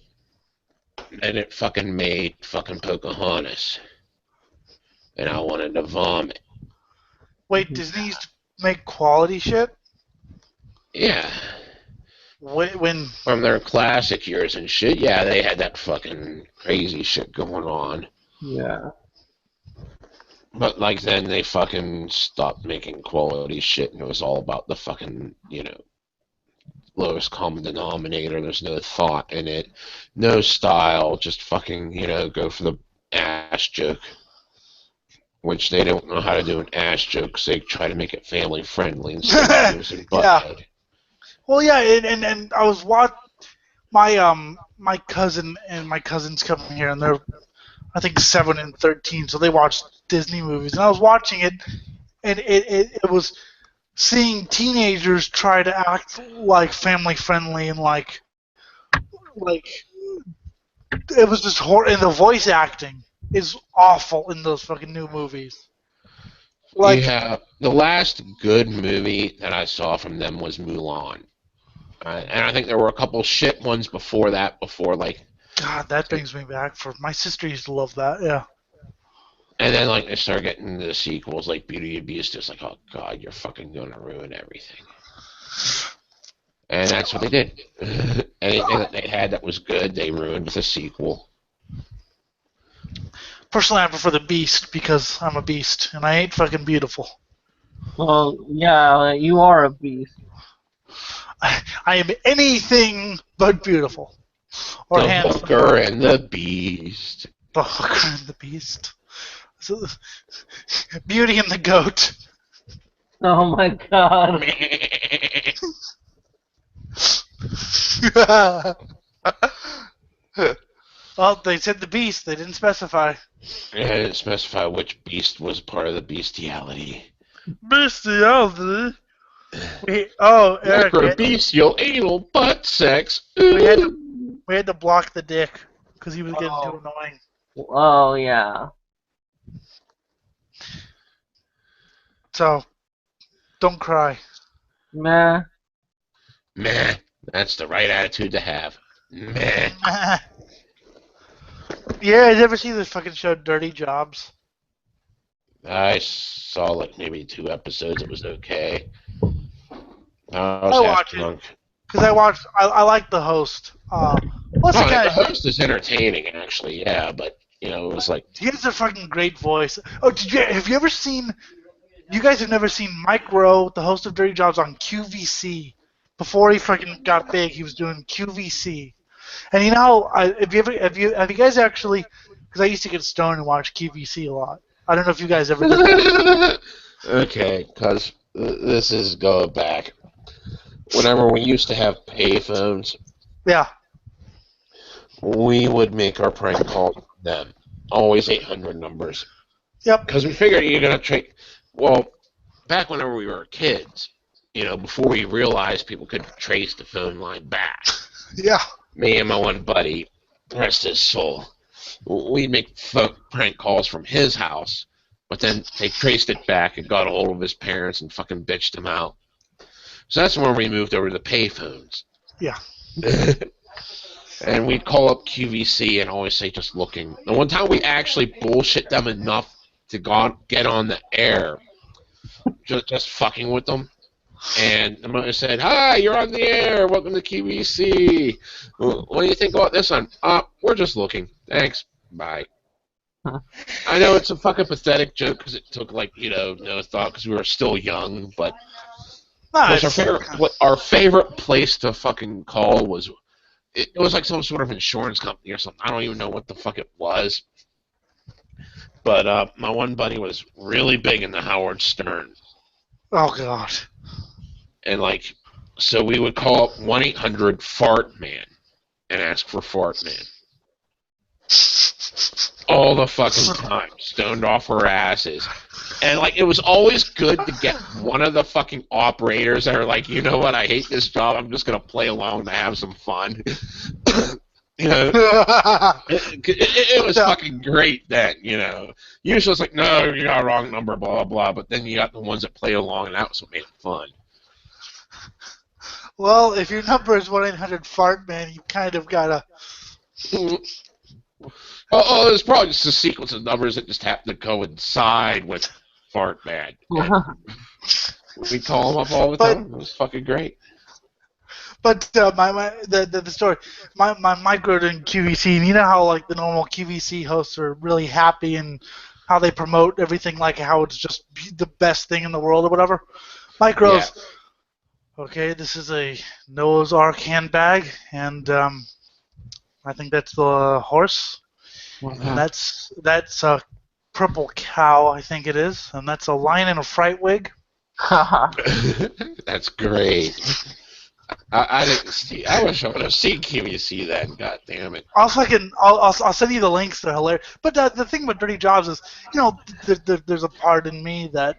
and it fucking made fucking Pocahontas, and I wanted to vomit. Wait, Disney used to make quality shit? Yeah, When from their classic years and shit. Yeah, they had that fucking crazy shit going on. Yeah. But like then they fucking stopped making quality shit, and it was all about the fucking lowest common denominator. There's no thought in it, no style, just fucking go for the ass joke. Which they don't know how to do an ass joke, so they try to make it family friendly instead of using yeah. butthead. Well, yeah, and I was my cousin and my cousins coming here, and they're I think 7 and 13, so they watch Disney movies, and I was watching it, and it was seeing teenagers try to act like family friendly and like it was just horrible. And the voice acting is awful in those fucking new movies. Like, Yeah, the last good movie that I saw from them was Mulan. And I think there were a couple shit ones before that, God, that brings me back. For my sister used to love that. Yeah. and then they started getting into the sequels like Beauty and the Beast. It's like, oh god, you're fucking gonna ruin everything. And that's what they did. Anything that they had that was good, they ruined with a sequel. Personally, I prefer the Beast because I'm a beast and I ain't fucking beautiful. Well, yeah, you are a beast. I am anything but beautiful or The handsome. Booker and the Beast. The Hooker and the Beast. So, Beauty and the Goat. Oh my god. Well, they said the Beast. They didn't specify. They didn't specify which beast was part of the bestiality. Bestiality. Eric, Bestial anal butt sex. we had to block the dick because he was getting too annoying. Oh yeah. So, don't cry. Meh. Meh. That's the right attitude to have. Meh. Yeah, did you ever see this fucking show Dirty Jobs? I saw maybe 2 episodes. It was okay. I I was half watch it. drunk. Because I like the host. What's the guy? The host is entertaining, actually, yeah, but, it was like... He has a fucking great voice. Oh, have you ever seen... You guys have never seen Mike Rowe, the host of Dirty Jobs, on QVC. Before he fucking got big, he was doing QVC. And have you guys actually... Because I used to get stoned and watch QVC a lot. I don't know if you guys ever did that. Okay, because this is going back. Whenever we used to have payphones, Yeah. we would make our prank calls with them. Always 800 numbers. Yep. Because we figured you're going to trade... Well, back whenever we were kids, before we realized people could trace the phone line back. Yeah. Me and my one buddy, rest his soul, we'd make prank calls from his house, but then they traced it back and got a hold of his parents and fucking bitched him out. So that's when we moved over to the payphones. Yeah. And we'd call up QVC and always say, just looking. The one time we actually bullshit them enough to get on the air, just fucking with them. And the mother said, "Hi, you're on the air. Welcome to QVC. What do you think about this one?" We're just looking. Thanks. Bye. I know it's a fucking pathetic joke because it took no thought because we were still young, but our favorite place to fucking call was it was like some sort of insurance company or something. I don't even know what the fuck it was. But my one buddy was really big into Howard Stern. Oh god. And like, so we would call up 1-800-FART-MAN and ask for Fart Man. All the fucking time, stoned off our asses. And like, it was always good to get one of the fucking operators that are like, you know what, I hate this job, I'm just gonna play along to have some fun. You know, it was fucking great then, you know. Usually it's like, no, you got a wrong number, blah, blah, blah. But then you got the ones that play along, and that was what made it fun. Well, if your number is 1-800-FART-MAN, you kind of gotta... Oh, it's probably just a sequence of numbers that just happen to coincide with Fart Man. We call them up all the time. It was fucking great. But the story, my micro in QVC, and you know how like the normal QVC hosts are really happy and how they promote everything like how it's just the best thing in the world or whatever. Micros, okay, this is a Noah's Ark handbag, and I think that's the horse, and that's a purple cow, I think it is, and that's a lion in a fright wig. That's great. I didn't see. I wish I would have seen QVC then. God damn it! I'll send you the links. They're hilarious. But the thing with Dirty Jobs is, you know, there's a part in me that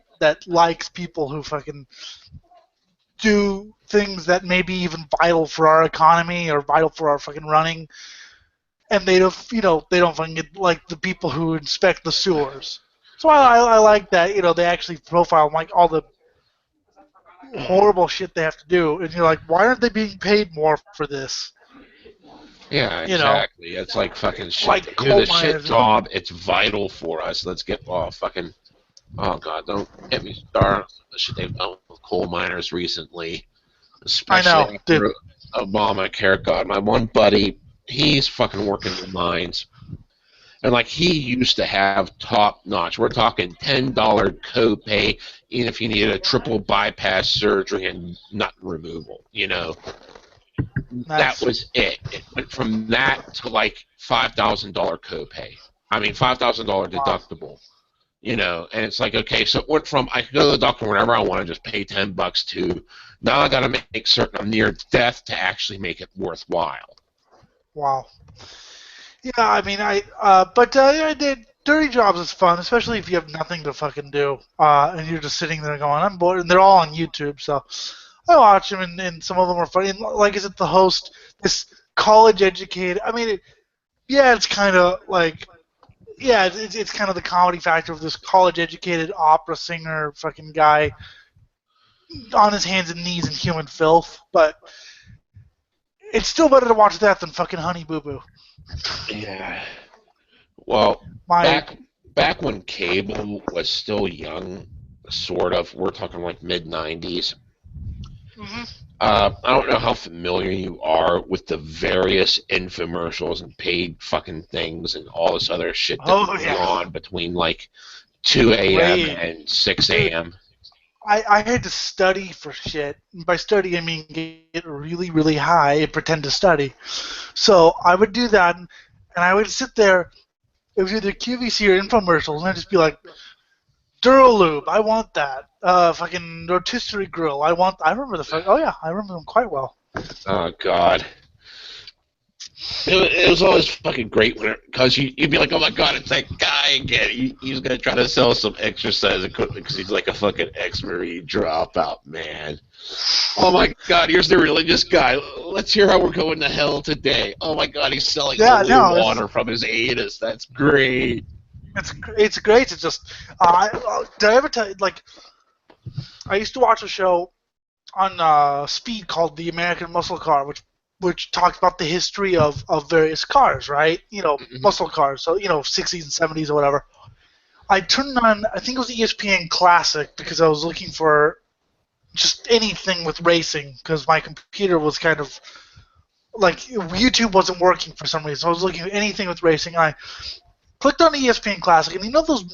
likes people who fucking do things that may be even vital for our economy or vital for our fucking running, and they don't fucking get like the people who inspect the sewers. So I like that. You know, they actually profile like all the horrible shit they have to do, and you're like, why aren't they being paid more for this? Yeah, exactly. It's like fucking shit. Like they do the shit job. It's vital for us. Let's get fucking. Oh god, don't get me started on the shit they've done with coal miners recently, especially after Obamacare. God, my one buddy, he's fucking working in mines. And like he used to have top notch. We're talking $10 copay, even if you needed a triple bypass surgery and nut removal. You know, that was it. It went from that to like $5,000 copay. I mean $5,000 deductible. You know, and it's like, okay, so it went from I can go to the doctor whenever I want to just pay $10 to now I got to make certain I'm near death to actually make it worthwhile. Wow. Yeah, I mean, I did. Dirty Jobs is fun, especially if you have nothing to fucking do, and you're just sitting there going, I'm bored, and they're all on YouTube, so I watch them, and some of them are funny. And like, is it the host, this college-educated, I mean, it's kind of like, it's kind of the comedy factor of this college-educated opera singer fucking guy on his hands and knees in human filth, but it's still better to watch that than fucking Honey Boo Boo. Yeah. Well, back when cable was still young, sort of, we're talking like mid-90s. Mm-hmm. I don't know how familiar you are with the various infomercials and paid fucking things and all this other shit that goes on between like 2 a.m. and 6 a.m. I had to study for shit. By study, I mean get really, really high and pretend to study. So I would do that, and I would sit there. It was either QVC or infomercials, and I'd just be like, Duralube, I want that. Fucking rotisserie grill, I remember I remember them quite well. Oh, God. It was always fucking great because you'd be like, oh my god, it's that guy again. He's gonna try to sell some exercise equipment because he's like a fucking ex-Marine dropout, man. Oh my god, here's the religious guy. Let's hear how we're going to hell today. Oh my god, he's selling water from his anus. That's great. It's great. It's just did I ever tell you, like, I used to watch a show on Speed called The American Muscle Car, which talks about the history of various cars, right? You know, muscle cars, so, 60s and 70s or whatever. I turned on, I think it was ESPN Classic, because I was looking for just anything with racing, because my computer was kind of, like, YouTube wasn't working for some reason, so I was looking at anything with racing. I clicked on ESPN Classic, and those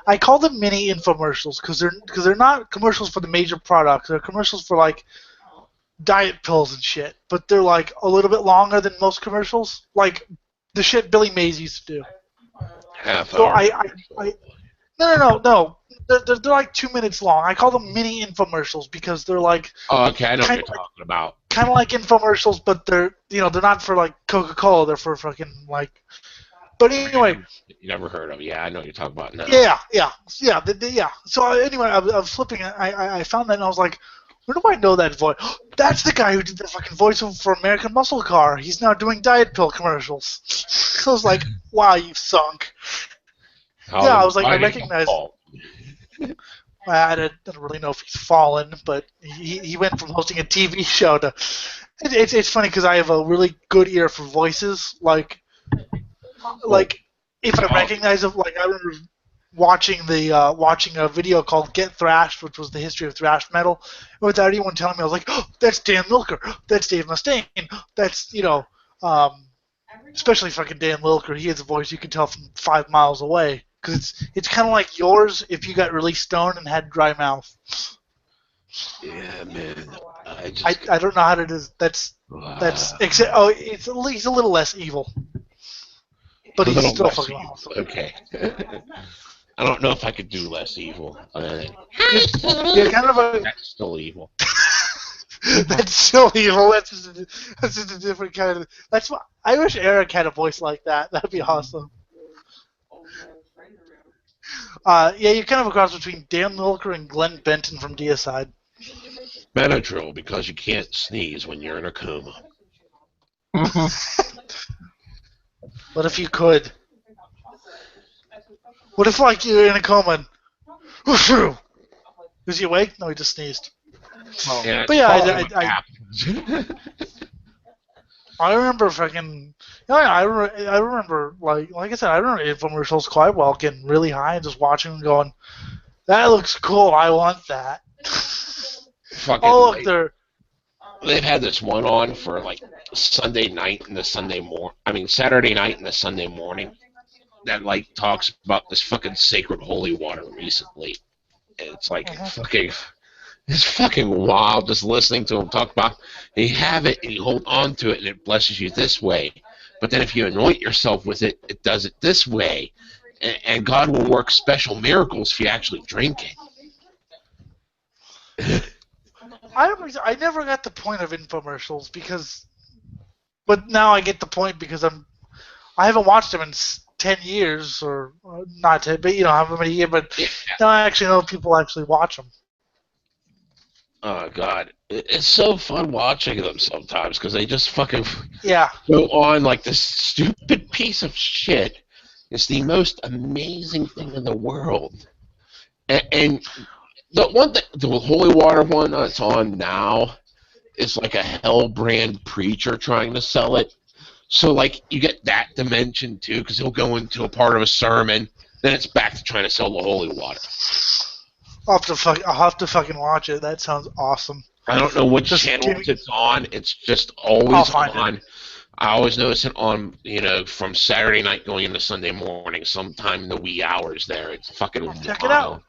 I call them mini infomercials, because they're not commercials for the major products. They're commercials for, like, diet pills and shit, but they're like a little bit longer than most commercials, like the shit Billy Mays used to do. Half So hour. no. They're like 2 minutes long. I call them mini infomercials because they're like Oh, okay, I know what kind you're talking about. of like infomercials, but they're they're not for like Coca-Cola. They're for fucking like. But anyway, You never heard of? Yeah, I know what you're talking about now. yeah. So anyway, I was flipping. I found that and I was like, where do I know that voice? That's the guy who did the fucking voice for American Muscle Car. He's now doing diet pill commercials. I was like, wow, you've sunk. I was like, I recognized. I don't really know if he's fallen, but he went from hosting a TV show to. It's funny because I have a really good ear for voices. Like if I recognize it, like I remember watching a video called Get Thrashed, which was the history of thrash metal, without anyone telling me. I was like, oh, that's Dan Lilker, that's Dave Mustaine, that's especially fucking Dan Lilker. He has a voice you can tell from 5 miles away. Because it's kind of like yours if you got really stoned and had dry mouth. Yeah, man. I don't know how to do that's except he's a little less evil, but he's still fucking awesome. Okay. I don't know if I could do less evil. You're kind of a. That's still evil. That's still evil. That's just a different kind of. That's what I wish Eric had a voice like that. That'd be awesome. You're kind of a cross between Dan Lilker and Glenn Benton from Deicide. Benadryl, because you can't sneeze when you're in a coma. What if you could? What if, like, you're in a coma and... Is he awake? No, he just sneezed. Well, yeah, but yeah, I remember fucking... I remember, like I said, I remember infomercials quite well, getting really high and just watching them going, that looks cool, I want that. Fucking oh, look, they're... They've had this one on for, like, Sunday night and the Saturday night and the Sunday morning that, like, talks about this fucking sacred holy water recently. And it's like, it's fucking wild just listening to him talk about, you have it and you hold on to it and it blesses you this way. But then if you anoint yourself with it, it does it this way. And God will work special miracles if you actually drink it. I never got the point of infomercials but now I get the point because I haven't watched them in 10 years or not 10, but however many years. But now I actually know people actually watch them. Oh God, it's so fun watching them sometimes because they just fucking go on like this stupid piece of shit. It's the most amazing thing in the world, and the one that the holy water one that's on now is like a hell brand preacher trying to sell it. So like you get that dimension too because he'll go into a part of a sermon, then it's back to trying to sell the holy water. I'll have to fucking watch it. That sounds awesome. I don't know what channel it's on. It's just always on. It. I always notice it on, from Saturday night going into Sunday morning, sometime in the wee hours there. It's fucking wild. Check it out.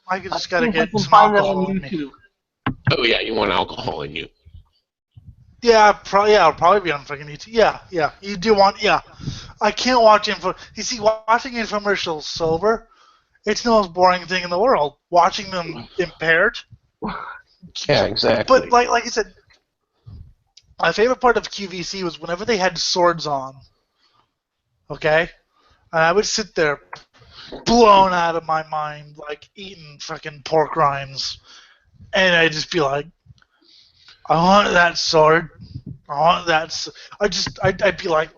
I just gotta get some alcohol on YouTube. Oh yeah, you want alcohol in you? Yeah, it'll probably be on fucking YouTube. Yeah. You do want, I can't watch You see, watching infomercials sober, it's the most boring thing in the world. Watching them impaired. Yeah, exactly. But like I said, my favorite part of QVC was whenever they had swords on. Okay? And I would sit there blown out of my mind, like eating fucking pork rinds. And I'd just be like, I want that sword. I want that. I'd be like,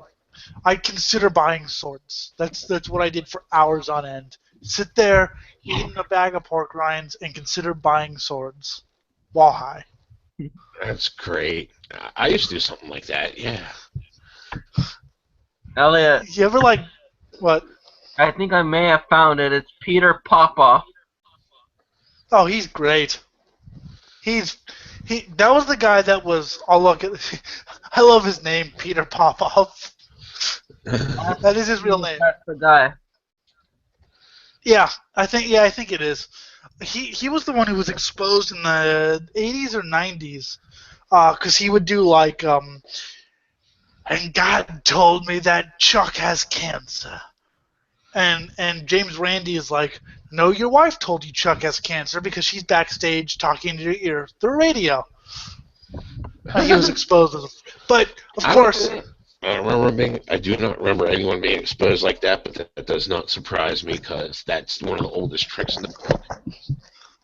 I'd consider buying swords. That's what I did for hours on end. Sit there, eating a bag of pork rinds, and consider buying swords while high. That's great. I used to do something like that, yeah. Elliot. You ever what? I think I may have found it. It's Peter Popoff. Oh, he's great. That was the guy that was. Oh, look, I love his name, Peter Popoff. That is his real name. That's the guy. Yeah, I think it is. He was the one who was exposed in the 80s or 90s because he would do like, and God told me that Chuck has cancer. And James Randi is like, no, your wife told you Chuck has cancer because she's backstage talking to your ear through radio. He was exposed as but of course. I do not remember anyone being exposed like that, but that does not surprise me because that's one of the oldest tricks in the book.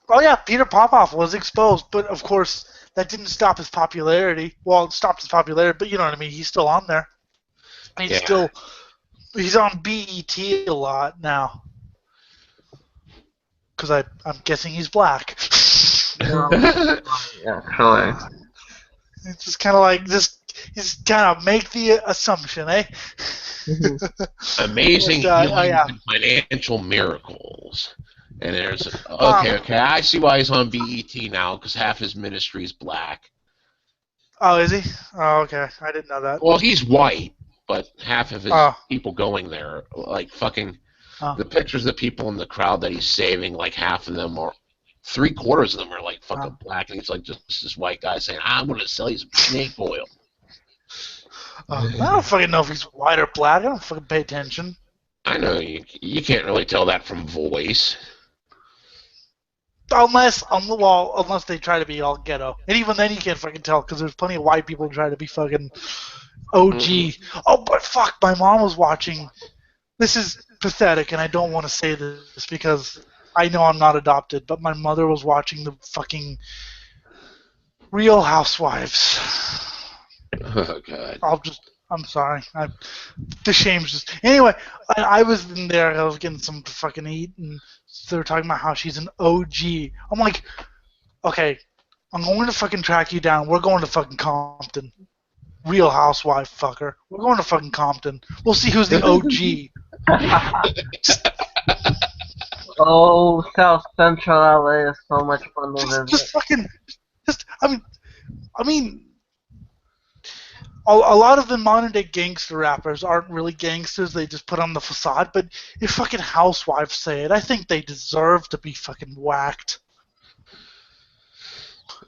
Oh yeah, Peter Popoff was exposed, but of course that didn't stop his popularity. Well, it stopped his popularity, but you know what I mean. He's still on there. He's on BET a lot now. Because I'm guessing he's black. Yeah, sure. It's just kind of like just kind of make the assumption, eh? Amazing healing and financial miracles. And there's okay. I see why he's on BET now because half his ministry is black. Oh, is he? Oh, okay. I didn't know that. Well, he's white, but half of his people going there, like fucking, the pictures of the people in the crowd that he's saving, like half of them are, 3/4 of them are like fucking black, and he's like just this white guy saying, "I'm gonna sell you some snake oil." I don't fucking know if he's white or black. I don't fucking pay attention. I know you can't really tell that from voice. Unless they try to be all ghetto, and even then you can't fucking tell because there's plenty of white people who try to be fucking OG. Oh, but fuck, my mom was watching. This is pathetic, and I don't want to say this because I know I'm not adopted, but my mother was watching the fucking Real Housewives. Oh God. I'm sorry. The shame's just. Anyway, I was in there. I was getting some to fucking eat, and they were talking about how she's an OG. I'm like, okay, I'm going to fucking track you down. We're going to fucking Compton. Real Housewife, fucker. We're going to fucking Compton. We'll see who's the OG. Oh, South Central LA is so much fun to visit. I mean. A lot of the modern day gangster rappers aren't really gangsters, they just put on the facade, but if fucking housewives say it, I think they deserve to be fucking whacked.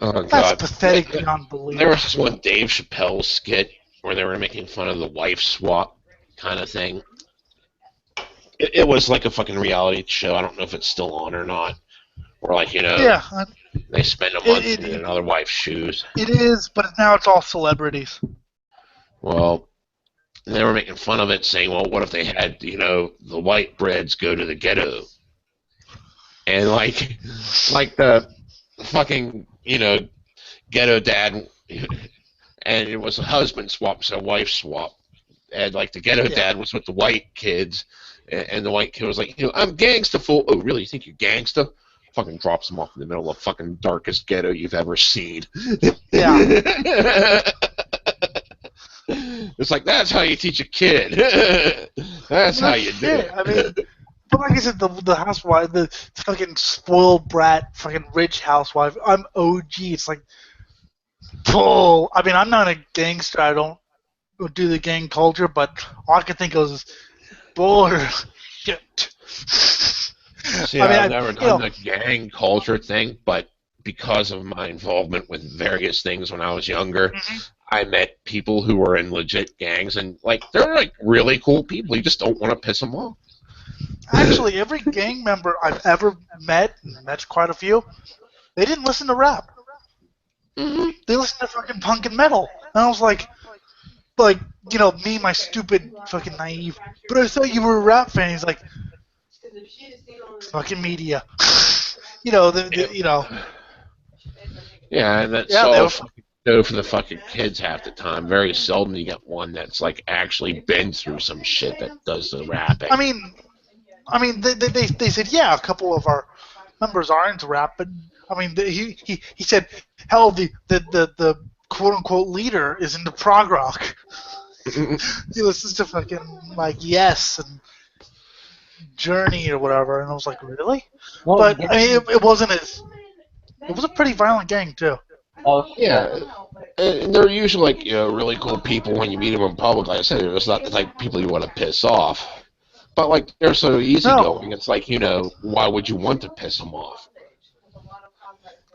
Oh, That's God. pathetic beyond belief. There was this one Dave Chappelle skit where they were making fun of the wife swap kind of thing. It was like a fucking reality show. I don't know if it's still on or not. Or like, they spend a month in another wife's shoes. It is, but now it's all celebrities. Well, they were making fun of it, saying, well, what if they had, the white breads go to the ghetto? And, like the fucking, ghetto dad, and it was a husband swap, so wife swap. And, like, the ghetto dad was with the white kids, and the white kid was like, I'm gangsta fool. Oh, really? You think you're gangsta? Fucking drops him off in the middle of the fucking darkest ghetto you've ever seen. Yeah. It's like, that's how you teach a kid. That's how you do it. I mean, but like I said, the housewife, the fucking spoiled brat, fucking rich housewife, I'm OG. It's like, bull. I mean, I'm not a gangster. I don't do the gang culture, but all I can think of is bullshit. See, I've never done the gang culture thing, but because of my involvement with various things when I was younger, I met people who were in legit gangs, and they're really cool people. You just don't want to piss them off. Actually, every gang member I've ever met, and that's quite a few, they didn't listen to rap. They listened to fucking punk and metal, and I was like, me, my stupid fucking naive. But I thought you were a rap fan. He's like, fucking media. Yeah, and that's all for the fucking kids half the time. Very seldom you get one that's actually been through some shit that does the rapping. I mean, they said a couple of our members are into rap, but I mean, he said, hell, the quote unquote leader is into prog rock. He listens to fucking Yes and Journey or whatever, and I was like, really? Well, but I mean, it wasn't as. It was a pretty violent gang too. Oh yeah, and they're usually really cool people when you meet them in public. Like I said, it's not the type of people you want to piss off. But they're so easygoing. No. It's why would you want to piss them off?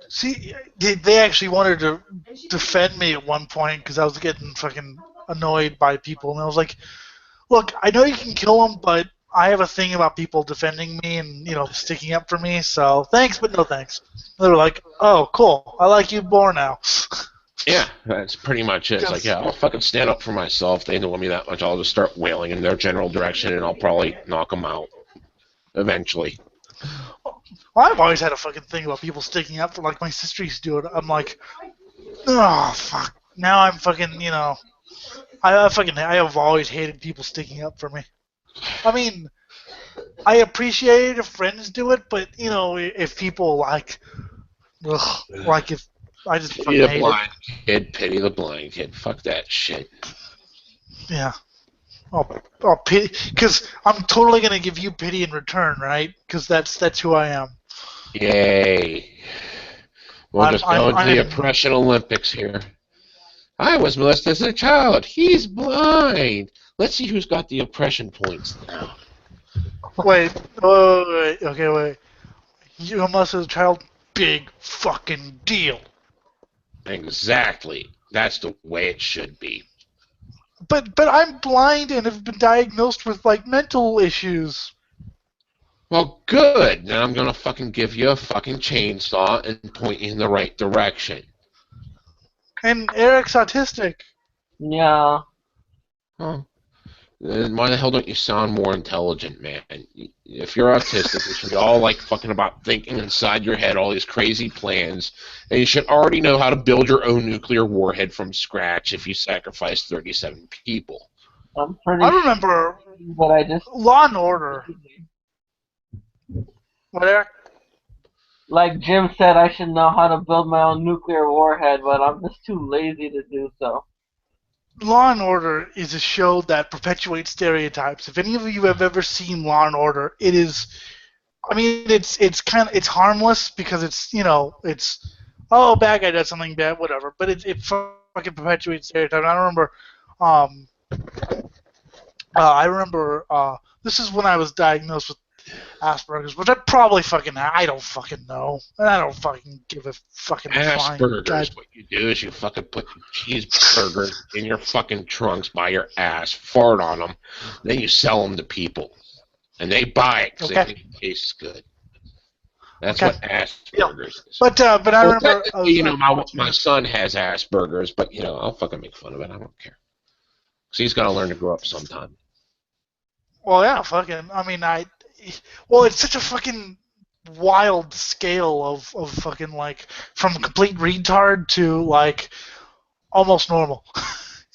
See, they actually wanted to defend me at one point because I was getting fucking annoyed by people, and I was like, "Look, I know you can kill them, but I have a thing about people defending me and sticking up for me. So thanks, but no thanks." They were like, "Oh, cool. I like you more now." Yeah, that's pretty much it. It's like, yeah, I'll fucking stand up for myself. They annoy me that much. I'll just start wailing in their general direction, and I'll probably knock them out eventually. Well, I've always had a fucking thing about people sticking up for, like, my sister used to do it. I'm like, oh fuck. Now I'm fucking, I have always hated people sticking up for me. I mean, I appreciate it if friends do it, but if people like if I just Pity fucking the hate blind kid, pity the blind kid. Fuck that shit. it. Yeah. I'll pity, because I'm totally gonna give you pity in return, right? Because that's who I am. Yay. We'll just go into the oppression Olympics here. I was molested as a child. He's blind. Let's see who's got the oppression points now. Wait. Okay, wait. You were molested as a child? Big fucking deal. Exactly. That's the way it should be. But I'm blind and have been diagnosed with, like, mental issues. Well, good. Now I'm gonna fucking give you a fucking chainsaw and point you in the right direction. And Eric's autistic. Yeah. Huh. Then why the hell don't you sound more intelligent, man? If you're autistic, you should be all like fucking about thinking inside your head all these crazy plans, and you should already know how to build your own nuclear warhead from scratch if you sacrifice 37 people. I'm pretty I remember sure, but I just Law and Order. What, Eric? like Jim said, I should know how to build my own nuclear warhead, but I'm just too lazy to do so. Law and Order is a show that perpetuates stereotypes. If any of you have ever seen Law and Order, it is, I mean, it's harmless because it's bad guy does something bad, whatever. But it fucking perpetuates stereotypes. I remember this is when I was diagnosed with Asperger's, which I don't fucking know, and I don't fucking give a fucking Asperger's. What you do is you fucking put cheeseburgers in your fucking trunks by your ass, fart on them, then you sell them to people, and they buy it because they think it tastes good. That's what Asperger's is. But I remember, my son has Asperger's, but I'll fucking make fun of it. I don't care. So he's got to learn to grow up sometime. Well, yeah, fucking. I mean, it's such a fucking wild scale of fucking, like, from complete retard to, like, almost normal.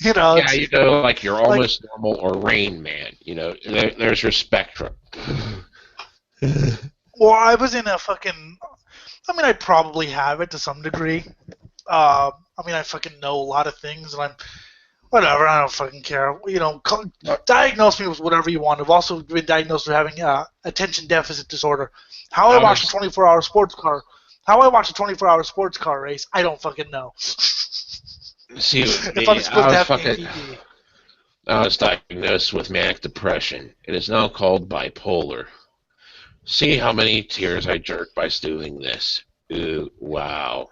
Yeah, like you're almost normal or Rain Man. There's your spectrum. Well, I was in a fucking. I mean, I probably have it to some degree. I mean, I fucking know a lot of things, and I'm. Whatever, I don't fucking care. Diagnose me with whatever you want. I've also been diagnosed with having attention deficit disorder. How I watch a 24-hour sports car race, I don't fucking know. See, if I'm supposed to have ADD. I was diagnosed with manic depression. It is now called bipolar. See how many tears I jerk by doing this. Ooh, wow.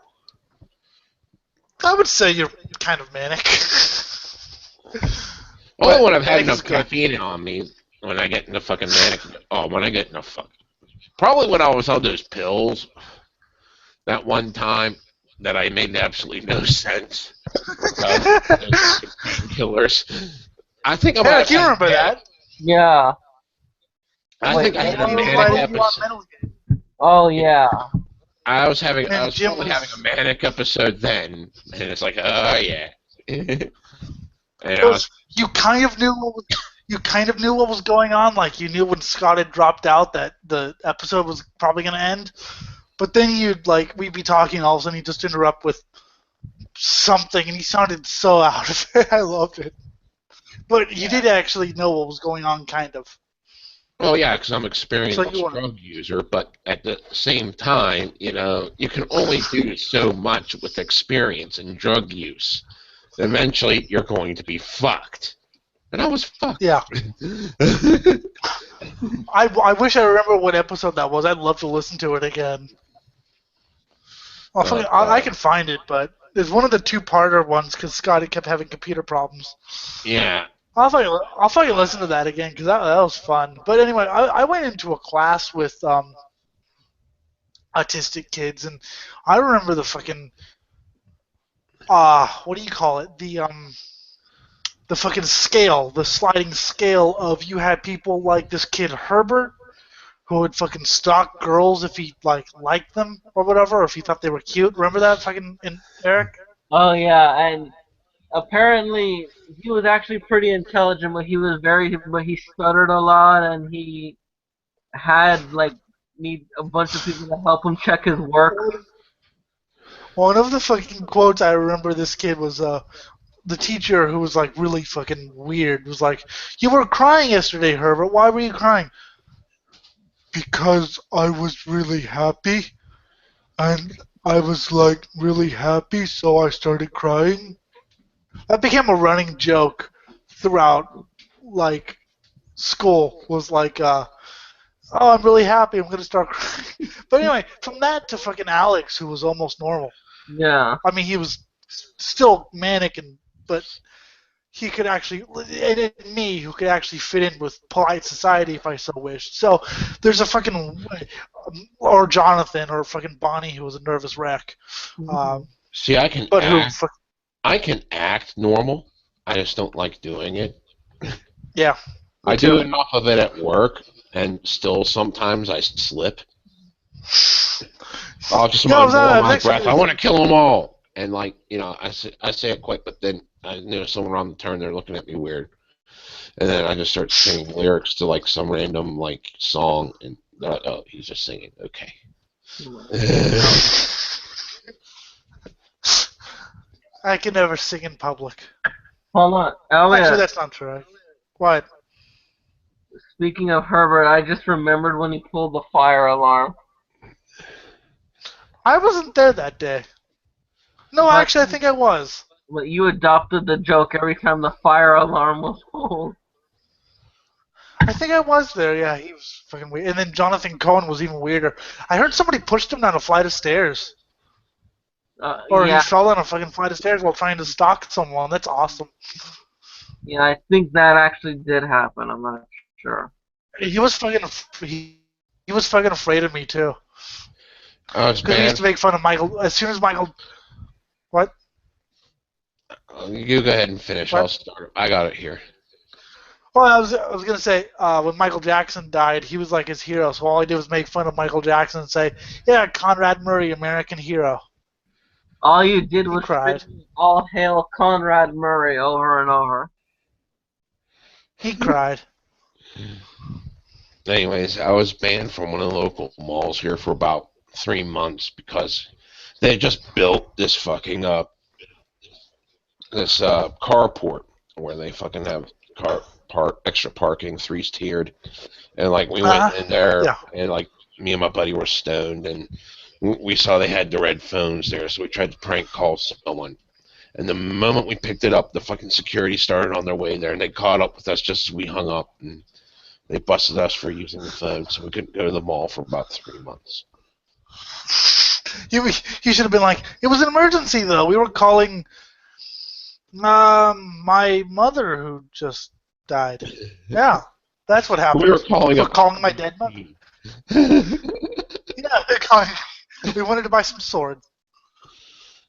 I would say you're kind of manic. Only when I've had enough caffeine on me, when I get into fucking manic. Oh, when I get into fucking. Probably when I was on those pills, that one time that I made absolutely no sense. Killers. I think I'm. Eric, you remember that? Yeah. I think I had a manic episode. Oh yeah. I was probably having a manic episode then, and it's like, oh yeah. You kind of knew what was going on. Like, you knew when Scott had dropped out that the episode was probably going to end. But then we'd be talking, all of a sudden he'd just interrupt with something, and he sounded so out of it. I loved it. But you did actually know what was going on, kind of. Well, yeah, because I'm an experienced drug user, but at the same time, you can only do so much with experience in drug use. Eventually, you're going to be fucked. And I was fucked. Yeah. I wish I remember what episode that was. I'd love to listen to it again. I can find it, but it's one of the two-parter ones because Scotty kept having computer problems. Yeah. I'll fucking listen to that again because that was fun. But anyway, I went into a class with autistic kids, and I remember the fucking what do you call it? The fucking scale, the sliding scale of you had people like this kid Herbert who would fucking stalk girls if he liked them or whatever, or if he thought they were cute. Remember that fucking Eric? Oh yeah, and apparently he was actually pretty intelligent, but he stuttered a lot, and he had need a bunch of people to help him check his work. One of the fucking quotes I remember this kid was the teacher who was like really fucking weird was like, "You were crying yesterday, Herbert. Why were you crying?" Because I was really happy, and I was like really happy, so I started crying. That became a running joke throughout like school. Was like, "Oh, I'm really happy. I'm gonna start crying." But anyway, from that to fucking Alex, who was almost normal. Yeah. I mean, he was still manic, but he could actually, and me, who could actually fit in with polite society if I so wished. So there's a fucking, or Jonathan, or fucking Bonnie, who was a nervous wreck. See, I can But act. who, I can act normal. I just don't like doing it. yeah. I do enough of it at work, and still sometimes I slip. I'll just under my breath. I want to kill them all, and I say it quick, but then I notice someone around the turn, they're looking at me weird, and then I just start singing lyrics to like some random song, and they're like, "Oh, he's just singing." Okay. I can never sing in public. Hold on, Elliot. Actually, that's not true. What? Speaking of Herbert, I just remembered when he pulled the fire alarm. I wasn't there that day. No, actually, I think I was. But you adopted the joke every time the fire alarm was pulled. I think I was there. Yeah, he was fucking weird. And then Jonathan Cohen was even weirder. I heard somebody pushed him down a flight of stairs. Or yeah. he fell down a fucking flight of stairs while trying to stalk someone. That's awesome. Yeah, I think that actually did happen. I'm not sure. He was fucking. He was fucking afraid of me too. Because he used to make fun of Michael. As soon as Michael. What? You go ahead and finish. What? I'll start. I got it here. Well, I was gonna say when Michael Jackson died, he was like his hero. So all I did was make fun of Michael Jackson and say, "Yeah, Conrad Murray, American hero." All you did was all hail Conrad Murray over and over. He cried. Anyways, I was banned from one of the local malls here for about 3 months because they had just built this fucking carport where they fucking have extra parking, 3's tiered, and we went in there, and me and my buddy were stoned, and we saw they had the red phones there, so we tried to prank call someone. And the moment we picked it up, the fucking security started on their way there, and they caught up with us just as we hung up, and they busted us for using the phone, so we couldn't go to the mall for about 3 months. You should have been like, it was an emergency, though. We were calling my mother who just died. Yeah, that's what happened. We were calling my dead mother. Yeah, we wanted to buy some swords.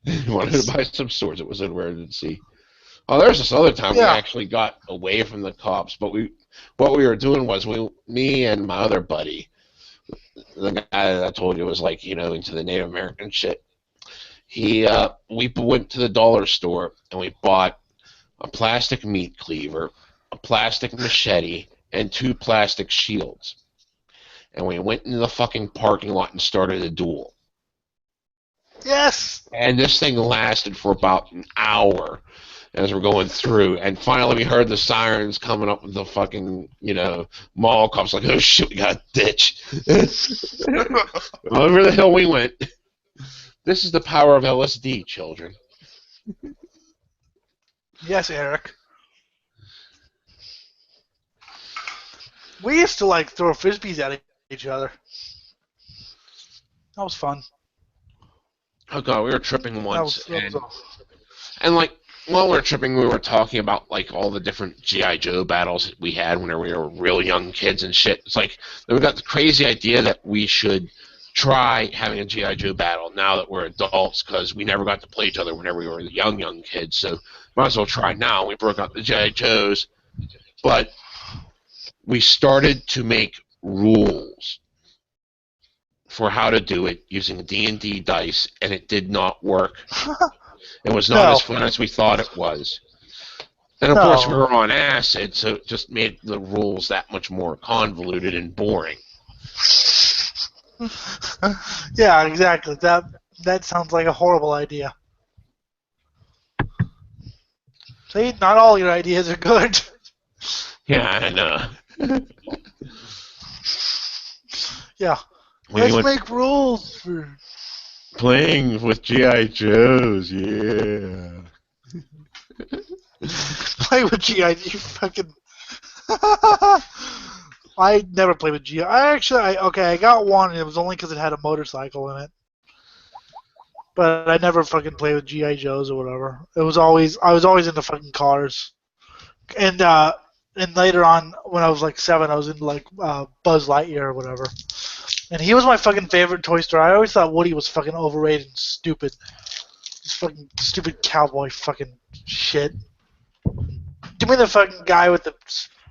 We wanted to buy some swords. It was an emergency. Oh, there's this other time we actually got away from the cops, but what we were doing was me and my other buddy, the guy that I told you was into the Native American shit. We went to the dollar store and we bought a plastic meat cleaver, a plastic machete, and 2 plastic shields. And we went into the fucking parking lot and started a duel. Yes! And this thing lasted for about an hour as we're going through. And finally we heard the sirens coming up with the fucking, mall cops like, oh shit, we got a ditch. Over the hill we went. This is the power of LSD, children. Yes, Eric. We used to throw frisbees at each other. That was fun. Oh god, we were tripping That once, was and like while we were tripping, we were talking about like all the different GI Joe battles that we had when we were real young kids and shit. It's like then we got the crazy idea that we should try having a GI Joe battle now that we're adults because we never got to play each other whenever we were young kids. So might as well try now. We broke out the GI Joes, but we started to make rules for how to do it using D&D dice, and it did not work. It was not No. as fun as we thought it was. And of course we were on acid, so it just made the rules that much more convoluted and boring. Yeah, exactly. That sounds like a horrible idea. See, not all your ideas are good. Yeah, I know. Yeah. When Let's make rules for playing with G.I. Joes, yeah. play with GI. You fucking. I never played with GI. I got one, and it was only because it had a motorcycle in it. But I never fucking played with GI Joes or whatever. I was always into fucking cars. And later on, when I was like 7, I was into like Buzz Lightyear or whatever. And he was my fucking favorite Toy Story. I always thought Woody was fucking overrated and stupid. This fucking stupid cowboy fucking shit. Give me the fucking guy with the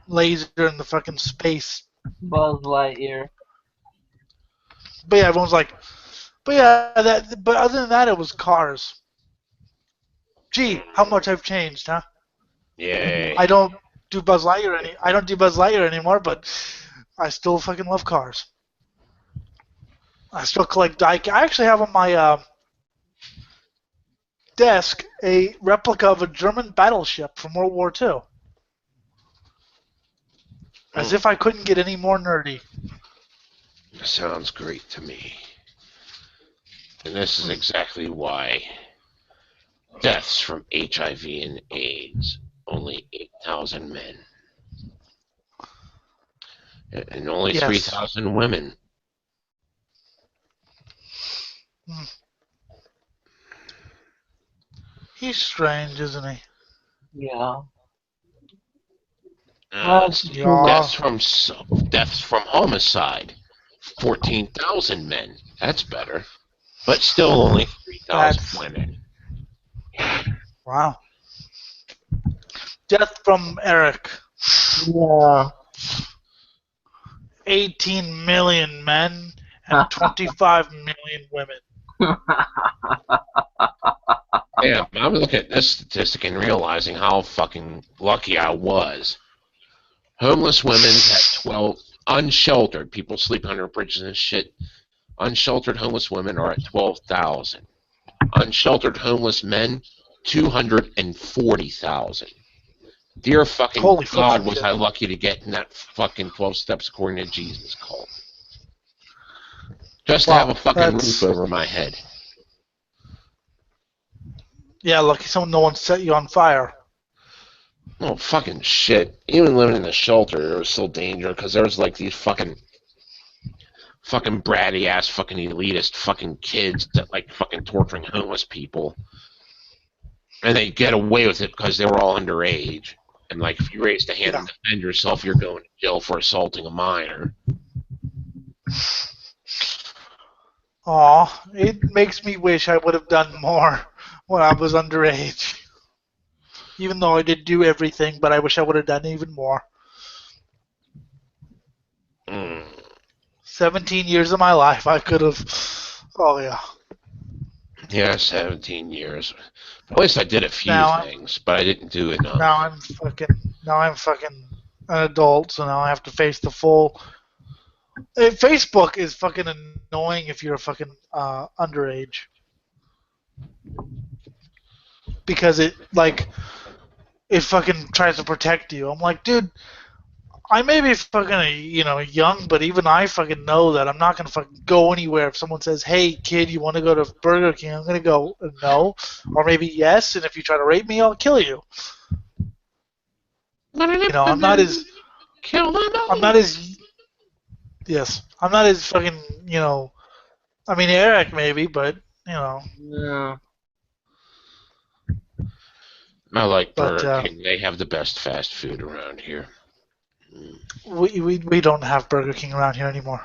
laser and the fucking space. Buzz Lightyear. But yeah, everyone's like, but yeah, but other than that, it was cars. Gee, how much I've changed, huh? Yay. I don't do Buzz Lightyear anymore, but I still fucking love cars. I still collect I actually have on my desk a replica of a German battleship from World War II. As if I couldn't get any more nerdy. Sounds great to me. And this is exactly why deaths from HIV and AIDS, only 8,000 men. And only 3,000 women. He's strange, isn't he? Yeah. Deaths from homicide, 14,000 men. That's better. But still only 3,000 women. Wow. Death from Eric. Yeah. 18 million men and 25 million women. Yeah, I'm looking at this statistic and realizing how fucking lucky I was. Homeless women at 12, unsheltered, people sleep under bridges and shit. Unsheltered homeless women are at 12,000. Unsheltered homeless men, 240,000. Dear fucking Holy God, fucking was shit. I lucky to get in that fucking 12 steps according to Jesus cult. Just to have a fucking roof over my head. Yeah, lucky no one set you on fire. Oh, fucking shit. Even living in a shelter, there was still danger, because there was like these fucking bratty ass fucking elitist fucking kids that like fucking torturing homeless people. And they get away with it because they were all underage. And like if you raised a hand and defend yourself, you're going to jail for assaulting a minor. Aw, it makes me wish I would have done more when I was underage. Even though I did do everything, but I wish I would have done even more. 17 years of my life, I could have. Oh, yeah. Yeah, 17 years. At least I did a few things, but I didn't do enough. Now I'm fucking an adult, so now I have to face the full. Facebook is fucking annoying if you're a fucking underage. Because it fucking tries to protect you. I'm like, dude, I may be fucking, young, but even I fucking know that I'm not gonna fucking go anywhere if someone says, "Hey, kid, you want to go to Burger King?" I'm gonna go no, or maybe yes, and if you try to rape me, I'll kill you. I'm not as. I'm not as. Yes, I'm not as fucking. I mean, Eric maybe, but you know. Yeah. I like But Burger King. They have the best fast food around here. we don't have Burger King around here anymore.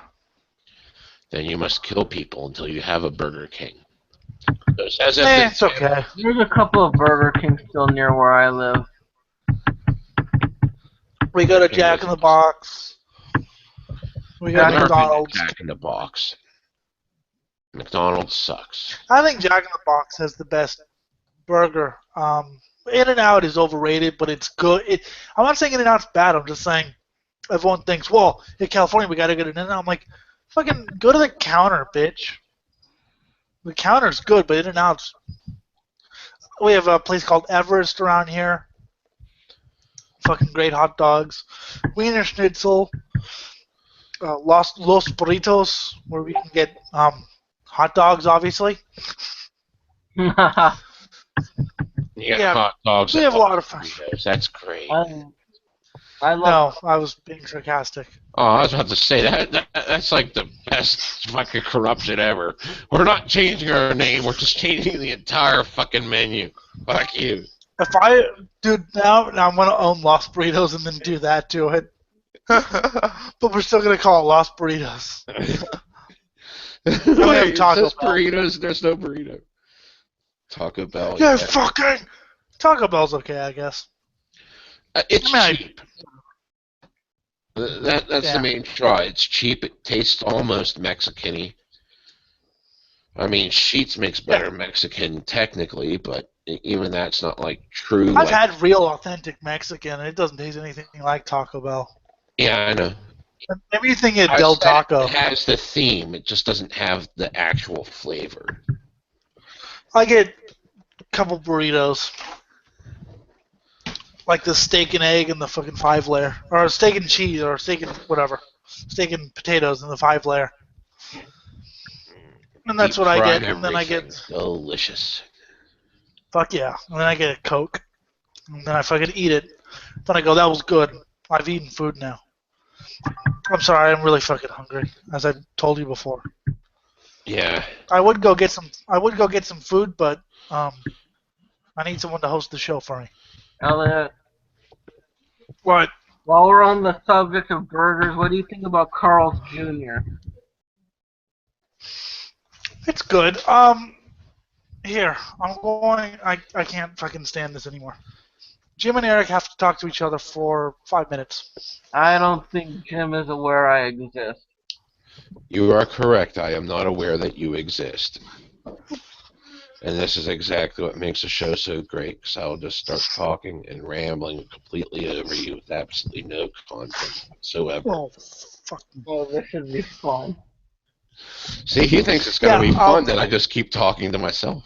Then you must kill people until you have a Burger King. As if It's okay. There's a couple of Burger Kings still near where I live. We go to Jack in the Box. We go to I've never been to McDonald's. Jack in the Box. McDonald's sucks. I think Jack in the Box has the best burger. In-N-Out is overrated, but it's good. I'm not saying In-N-Out's bad. I'm just saying everyone thinks, well, in California we gotta get an In-N-Out. I'm like, fucking go to the counter, bitch. The counter's good, but In-N-Out's. We have a place called Everest around here. Fucking great hot dogs. Wiener Schnitzel. Los Burritos, where we can get hot dogs, obviously. Yeah, hot dogs. We have a lot of fun. That's great. I love. No, I was being sarcastic. Oh, I was about to say that's like the best fucking corruption ever. We're not changing our name. We're just changing the entire fucking menu. Fuck you. Dude, now I'm gonna own Los Burritos and then do that to it. But we're still gonna call it Los Burritos. Wait, it Taco says Bell. burritos. There's no burrito. Taco Bell. Yeah, fucking Taco Bell's okay, I guess. It's I mean, cheap. That's the main draw. It's cheap. It tastes almost Mexican-y. I mean, Sheetz makes better Mexican technically, but even that's not like true. I've had real authentic Mexican, and it doesn't taste anything like Taco Bell. Yeah, I know. Everything at Del Taco it has the theme. It just doesn't have the actual flavor. I get a couple burritos. Like the steak and egg and the fucking 5-layer. Or steak and cheese, or steak and whatever. Steak and potatoes in the 5-layer. And that's what I get. And then I get... Delicious. Fuck yeah. And then I get a Coke. And then I fucking eat it. Then I go, that was good. I've eaten food now. I'm sorry, I'm really fucking hungry, as I told you before. Yeah. I would go get some food, but I need someone to host the show for me. Elliot, What? while we're on the subject of burgers, what do you think about Carl's Jr.? It's good. Here, I'm going. I can't fucking stand this anymore. Jim and Eric have to talk to each other for 5 minutes. I don't think Jim is aware I exist. You are correct. I am not aware that you exist. And this is exactly what makes the show so great, because I'll just start talking and rambling completely over you with absolutely no content whatsoever. Oh, fuck. Oh, this should be fun. See, he thinks it's going to be fun, then I just keep talking to myself.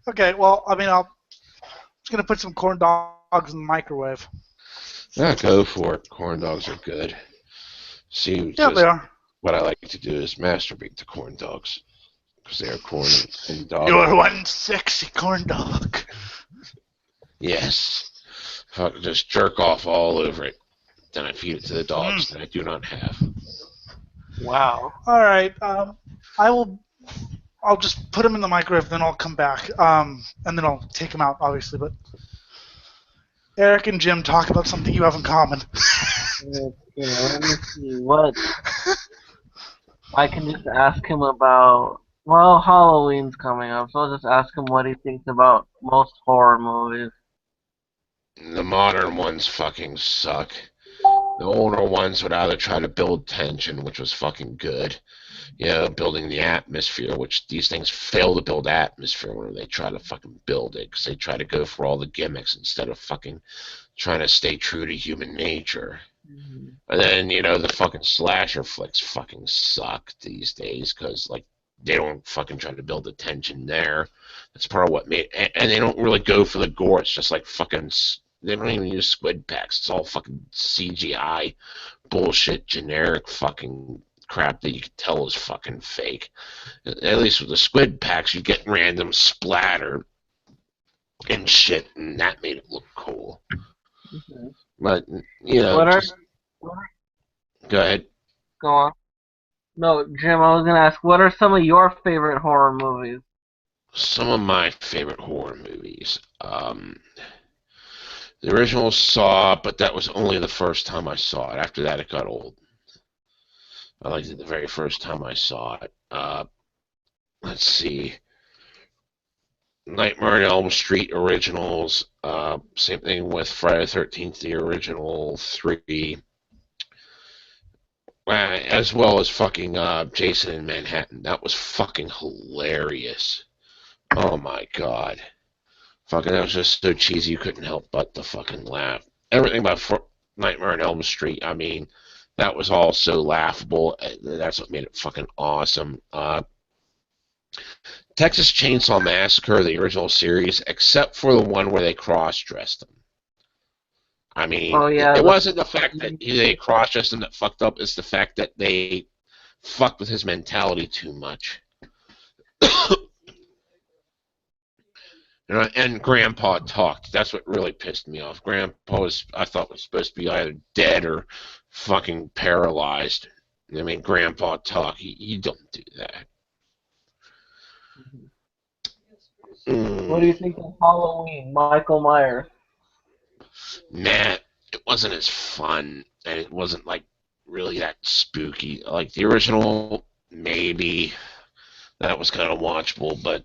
Okay, well, I mean, I'm just going to put some corn dogs in the microwave. Yeah, go for it. Corn dogs are good. See, Yeah, they are. what I like to do is masturbate to corn dogs. Because they are corn and dog. You're one sexy corn dog. Yes. Fuck, just jerk off all over it. Then I feed it to the dogs that I do not have. Wow. All right. I'll just put them in the microwave, then I'll come back. And then I'll take them out, obviously. But Eric and Jim talk about something you have in common. Let me see what I can just ask him about. Well, Halloween's coming up, so I'll just ask him what he thinks about most horror movies. The modern ones fucking suck. The older ones would either try to build tension, which was fucking good. You know, building the atmosphere, which these things fail to build atmosphere when they try to fucking build it, because they try to go for all the gimmicks instead of fucking trying to stay true to human nature. Mm-hmm. And then, you know, the fucking slasher flicks fucking suck these days, because, like, they don't fucking try to build the tension there. That's part of what made... And they don't really go for the gore. It's just like fucking... They don't even use squid packs. It's all fucking CGI bullshit, generic fucking crap that you can tell is fucking fake. At least with the squid packs, you get random splatter and shit, and that made it look cool. But, you know... Go ahead. Go on. No, Jim, I was gonna ask, what are some of your favorite horror movies? Some of my favorite horror movies. The original Saw, but that was only the first time I saw it. After that, it got old. I liked it the very first time I saw it. Let's see. Nightmare on Elm Street originals. Same thing with Friday the 13th, the original 3. As well as fucking Jason in Manhattan. That was fucking hilarious. Oh my god. Fucking, that was just so cheesy you couldn't help but to fucking laugh. Everything about Nightmare on Elm Street, I mean, that was all so laughable. That's what made it fucking awesome. Texas Chainsaw Massacre, the original series, except for the one where they cross-dressed him. I mean, Oh yeah, it wasn't the fact that they cross-dressed him that fucked up. It's the fact that they fucked with his mentality too much. And Grandpa talked. That's what really pissed me off. Grandpa I thought was supposed to be either dead or fucking paralyzed. I mean, Grandpa talk. You don't do that. What do you think of Halloween, Michael Myers? Nah, it wasn't as fun, and it wasn't like really that spooky. Like the original, maybe that was kind of watchable, but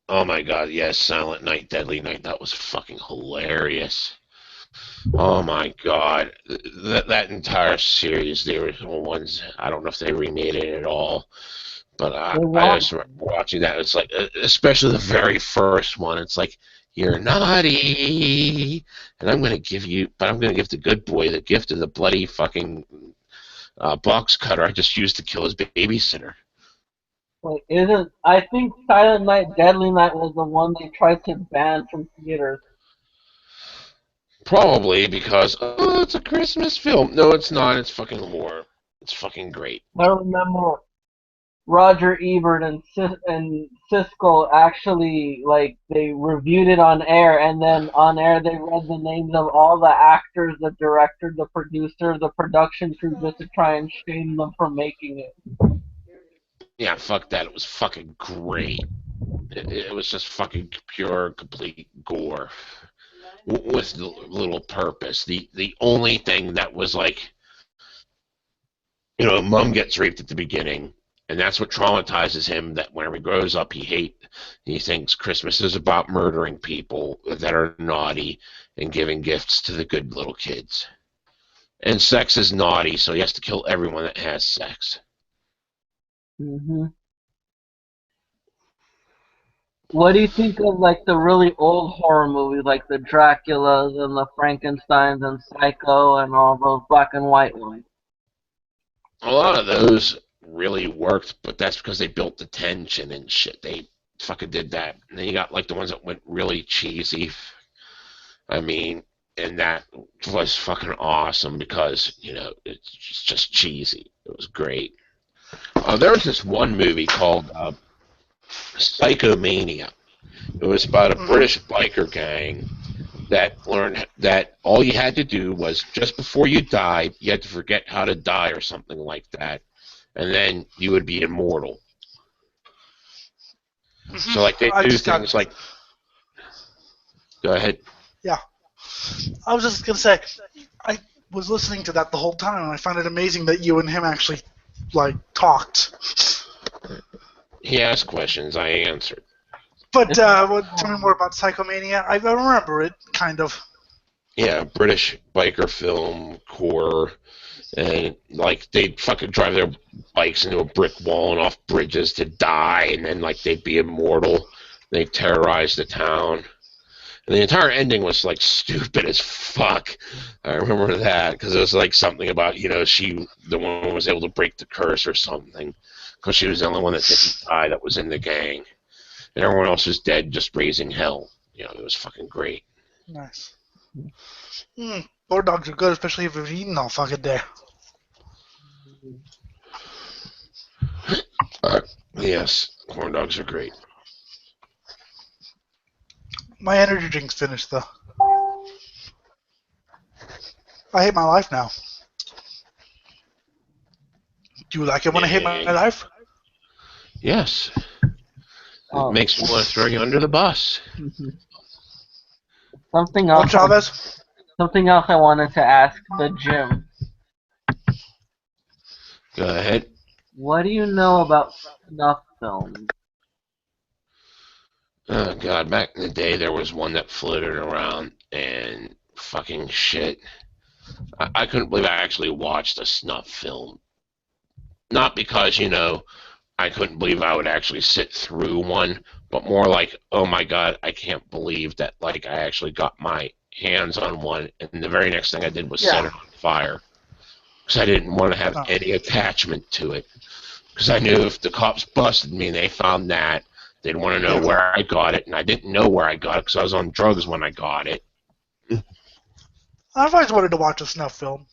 oh my god, yes, Silent Night, Deadly Night, that was fucking hilarious. Oh my god, that entire series, the original ones, I don't know if they remade it at all, but I just remember watching that. It's like, especially the very first one, it's like, you're naughty, and I'm gonna give the good boy the gift of the bloody fucking box cutter I just used to kill his babysitter. Like, I think Silent Night, Deadly Night was the one they tried to ban from theaters. Probably because, oh, it's a Christmas film. No, it's not. It's fucking horror. It's fucking great. I remember Roger Ebert and Siskel actually, like, they reviewed it on air, and then on air they read the names of all the actors, the director, the producer, the production crew, just to try and shame them for making it. Yeah, fuck that. It was fucking great. It was just fucking pure, complete gore with little purpose. The only thing that was like, Mom gets raped at the beginning, and that's what traumatizes him. That whenever he grows up, he thinks Christmas is about murdering people that are naughty and giving gifts to the good little kids. And sex is naughty, so he has to kill everyone that has sex. hmm What do you think of, like, the really old horror movies, like the Draculas and the Frankensteins and Psycho and all those black and white ones? A lot of those really worked, but that's because they built the tension and shit. They fucking did that. And then you got like the ones that went really cheesy. I mean, and that was fucking awesome because, it's just cheesy. It was great. There was this one movie called Psychomania. It was about a British biker gang that learned that all you had to do was just before you died, you had to forget how to die or something like that, and then you would be immortal. So, like, they do things like... Go ahead. Yeah. I was just going to say, I was listening to that the whole time, and I found it amazing that you and him actually, like, talked. He asked questions, I answered. But tell me more about Psychomania. I remember it, kind of. Yeah, British biker film, core, and, like, they'd fucking drive their bikes into a brick wall and off bridges to die, and then, like, they'd be immortal. They'd terrorize the town. And the entire ending was, like, stupid as fuck. I remember that, because it was, like, something about, the woman was able to break the curse or something, because she was the only one that didn't die that was in the gang. And everyone else was dead, just raising hell. It was fucking great. Nice. Corn dogs are good, especially if you've eaten all fucking day. Yes, corn dogs are great. My energy drink's finished, though. I hate my life now. Do you like it when I hit my Yeah. life? Yes. It makes me want to throw you under the bus. Something What, else. Chavez? Something else I wanted to ask the gym. Go ahead. What do you know about snuff films? Oh god, back in the day there was one that floated around and fucking shit. I couldn't believe I actually watched a snuff film. Not because, I couldn't believe I would actually sit through one, but more like, oh my god, I can't believe that like I actually got my hands on one, and the very next thing I did was set it on fire. Because I didn't want to have any attachment to it. Because I knew if the cops busted me and they found that, they'd want to know where I got it, and I didn't know where I got it because I was on drugs when I got it. I've always wanted to watch a snuff film.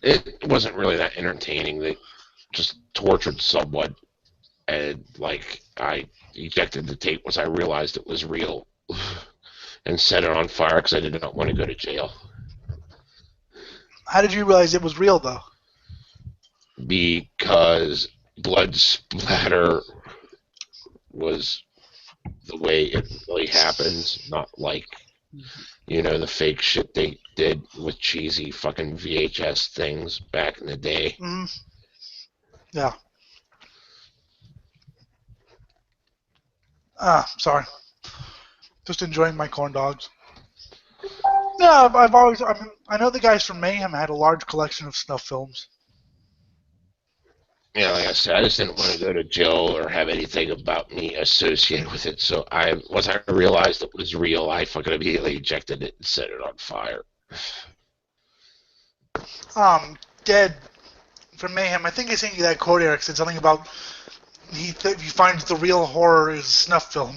It wasn't really that entertaining. They just tortured someone, and like I ejected the tape once I realized it was real, and set it on fire because I did not want to go to jail. How did you realize it was real, though? Because blood splatter was the way it really happens, not like, the fake shit they did with cheesy fucking VHS things back in the day. Mm-hmm. Yeah. Sorry. Just enjoying my corn dogs. Yeah, I know the guys from Mayhem had a large collection of snuff films. Yeah, like I said, I just didn't want to go to jail or have anything about me associated with it. So once I realized it was real, I fucking immediately ejected it and set it on fire. Dead from Mayhem. I think I sent you that quote, Eric. Said something about he finds the real horror is snuff film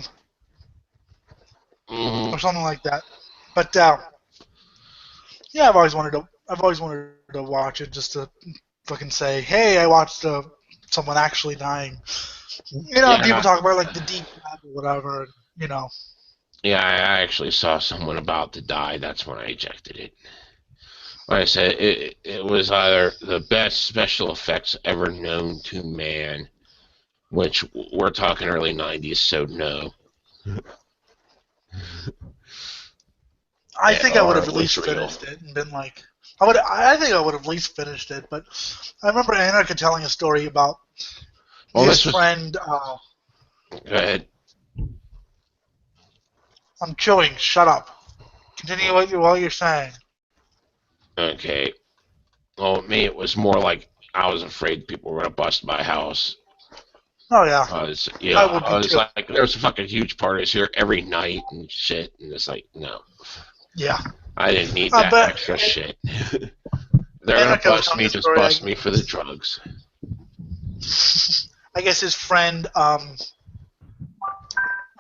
or something like that. But yeah, I've always wanted to watch it just to fucking say, hey, I watched someone actually dying. People talk about like the deep web or whatever. Yeah, I actually saw someone about to die. That's when I ejected it. Like I said, it was either the best special effects ever known to man, which we're talking early 90s, so no. I think I would have at least finished it and been like, I think I would have at least finished it, but I remember Anarcha telling a story about his friend. Go ahead. I'm chewing. Shut up. Continue what you're saying. Okay. Well, me, it was more like I was afraid people were gonna bust my house. Oh yeah. I was like, there's fucking huge parties here every night and shit, and it's like, no. Yeah. I didn't need that extra shit. They're gonna bust me, just bust me for the drugs. I guess his friend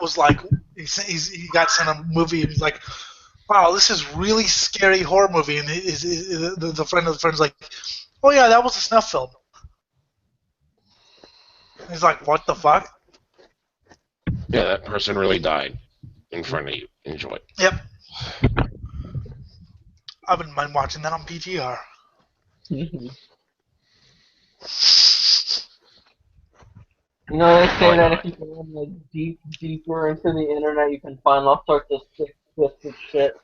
was like, he got sent a movie and he's like, wow, this is really scary horror movie, and the friend of the friend's like, oh yeah, that was a snuff film. And he's like, what the fuck? Yeah, that person really died in front of you. Enjoy. Yep. I wouldn't mind watching that on PTR. They say that if you go deeper into the internet, you can find all sorts of sick, twisted shit.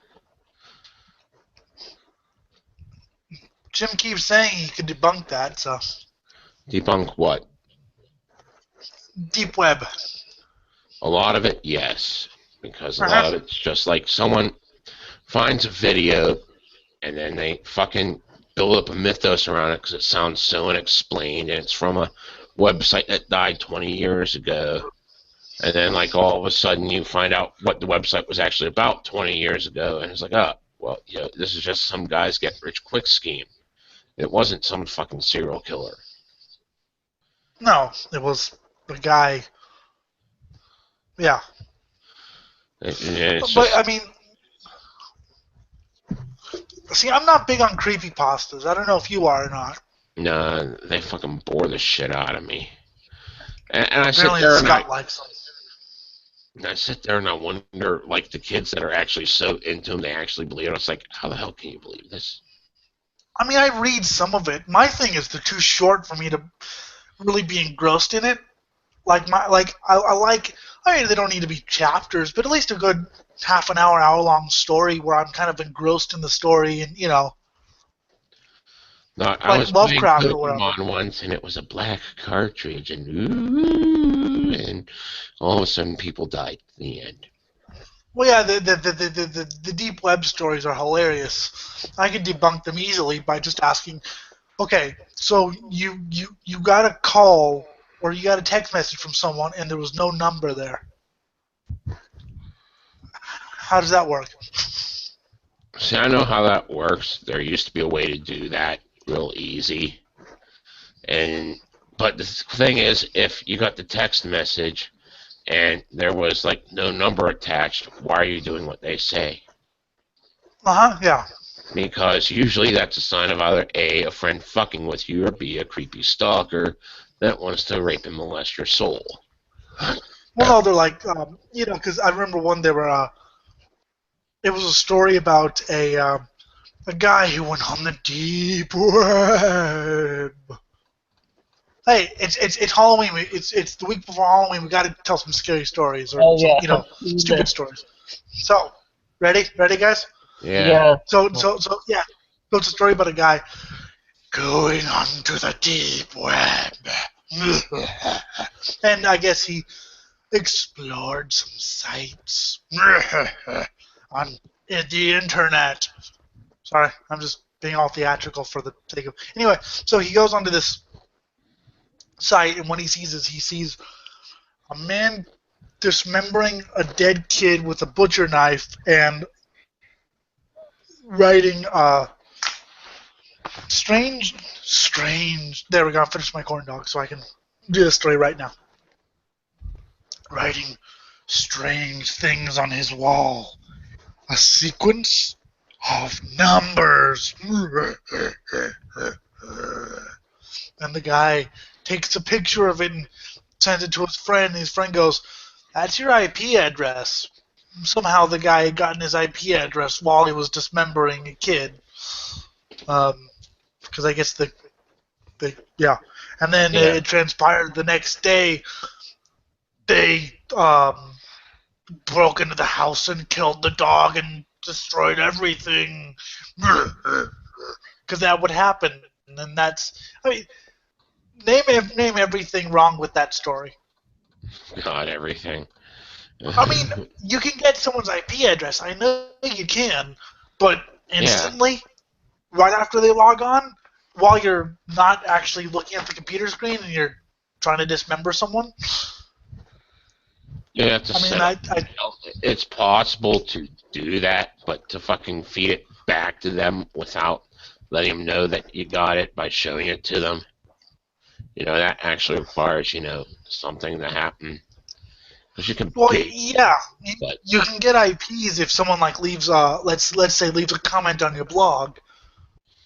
Jim keeps saying he could debunk that, so. Debunk what? Deep web. A lot of it, yes. Because a lot of it's just like someone finds a video and then they fucking build up a mythos around it because it sounds so unexplained and it's from a website that died 20 years ago. And then, like, all of a sudden you find out what the website was actually about 20 years ago. And it's like, oh, well, this is just some guy's get-rich-quick scheme. It wasn't some fucking serial killer. No, it was the guy. Yeah. But, I mean, see, I'm not big on creepypastas. I don't know if you are or not. No, they fucking bore the shit out of me. And I sit Apparently there Scott likes them. I sit there and I wonder, like, the kids that are actually so into them, they actually believe it. It's like, how the hell can you believe this? I mean, I read some of it. My thing is they're too short for me to really be engrossed in it. I like. I mean, they don't need to be chapters, but at least a good half an hour, hour long story where I'm kind of engrossed in the story, and No, I like was playing Lovecraft or whatever. Pokemon once, and it was a black cartridge, and ooh, and all of a sudden people died at the end. Well, yeah, the deep web stories are hilarious. I can debunk them easily by just asking, okay, so you got a call or you got a text message from someone and there was no number there. How does that work? See, I know how that works. There used to be a way to do that real easy. But the thing is, if you got the text message and there was like no number attached, why are you doing what they say? Yeah. Because usually that's a sign of either A, a friend fucking with you, or B, a creepy stalker that wants to rape and molest your soul. Well, no, they're like, because I remember one they were. It was a story about a guy who went on the deep web. Hey, it's Halloween. It's the week before Halloween. We got to tell some scary stories or stupid stories. So, ready, guys? Yeah. So yeah. So it's a story about a guy going onto the deep web, and I guess he explored some sites on the internet. Sorry, I'm just being all theatrical for the sake of. Anyway, so he goes onto this site, and what he sees a man dismembering a dead kid with a butcher knife and writing strange. There we go. I'll finish my corn dog so I can do the story right now. Writing strange things on his wall. A sequence of numbers. And the guy takes a picture of it and sends it to his friend, and his friend goes, "That's your IP address." Somehow the guy had gotten his IP address while he was dismembering a kid. Because I guess yeah. And then it transpired the next day they broke into the house and killed the dog and destroyed everything. Because that would happen. And name everything wrong with that story. God, everything. I mean, you can get someone's IP address. I know you can, but instantly, right after they log on, while you're not actually looking at the computer screen and you're trying to dismember someone. You have to it's possible to do that, but to fucking feed it back to them without letting them know that you got it by showing it to them, that actually requires, something to happen. You can you can get IPs if someone leaves let's say leaves a comment on your blog.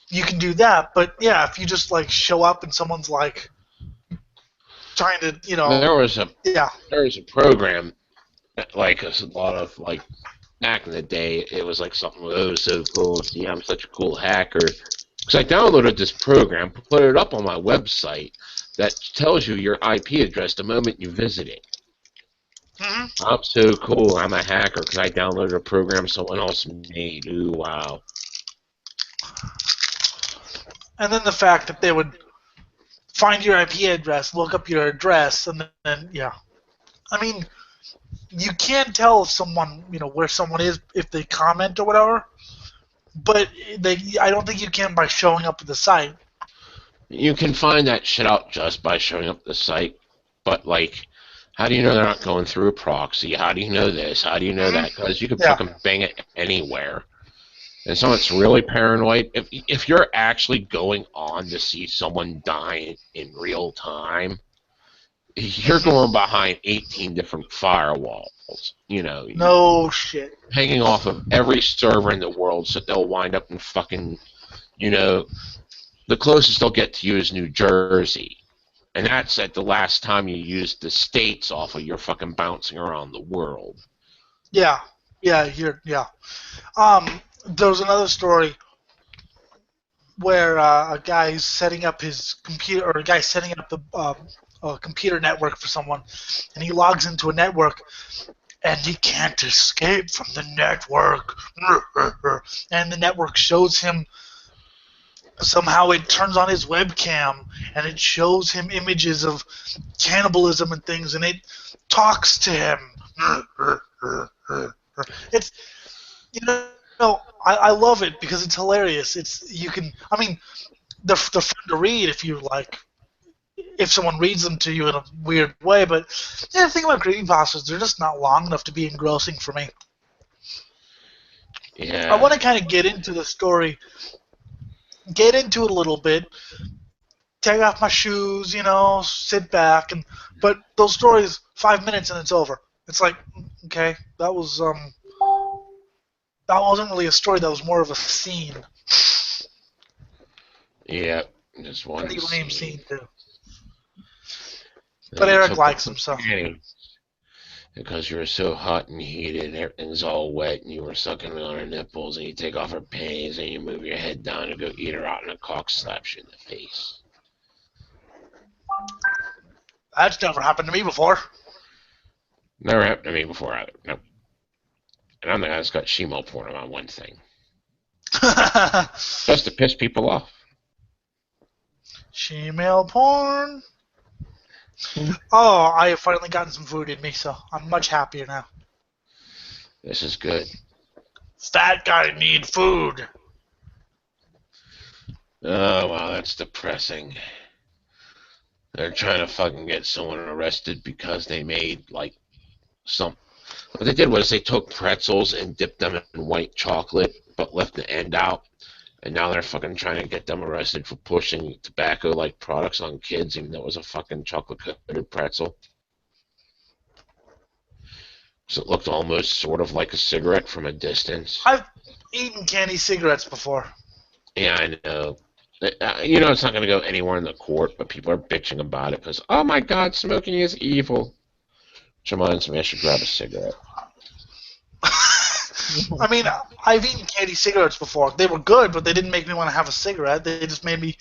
You can do that, but yeah, if you just show up and someone's trying to there was a program like a lot of back in the day. It was something so cool. See, I'm such a cool hacker because I downloaded this program, put it up on my website that tells you your IP address the moment you visit it. Mm-hmm. I'm so cool. I'm a hacker because I downloaded a program someone else made. Ooh, wow. And then the fact that they would find your IP address, look up your address, and then I mean, you can tell if someone, where someone is if they comment or whatever, but I don't think you can by showing up at the site. You can find that shit out just by showing up at the site, but how do you know they're not going through a proxy? How do you know this? How do you know that? Because you can fucking bang it anywhere. And someone's really paranoid. If you're actually going on to see someone die in real time, you're going behind 18 different firewalls. No shit. Hanging off of every server in the world, so they'll wind up in fucking, the closest they'll get to you is New Jersey. And that's at the last time you used the states off of your fucking bouncing around the world. Yeah. There was another story where a guy's setting up his computer, or a guy's setting up a computer network for someone, and he logs into a network, and he can't escape from the network, and the network shows him. Somehow it turns on his webcam and it shows him images of cannibalism and things, and it talks to him. It's I love it because it's hilarious. I mean, they're fun to read if you like, if someone reads them to you in a weird way. But yeah, the thing about creepypastas, they're just not long enough to be engrossing for me. Yeah. I want to kind of get into the story, get into it a little bit, take off my shoes, sit back, but those stories, 5 minutes and it's over. It's like, okay, that wasn't really a story. That was more of a scene. Yeah, just one Pretty lame scene too. Then But you Eric took likes the him, so. panties because you were so hot and heated, everything's all wet, and you were sucking on her nipples, and you take off her panties, and you move your head down and go eat her out, and a cock slaps you in the face. That's never happened to me before. Never happened to me before either. Nope. And I'm the guy that's got shemo porn on one thing. Just to piss people off. Shemale porn. Oh, I have finally gotten some food in me, so I'm much happier now. This is good. Fat guy need food. Oh, wow, that's depressing. They're trying to fucking get someone arrested because they made, like, what they did was they took pretzels and dipped them in white chocolate, but left the end out. And now they're fucking trying to get them arrested for pushing tobacco-like products on kids, even though it was a fucking chocolate-coated pretzel. So it looked almost sort of like a cigarette from a distance. I've eaten candy cigarettes before. Yeah, I know. It's not going to go anywhere in the court, but people are bitching about it because, oh my god, smoking is evil. Which reminds me, I should grab a cigarette. I mean, I've eaten candy cigarettes before. They were good, but they didn't make me want to have a cigarette. They just made me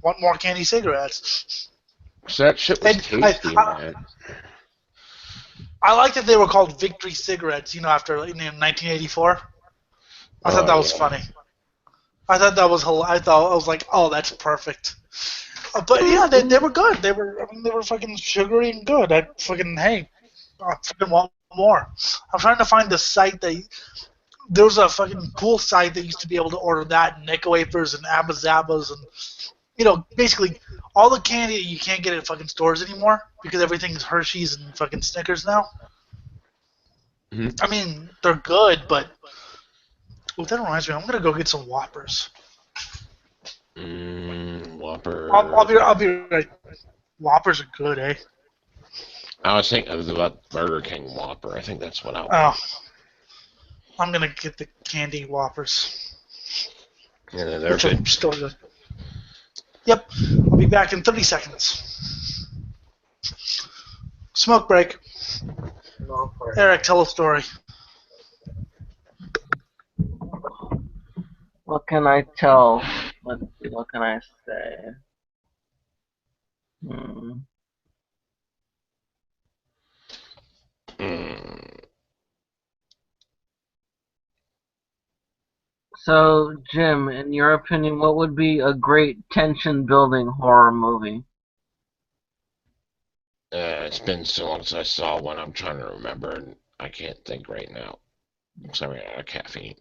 want more candy cigarettes. So that shit was tasty, man. I like that they were called Victory cigarettes, after 1984. I thought that was funny. I thought that was hilarious. I was like, oh, that's perfect. But yeah, they were good. They were fucking sugary and good. I fucking want more. I'm trying to find the site there was a fucking cool site that used to be able to order that, and Necco Wafers and Abba Zabbas, and basically all the candy that you can't get at fucking stores anymore because everything's Hershey's and fucking Snickers now. Mm-hmm. I mean, they're good, but that reminds me, I'm gonna go get some Whoppers. Whopper. I'll be right. Whoppers are good, eh? I was thinking about Burger King Whopper. I think that's what I want. Oh. I'm gonna get the candy Whoppers. Yeah, they're good. Still good. Yep. I'll be back in 30 seconds. Smoke break. Eric, tell a story. What can I tell? Let's see, what can I say? So, Jim, in your opinion, what would be a great tension-building horror movie? It's been so long since I saw one, I'm trying to remember, and I can't think right now. Because I ran out of caffeine.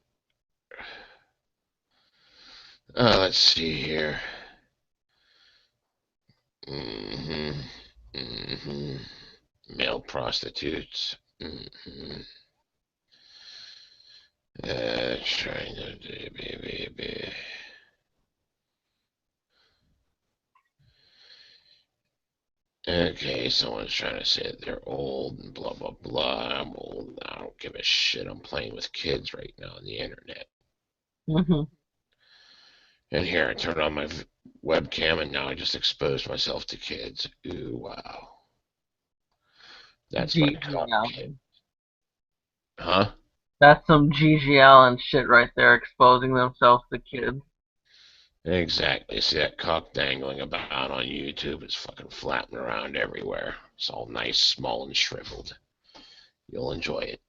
Let's see here. Male prostitutes. Trying to do, baby. Okay, someone's trying to say that they're old and blah, blah, blah. I'm old. I don't give a shit. I'm playing with kids right now on the internet. And here, I turned on my webcam, and now I just exposed myself to kids. Ooh, wow. That's my kid. Huh? That's some G.G. Allen shit right there, exposing themselves to kids. Exactly. See that cock dangling about on YouTube? It's fucking flapping around everywhere. It's all nice, small, and shriveled. You'll enjoy it.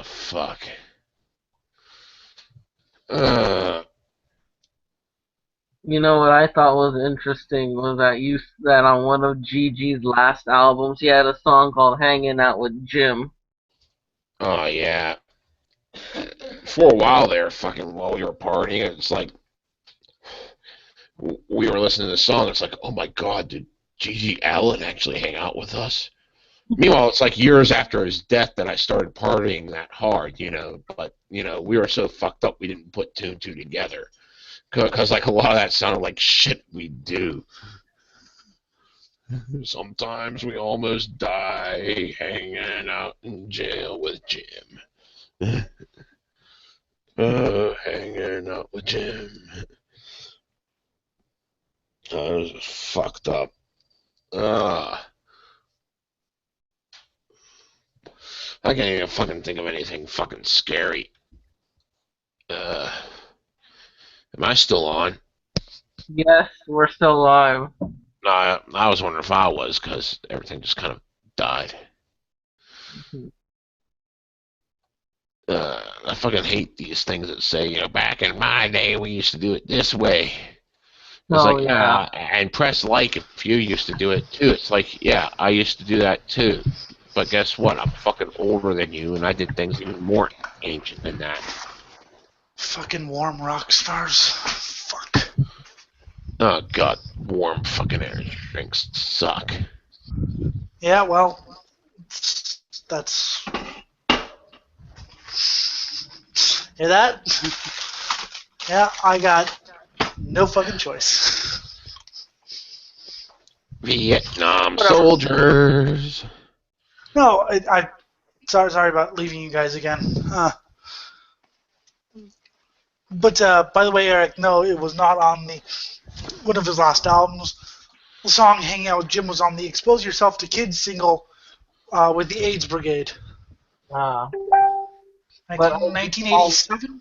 Fuck. You know what I thought was interesting was that on one of Gigi's last albums, he had a song called "Hanging Out with Jim." Oh, yeah. For a while there, fucking while we were partying, it's like we were listening to the song. It's like, oh my god, did Gigi Allen actually hang out with us? Meanwhile, it's like years after his death that I started partying that hard, But we were so fucked up we didn't put two and two together, because like a lot of that sounded like shit we do. Sometimes we almost die hanging out in jail with Jim. Hanging out with Jim. That was fucked up. I can't even fucking think of anything fucking scary. Am I still on? Yes, we're still live. No, I was wondering if I was, because everything just kind of died. I fucking hate these things that say, back in my day we used to do it this way. It's like, yeah, and press like if you used to do it too. It's like, yeah, I used to do that too. But guess what? I'm fucking older than you, and I did things even more ancient than that. Fucking warm rock stars. Fuck. Oh god, warm fucking energy drinks suck. Yeah, well, that's. Hear that? Yeah, I got no fucking choice. Vietnam soldiers. No, I sorry about leaving you guys again. But by the way, Eric, no, it was not on the one of his last albums. The song "Hanging Out with Jim" was on the "Expose Yourself to Kids" single with the AIDS Brigade. 1987?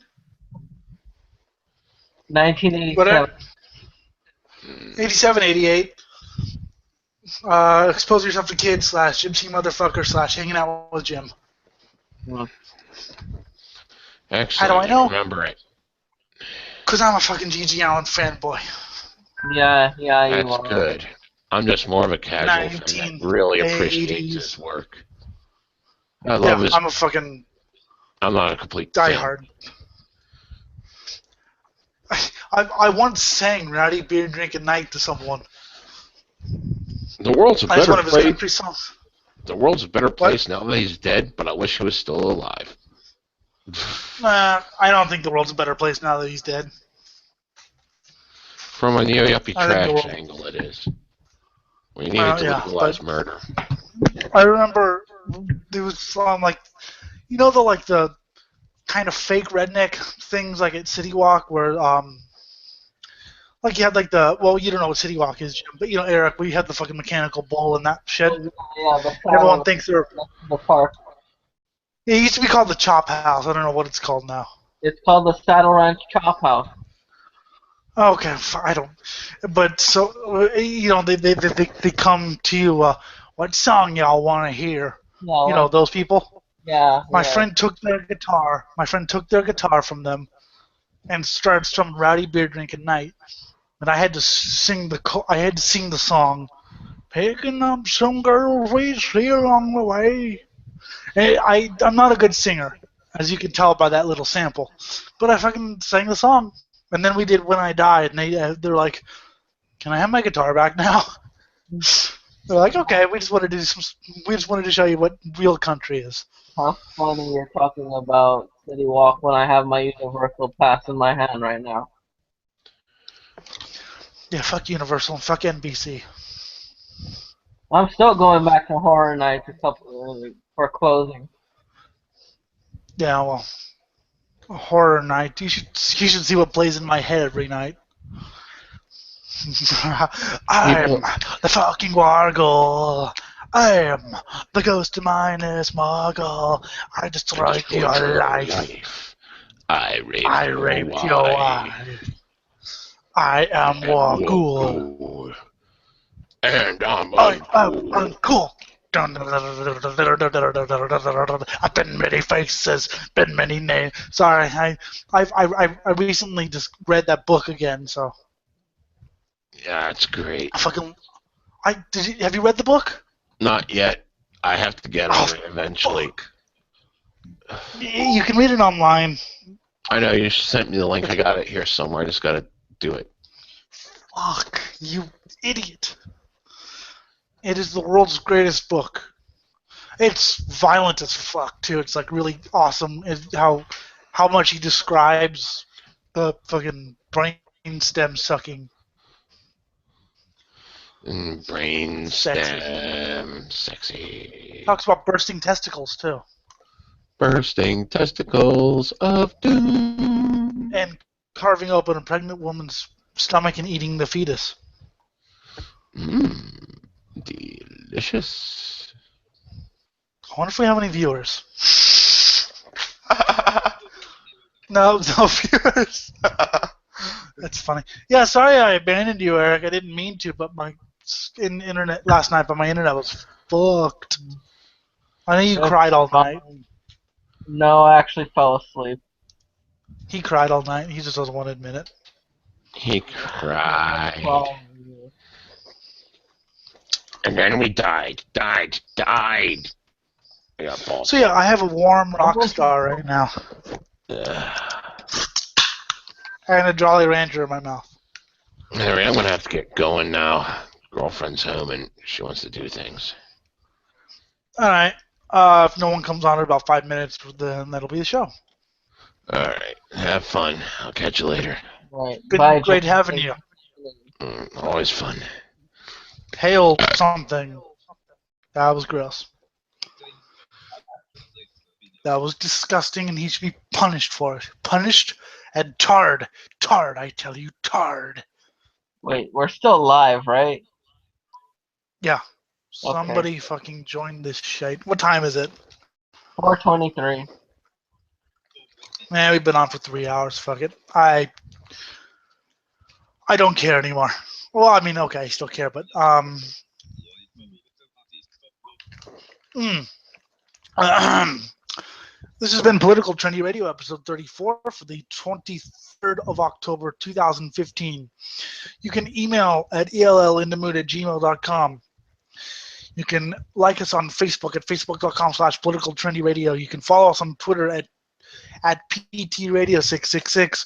1987. 87, 88. Expose Yourself to Kids / Gypsy Motherfucker / Hanging Out with Jim. Actually, how do I know? Remember it. Because I'm a fucking Gigi Allen fanboy. Yeah, you are. That's good. I'm just more of a casual fan that really appreciates his work. I love his. I'm a fucking. I'm not a complete diehard. I once sang "Rowdy Beer Drinking Night" to someone. The world's a better place. Country songs. The world's a better place now that he's dead, but I wish he was still alive. Nah, I don't think the world's a better place now that he's dead. From a neo-yuppie trash angle, it is. We needed to legalize murder. I remember there was some the kind of fake redneck things like at City Walk where like you had like you don't know what City Walk is, Jim, but Eric, we had the fucking mechanical bull and that shit. Yeah, everyone thinks they're the park. It used to be called the Chop House. I don't know what it's called now. It's called the Saddle Ranch Chop House. Okay, I don't. But so they come to you. What song y'all want to hear? No, those people. Yeah. My friend took their guitar. My friend took their guitar from them, and started strumming "Rowdy Beer Drinking Night," and I had to sing the song. Picking up some girls we see along the way. And I'm not a good singer, as you can tell by that little sample, but I fucking sang the song. And then we did "When I Die," and they're like, "Can I have my guitar back now?" They're like, "Okay, we just wanted to show you what real country is." How funny you're talking about City Walk when I have my Universal pass in my hand right now. Yeah, fuck Universal and fuck NBC. I'm still going back to Horror Nights for closing. Yeah, well, Horror Night. You should see what plays in my head every night. I'm the fucking Wargle. I am the ghost of Minus Muggle. I destroy your life. I raped I your raped your wife. wife. I am Warghoul. Cool. And I'm I'm uncool. uncool. I've been many faces, been many names. Sorry, I recently just read that book again, so Yeah, that's great. I fucking have you read the book? Not yet. I have to get Oh, on it eventually. fuck. You can read it online. I know, you sent me the link. I got it here somewhere. I just got to do it. Fuck, you idiot. It is the world's greatest book. It's violent as fuck too. It's like really awesome how much he describes the fucking brain stem sucking. Brain Sexy. stem. Sexy. Talks about bursting testicles too. Bursting testicles of doom. And carving open a pregnant woman's stomach and eating the fetus. Mmm. Delicious. I wonder if we have any viewers. No viewers. That's funny. Yeah, sorry I abandoned you, Eric. I didn't mean to, but my internet last night, but my internet was fucked. I know you cried all night. No, I actually fell asleep. He cried all night. He just doesn't want to admit it. He cried. Well, And then we died. I got balls. So yeah, I have a warm rock star right now. And a Jolly Rancher in my mouth. Alright, I'm going to have to get going now. Girlfriend's home and she wants to do things. Alright. If no one comes on in about 5 minutes, then that'll be the show. Alright, have fun. I'll catch you later. right. Been Bye, great Jim. having you. Always fun. Hail something. That was gross. That was disgusting and he should be punished for it. Punished and tarred. Tarred, I tell you, tarred. Wait, we're still live, right? Yeah. Okay. Somebody fucking join this shite. What time is it? 4:23. Man, we've been on for 3 hours. Fuck it. I don't care anymore. Well, I mean, okay, I still care, but This has been Political Trendy Radio, episode 34 for the 23rd of October, 2015. You can email at ellinthemood@gmail.com. You can like us on Facebook at facebook.com/politicaltrendyradio. You can follow us on Twitter at PTRadio666.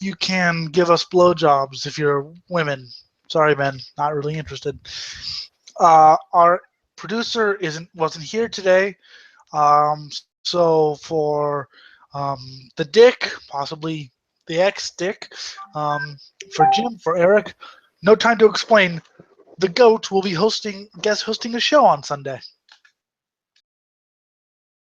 You can give us blowjobs if you're women. Sorry, men, not really interested. Our producer wasn't here today. So for the Dick, possibly the ex-Dick, for Jim, for Eric, no time to explain. The Goat will be guest hosting a show on Sunday.